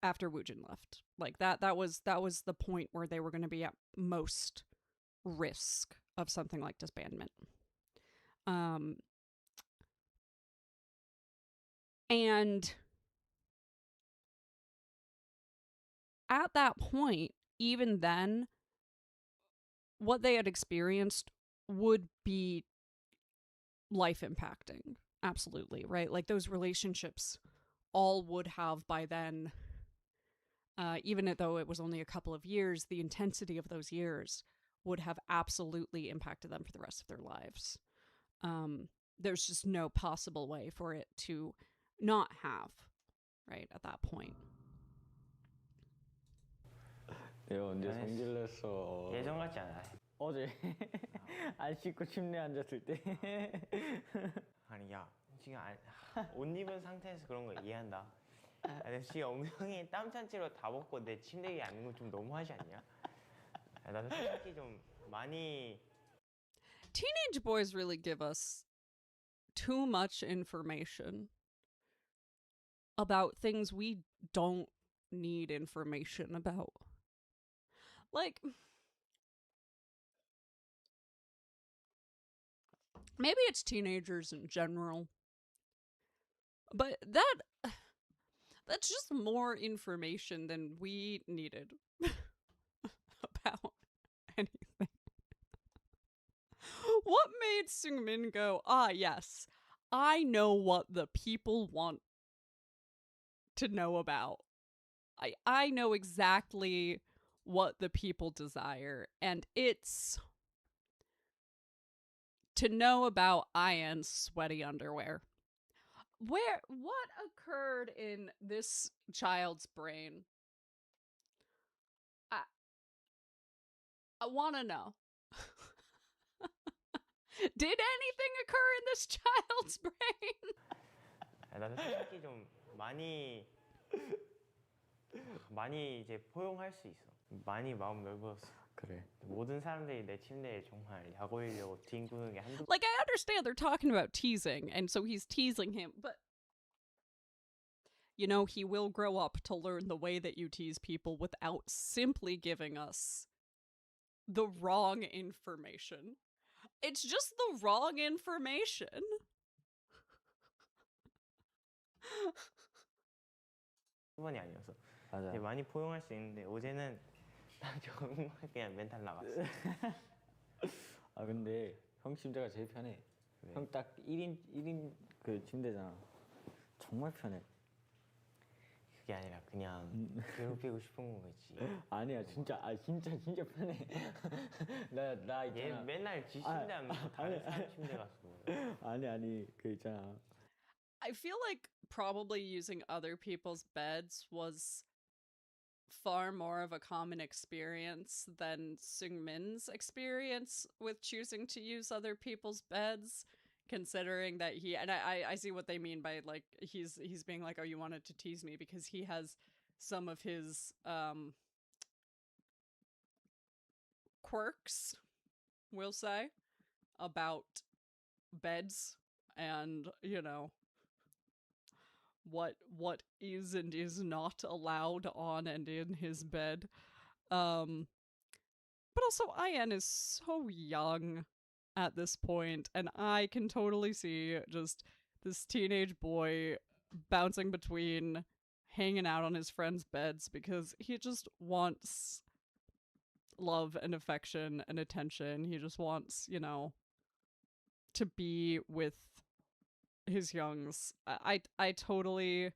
after Woojin left. Like that was the point where they were going to be at most risk of something like disbandment. And at that point, even then, what they had experienced would be life impacting. Absolutely, right? Like those relationships all would have by then, even though it was only a couple of years, the intensity of those years would have absolutely impacted them for the rest of their lives. There's just no possible way for it to not have, right, at that point. 내가 언제 성질 냈어? 예전 같지 않아. 어제 안 씻고 침대에 앉았을 때. 아니 야 지금 옷 입은 상태에서 그런 거 이해한다. 나 지금 엉덩이에 땀 찬채로 다 벗고 내 침대 위에 앉는 건 좀 너무하지 않냐? 나도 솔직히 좀 많이. Teenage boys really give us too much information about things we don't need information about. Like, maybe it's teenagers in general, but that's just more information than we needed about anything. What made Seungmin go, yes, I know what the people want to know about. I know exactly what the people desire, and it's to know about Ian's sweaty underwear. What occurred in this child's brain? I want to know. Did anything occur in this child's brain? 나도 솔직히 좀 많이 이제 포용할 수 있어. 많이 마음 넓었어. 그래. 모든 사람들이 내 침대에 정말 약 올리려고 뒹구는 게 한두. Like, I understand they're talking about teasing, and so he's teasing him, but he will grow up to learn the way that you tease people without simply giving us the wrong information. It's just the wrong information. 번이 아니어서 맞아. 되게 많이 포용할 수 있는데 어제는 딱 정말 그냥 멘탈 나갔어. 아 근데 형 침대가 제일 편해. 왜? 형 딱 1인 그 침대잖아. 정말 편해. 그게 아니라 그냥 괴롭히고 싶은 거지. 아니야 진짜 진짜 편해. 나 얘 있잖아. 맨날 지 침대 안 가고 다른 사람 침대 갔어. 아니 그 있잖아. I feel like probably using other people's beds was far more of a common experience than Seungmin's experience with choosing to use other people's beds, considering that I see what they mean by like he's being like, oh, you wanted to tease me, because he has some of his quirks, we'll say, about beds and, you know, what is and is not allowed on and in his bed. But also IN is so young at this point, and I can totally see just this teenage boy bouncing between hanging out on his friends' beds because he just wants love and affection and attention. He just wants, you know, to be with his youngs. I totally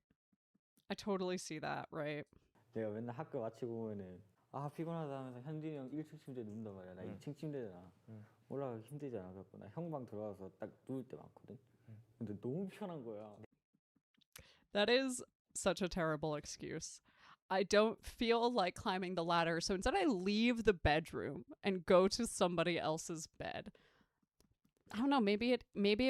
see that, right? 내가 맨날 학교 마치고 오면은 아 피곤하다 하면서 현진이 형 1층 침대에 눕는단 말이야. 나 2층 침대잖아. 올라가기 힘들잖아. 그래서 나 형 방 들어가서 딱 누울 때 많거든. 근데 너무 편한 거야. That is such a terrible excuse. I don't feel like climbing the ladder, so instead I leave the bedroom and go to somebody else's bed. I don't know, maybe it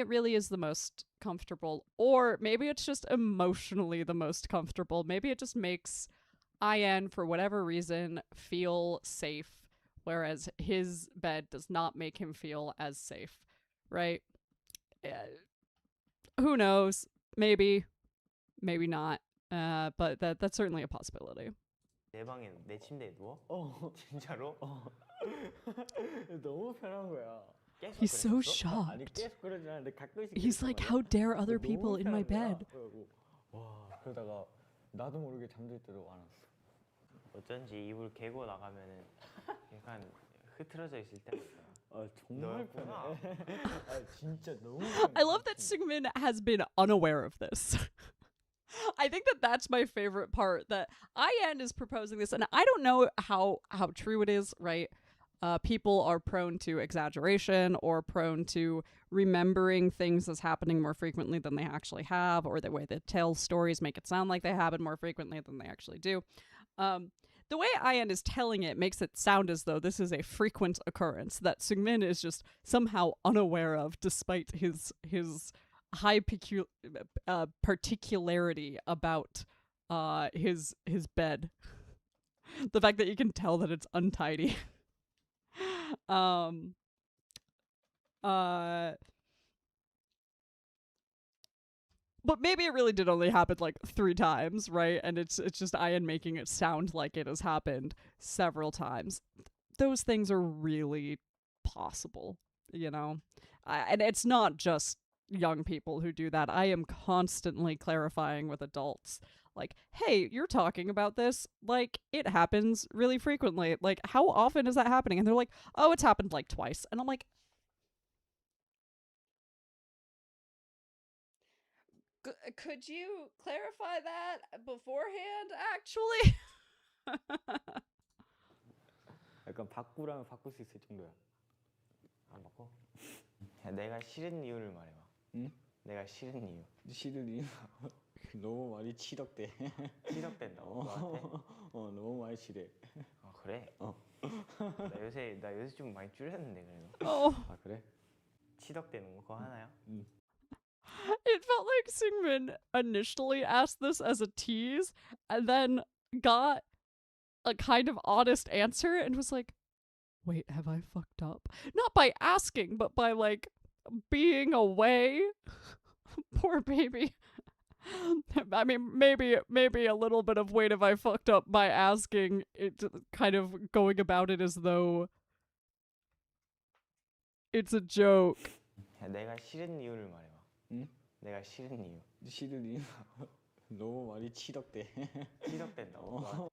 really is the most comfortable, or maybe it's just emotionally the most comfortable. Maybe it just makes IN, for whatever reason, feel safe, whereas his bed does not make him feel as safe, right? Who knows? Maybe not. But that's certainly a possibility. 내 방에 내 침대에 누워? 진짜로? 너무 편한 거야. He's so 아니 shocked. 계속 그러지 않는데 가끔씩. He's like, how dare other people in my bed? 와 그러다가 나도 모르게 잠들 때도 많았어. 어쩐지 이불 개고 나가면은 약간 흐트러져 있을 때가 있어. 아 정말 편해. 너였구나. 아 진짜 너무 편해. I love that Seungmin has been unaware of this. I think that that's my favorite part, that IN is proposing this, and I don't know how true it is, right? People are prone to exaggeration or prone to remembering things as happening more frequently than they actually have, or the way they tell stories make it sound like they happen more frequently than they actually do. The way IN is telling it makes it sound as though this is a frequent occurrence that Seungmin is just somehow unaware of, despite his high particularity about his bed. The fact that you can tell that it's untidy. But maybe it really did only happen like 3 times, right? And it's just IN making it sound like it has happened several times. Those things are really possible, you know? And it's not just young people who do that. I am constantly clarifying with adults, like, hey, you're talking about this like it happens really frequently. Like, how often is that happening? And they're like, oh, it's happened like twice. And I'm like, could you clarify that beforehand, actually? 약간 바꾸라면 바꿀 수 있을 정도야. 안 바꿔? 야, 내가 싫은 이유를 말해봐. 응? 내가 싫은 이유. 싫은 이유? 너무 많이 치덕대. 치덕된다고 너한테? 너무 많이 치대. 아 그래? 나 요새 좀 많이 줄였는데 그래도. 아 그래? 치덕대는 거 그거 하나야? It felt like Seungmin initially asked this as a tease and then got a kind of honest answer and was like, wait, have I fucked up? Not by asking, but by like being away. Poor baby. I mean, maybe a little bit of wait, have I fucked up, by asking it, kind of going about it as though it's a joke. 야, 내가 싫은 이유를 말해봐. 응? 내가 싫은 이유. 싫은 이유 너무 많이 치덕대. 치덕된다고.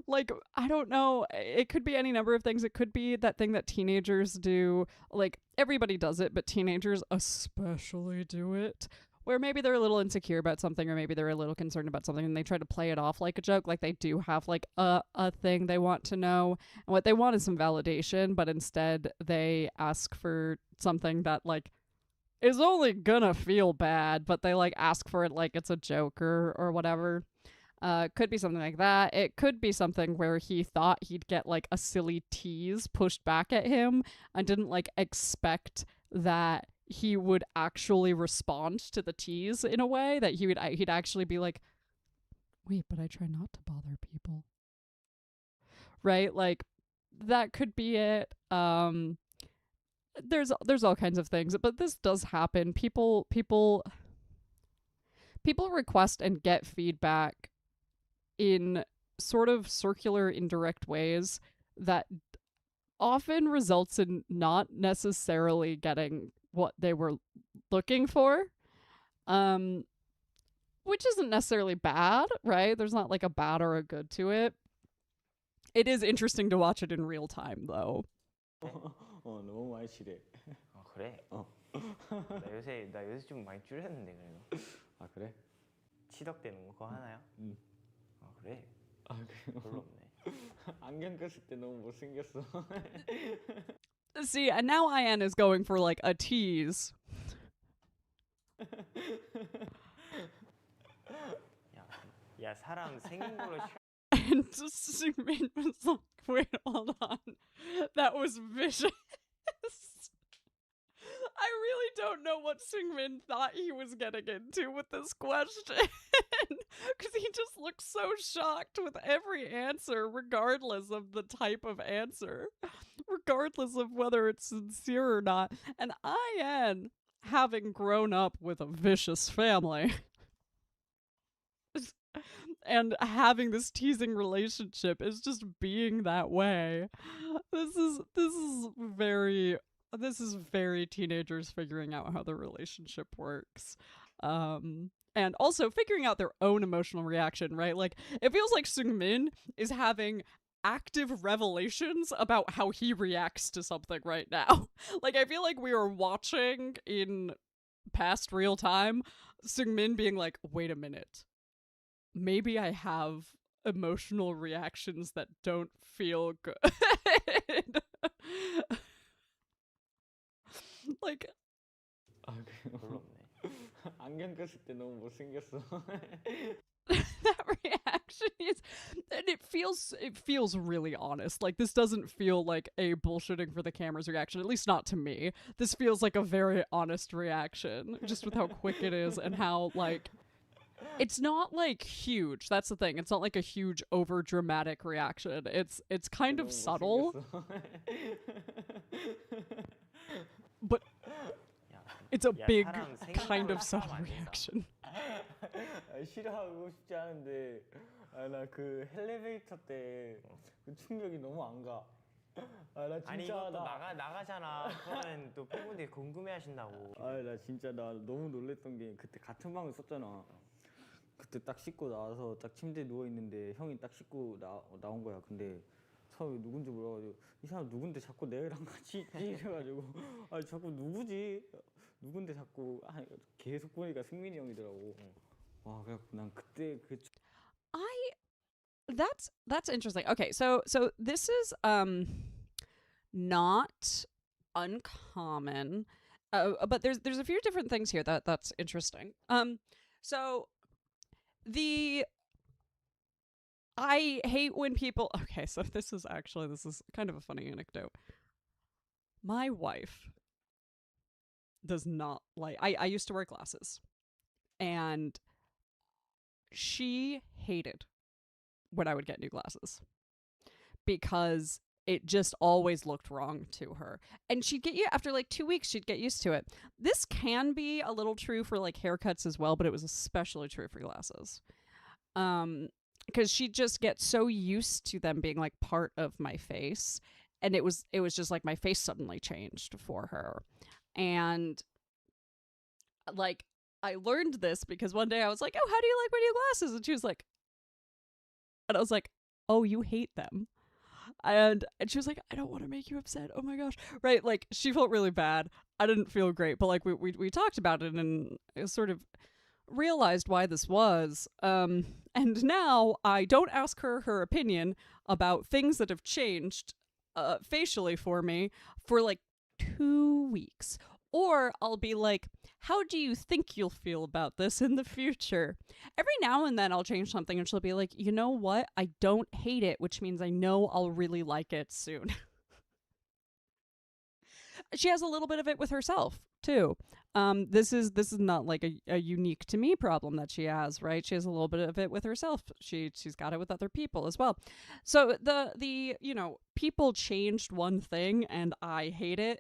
Like, I don't know. It could be any number of things. It could be that thing that teenagers do. Like, everybody does it, but teenagers especially do it. Where maybe they're a little insecure about something, or maybe they're a little concerned about something, and they try to play it off like a joke. Like, they do have, like, a thing they want to know. And what they want is some validation, but instead they ask for something that, like, is only gonna feel bad, but they, like, ask for it like it's a joke or whatever. Could be something like that. It could be something where he thought he'd get like a silly tease pushed back at him and didn't like expect that he would actually respond to the tease in a way that he'd actually be like, wait, but I try not to bother people. Right? Like that could be it. There's all kinds of things, but this does happen. People request and get feedback in sort of circular, indirect ways that often results in not necessarily getting what they were looking for, which isn't necessarily bad, right? There's not like a bad or a good to it. It is interesting to watch it in real time, though. 너무 많이 치래. 아 그래? 나 요새 좀 많이 줄였는데 그래도. 아 그래? 치덕대는 거 그거 하나야? 응. 아 그래? 아 그래? 별로 없네. 안경 꼈을 때 너무 못생겼어. See, and now IN is going for like a tease. 야 사람 생긴 걸로 And Sungmin was like, wait, hold on. That was vicious. I really don't know what Sungmin thought he was getting into with this question. Because he just looks so shocked with every answer, regardless of the type of answer. Regardless of whether it's sincere or not. And IN, having grown up with a vicious family, and having this teasing relationship is just being that way. This is very teenagers figuring out how the relationship works. And also figuring out their own emotional reaction, right? Like, it feels like Sungmin is having active revelations about how he reacts to something right now. Like, I feel like we are watching in past real time Sungmin being like, wait a minute. Maybe I have emotional reactions that don't feel good. Like, 별로 없네. 안경 꼈을 때 너무 못생겼어. that reaction is, and it feels really honest. Like, this doesn't feel like a bullshitting for the camera's reaction, at least not to me. This feels like a very honest reaction, just with how quick it is and how, like, it's not like huge. That's the thing. It's not like a huge over dramatic reaction. It's kind of subtle. But it's a big kind of subtle reaction. 싫어하고 싶지 않은데 나 그 엘리베이터 때 그 충격이 너무 안 가. 나 진짜 아니 이것도 나가잖아. 그러면 또 팬분들이 궁금해하신다고. 나 진짜 나 너무 놀랬던 게 그때 같은 방을 썼잖아. 그때 딱 씻고 나와서 딱 침대에 누워 있는데 형이 딱 씻고 나온 거야. 근데 처음에 누군지 몰라가지고 이 사람 누군데 자꾸 내랑 같이 있지 이래가지고 자꾸 누군데 자꾸 계속 보니까 승민이 형이더라고. 와 그래갖고 난 그때 그 That's interesting. Okay, so this is not uncommon, but there's a few different things here that's interesting. So I hate when people. Okay, so this is kind of a funny anecdote. My wife does not like. I used to wear glasses, and she hated when I would get new glasses because it just always looked wrong to her. And she'd get after like 2 weeks, she'd get used to it. This can be a little true for like haircuts as well, but it was especially true for glasses. Because she'd just get so used to them being like part of my face. and it was just like my face suddenly changed for her. And like I learned this because one day I was like, "Oh, how do you like my new glasses?" And she was like, and I was like, "Oh, you hate them." And she was like, "I don't want to make you upset." Oh my gosh. Right? Like she felt really bad. I didn't feel great, but like we talked about it and sort of realized why this was. And now I don't ask her opinion about things that have changed facially for me for like 2 weeks. Or I'll be like, "How do you think you'll feel about this in the future?" Every now and then I'll change something and she'll be like, "You know what? I don't hate it," which means I know I'll really like it soon. She has a little bit of it with herself too. This is not like a unique to me problem that she has, right? She has a little bit of it with herself. She's got it with other people as well. So the people changed one thing and I hate it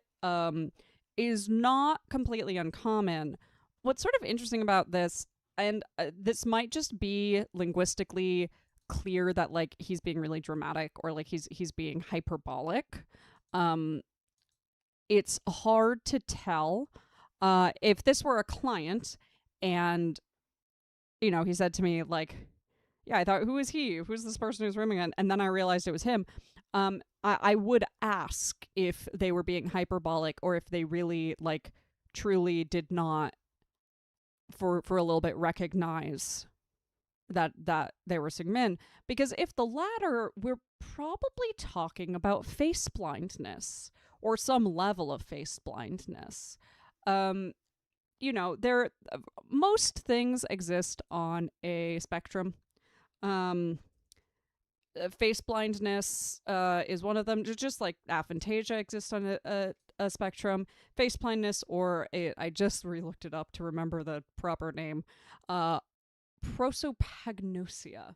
is not completely uncommon. What's sort of interesting about this, and this might just be linguistically clear that like he's being really dramatic or like he's being hyperbolic. It's hard to tell. If this were a client and, he said to me, like, "Yeah, I thought, who is he? Who's this person who's rooming in?" And then I realized it was him. I would ask if they were being hyperbolic or if they really, like, truly did not, for a little bit, recognize that they were Sigmin. Because if the latter, we're probably talking about face blindness or some level of face blindness. There most things exist on a spectrum. Face blindness is one of them. Just like aphantasia exists on a spectrum. Face blindness, or I just re-looked it up to remember the proper name. Prosopagnosia.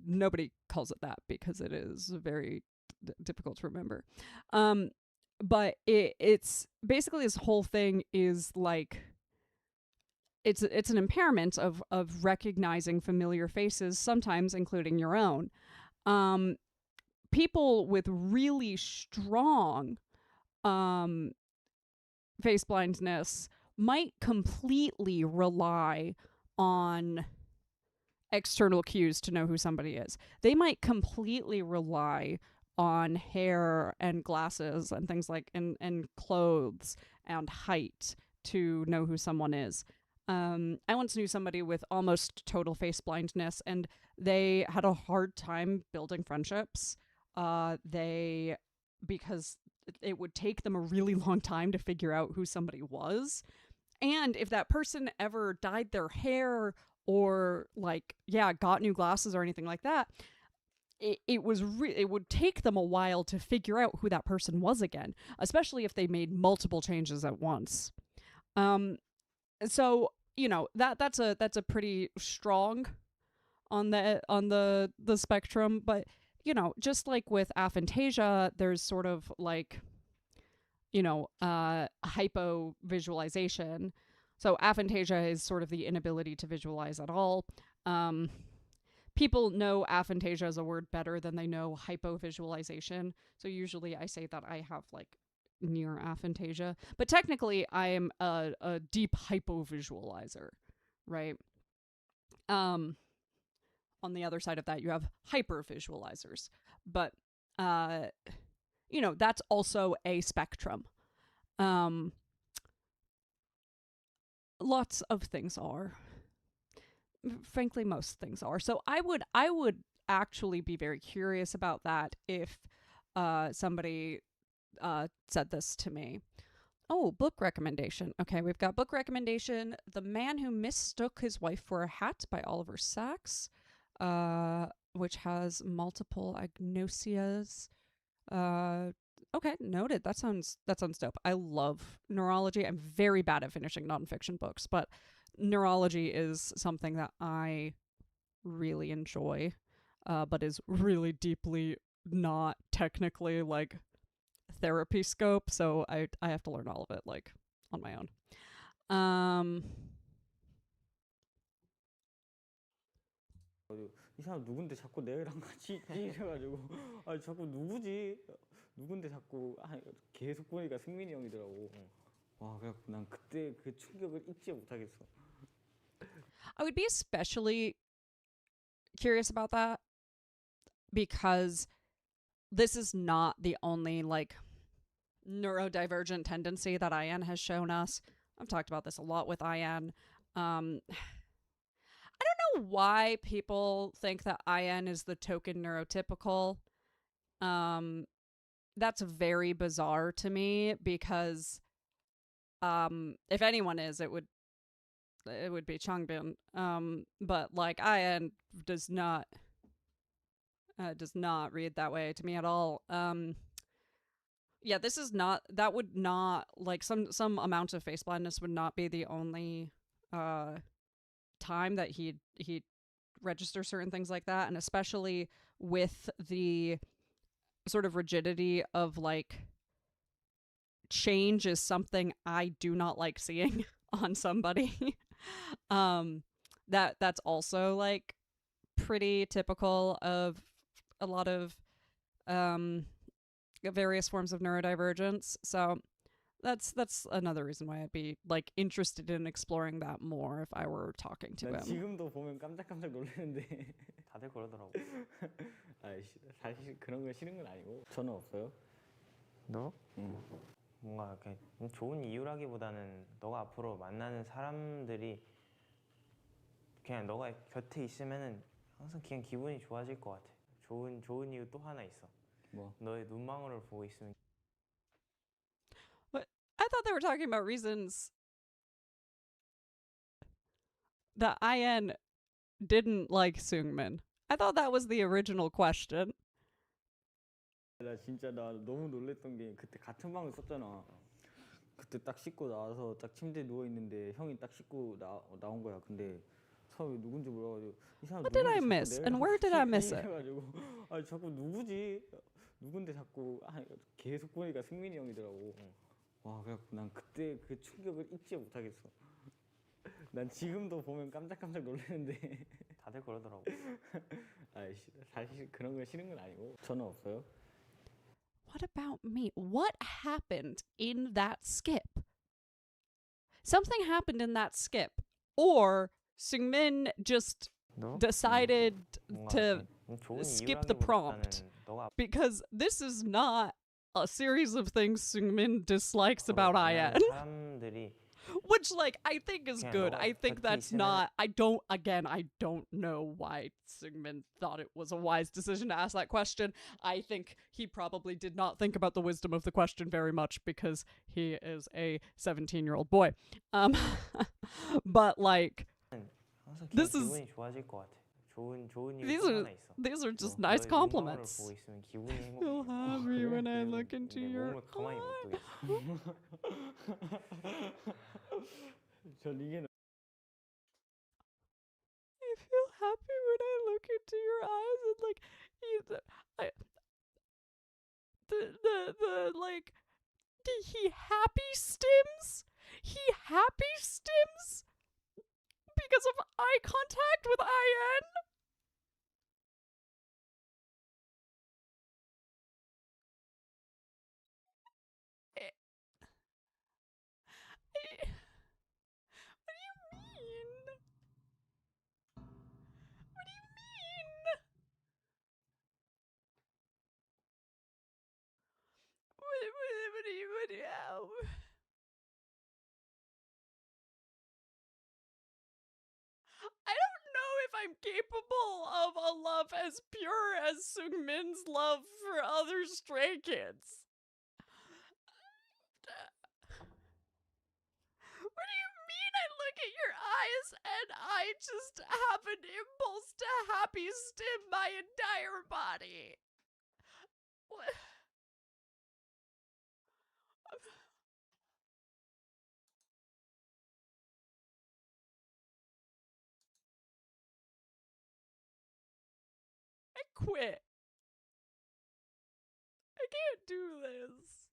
Nobody calls it that because it is very difficult to remember. But it's basically, this whole thing is like it's an impairment of recognizing familiar faces, sometimes including your own. People with really strong face blindness might completely rely on external cues to know who somebody is. They might completely rely on hair and glasses and things like and clothes and height to know who someone is. I once knew somebody with almost total face blindness, and they had a hard time building friendships. Because it would take them a really long time to figure out who somebody was. And if that person ever dyed their hair or got new glasses or anything like that, it would take them a while to figure out who that person was again, especially if they made multiple changes at once. So that's a pretty strong on the spectrum, but just like with aphantasia, there's sort of like hypovisualization. So aphantasia is sort of the inability to visualize at all. People know aphantasia as a word better than they know hypovisualization. So usually I say that I have like near aphantasia, but technically I am a deep hypovisualizer, right? On the other side of that, you have hypervisualizers, but that's also a spectrum. Lots of things are. Frankly, most things are. So I would actually be very curious about that if somebody said this to me. Oh, book recommendation. Okay, we've got book recommendation: The Man Who Mistook His Wife for a Hat by Oliver Sacks, which has multiple agnosias. Okay, noted. That sounds dope. I love neurology. I'm very bad at finishing nonfiction books, but neurology is something that I really enjoy, but is really deeply not technically like therapy scope, so I have to learn all of it like on my own. 이 사람 누군데 자꾸 내랑 같이 있지 이래가지고 아 자꾸 누구지? 누군데 자꾸 계속 보니까 승민이 형이더라고. 와 그래갖고 난 그때 그 충격을 잊지 못하겠어. I would be especially curious about that because this is not the only like neurodivergent tendency that IN has shown us. I've talked about this a lot with IN. I don't know why people think that IN is the token neurotypical. That's very bizarre to me because if anyone is, it would be Changbin. But like IN does not read that way to me at all. Yeah, this is not, that would not, like some amount of face blindness would not be the only time that he'd register certain things like that, and especially with the sort of rigidity of like change is something I do not like seeing on somebody. That's also like pretty typical of a lot of various forms of neurodivergence. So that's another reason why I'd be like interested in exploring that more if I were talking to 난 him. 지금도 보면 깜짝깜짝 놀라는데 다들 그러더라고. 아이씨 사실 그런 거 싫은 건 아니고. 저는 없어요? 너? 뭔가 이렇게 좋은 이유라기보다는 너가 앞으로 만나는 사람들이 그냥 너가 곁에 있으면은 항상 그냥 기분이 좋아질 것 같아. 좋은 이유 또 하나 있어. 뭐? 너의 눈망울을 보고 있으면. But I thought they were talking about reasons that IN didn't like Seungmin. I thought that was the original question. 나 진짜 나 너무 놀랬던 게 그때 같은 방을 썼잖아. 그때 딱 씻고 나와서 딱 침대에 누워 있는데 형이 딱 씻고 나온 거야. 근데 처음에 누군지 몰라가지고 이 사람 What did I 누군데 miss? 자꾸 And 내랑 where did 같이 I miss 있지? it? 이래가지고 아 자꾸 누구지? 누군데 자꾸 계속 보니까 승민이 형이더라고. 와 그래갖고 난 그때 그 충격을 잊지 못하겠어. 난 지금도 보면 깜짝깜짝 놀라는데 다들 그러더라고. 아이씨 사실 그런 거 싫은 건 아니고. 저는 없어요? What about me? What happened in that skip? Something happened in that skip. Or Seungmin just 너? decided 뭔가 to 좋은 skip the prompt. 이유라기보다는 너가 Because this is not a series of things Seungmin dislikes 앞으로 about 만나는 IN. 사람들이 Which, like, I think is 그냥 good. 너가 I think 곁에 that's 있으면은- not. I don't know why Seungmin thought it was a wise decision to ask that question. I think he probably did not think about the wisdom of the question very much because he is a 17-year-old boy. But, like, 항상 그냥 This is- 기분이 좋아질 것 같아. 좋은 이유 these 또 are 하나 있어. these are just 너, nice 너의 눈망울을 compliments. 보고 있으면 기분이 Feel 행복해. happy when I 그래서 look into 내 your 몸을 가만히 못 두겠어. 전 이게 I feel happy when I look into your eyes and like the like he happy stims? He happy stims because of eye contact with IN? What do you mean? What do you mean? What do you I don't know if I'm capable of a love as pure as Seungmin's love for other stray kids. What do you mean I look at your eyes and I just have an impulse to happy stim my entire body? What? I quit. I can't do this.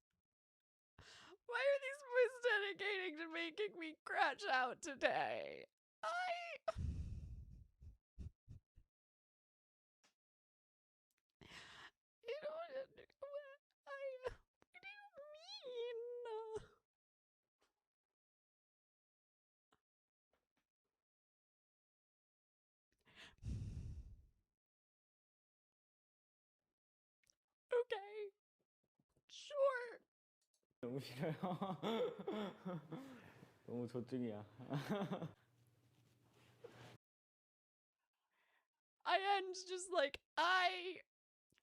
Why are these boys dedicating to making me crash out today? Okay. Sure. 너무 싫어요. 너무 조증이야. I end just like, I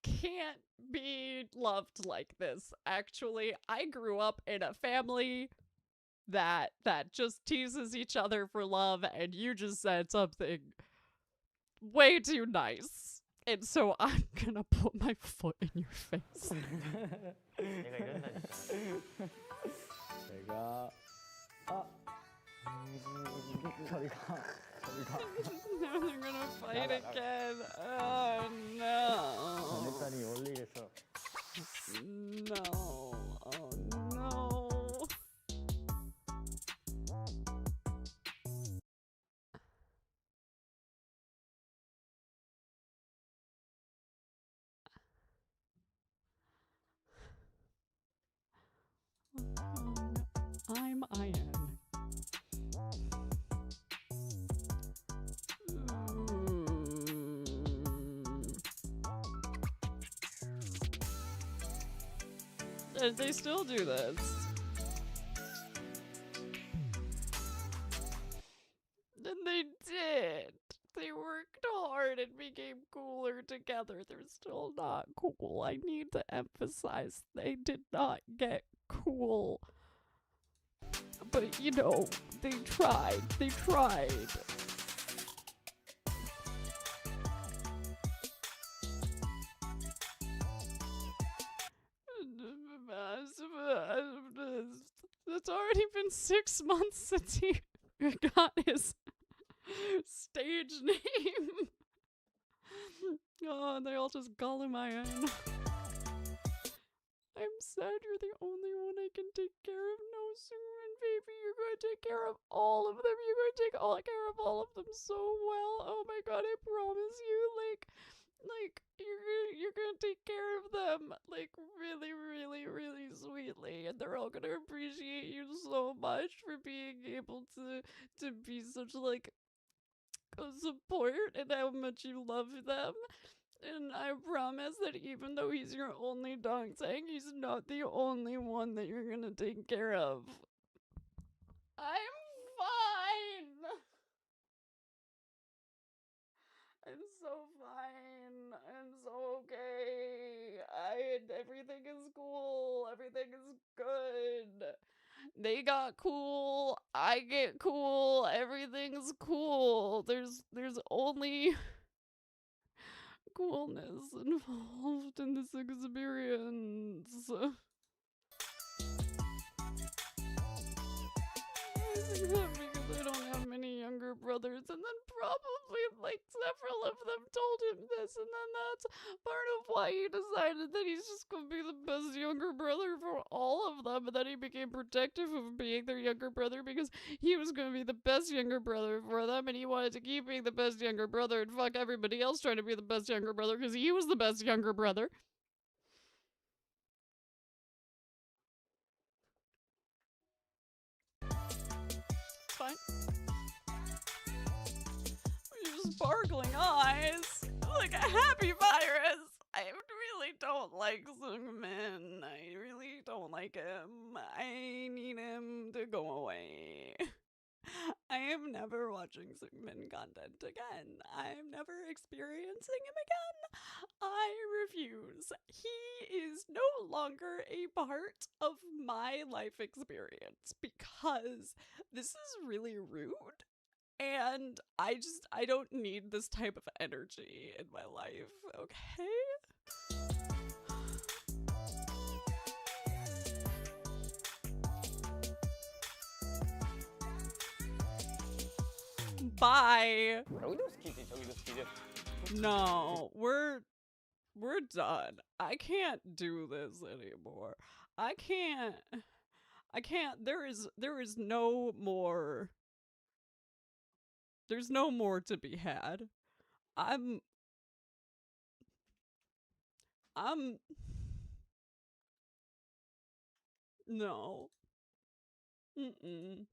can't be loved like this. Actually, I grew up in a family that just teases each other for love, and you just said something way too nice. And so I'm gonna put my foot in your face. 내가 이런다니까. 내가 저리 가. Now they're gonna fight again. Oh no. 내 딸이 올리겠어. No. Oh no. I'm Ian. And they still do this. And they did. They worked hard and became cooler together. They're still not cool. I need to emphasize they did not get cool. But, you know, they tried. They tried. It's already been 6 months since he got his stage name. Oh, and they all just call him Ian. I'm sad you're the only one I can take care of. No, Suman, baby, you're going to take care of all of them. You're going to take care of all of them so well. Oh my god, I promise you. Like you're gonna take care of them, like, really, really, really sweetly, and they're all gonna appreciate you so much for being able to be such, like, a support and how much you love them. And I promise that even though he's your only dog tag, he's not the only one that you're gonna take care of. I'm fine. I'm so fine. I'm so okay. Everything is cool. Everything is good. They got cool. I get cool. Everything's cool. There's only coolness involved in this experience. I think that because I don't have many younger brothers, and then probably like several of them told him this, and then that's part of why he decided that he's just gonna be the best younger brother for all of them, and then he became protective of being their younger brother because he was gonna be the best younger brother for them, and he wanted to keep being the best younger brother and fuck everybody else trying to be the best younger brother because he was the best younger brother. It's fine. Your sparkling eyes, like a happy virus. I really don't like Sungmin. I really don't like him. I need him to go away. I am never watching Sungmin content again. I'm never experiencing him again. I refuse. He is no longer a part of my life experience because this is really rude. And I don't need this type of energy in my life, okay? Bye. 여기도 스키지, 저기도 스키지. No, we're done. I can't do this anymore. I can't. There is no more. There's no more to be had. I'm no. Mm-mm.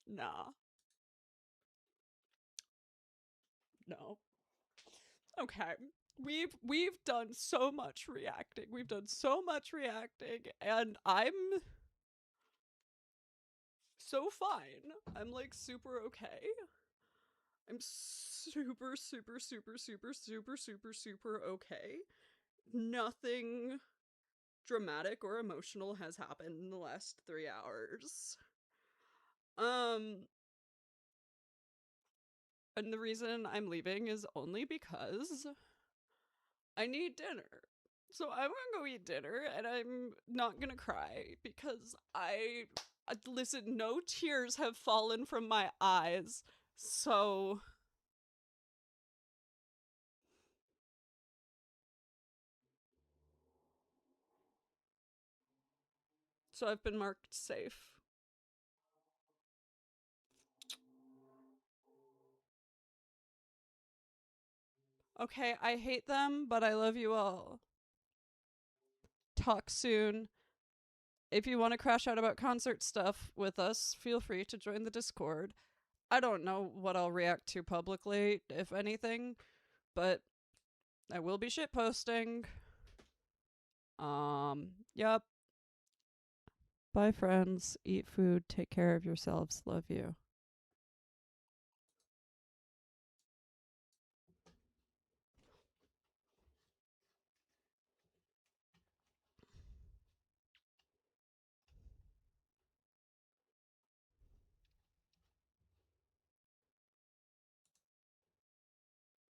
Nah. No. Okay. we've done so much reacting. We've done so much reacting, and I'm so fine. I'm like super okay. I'm super, super, super, super, super, super, super okay. Nothing dramatic or emotional has happened in the last 3 hours. And the reason I'm leaving is only because I need dinner. So I'm gonna go eat dinner, and I'm not gonna cry because listen, no tears have fallen from my eyes. So I've been marked safe. Okay, I hate them, but I love you all. Talk soon. If you want to crash out about concert stuff with us, feel free to join the Discord. I don't know what I'll react to publicly, if anything, but I will be shitposting. Yep. Bye, friends. Eat food. Take care of yourselves. Love you.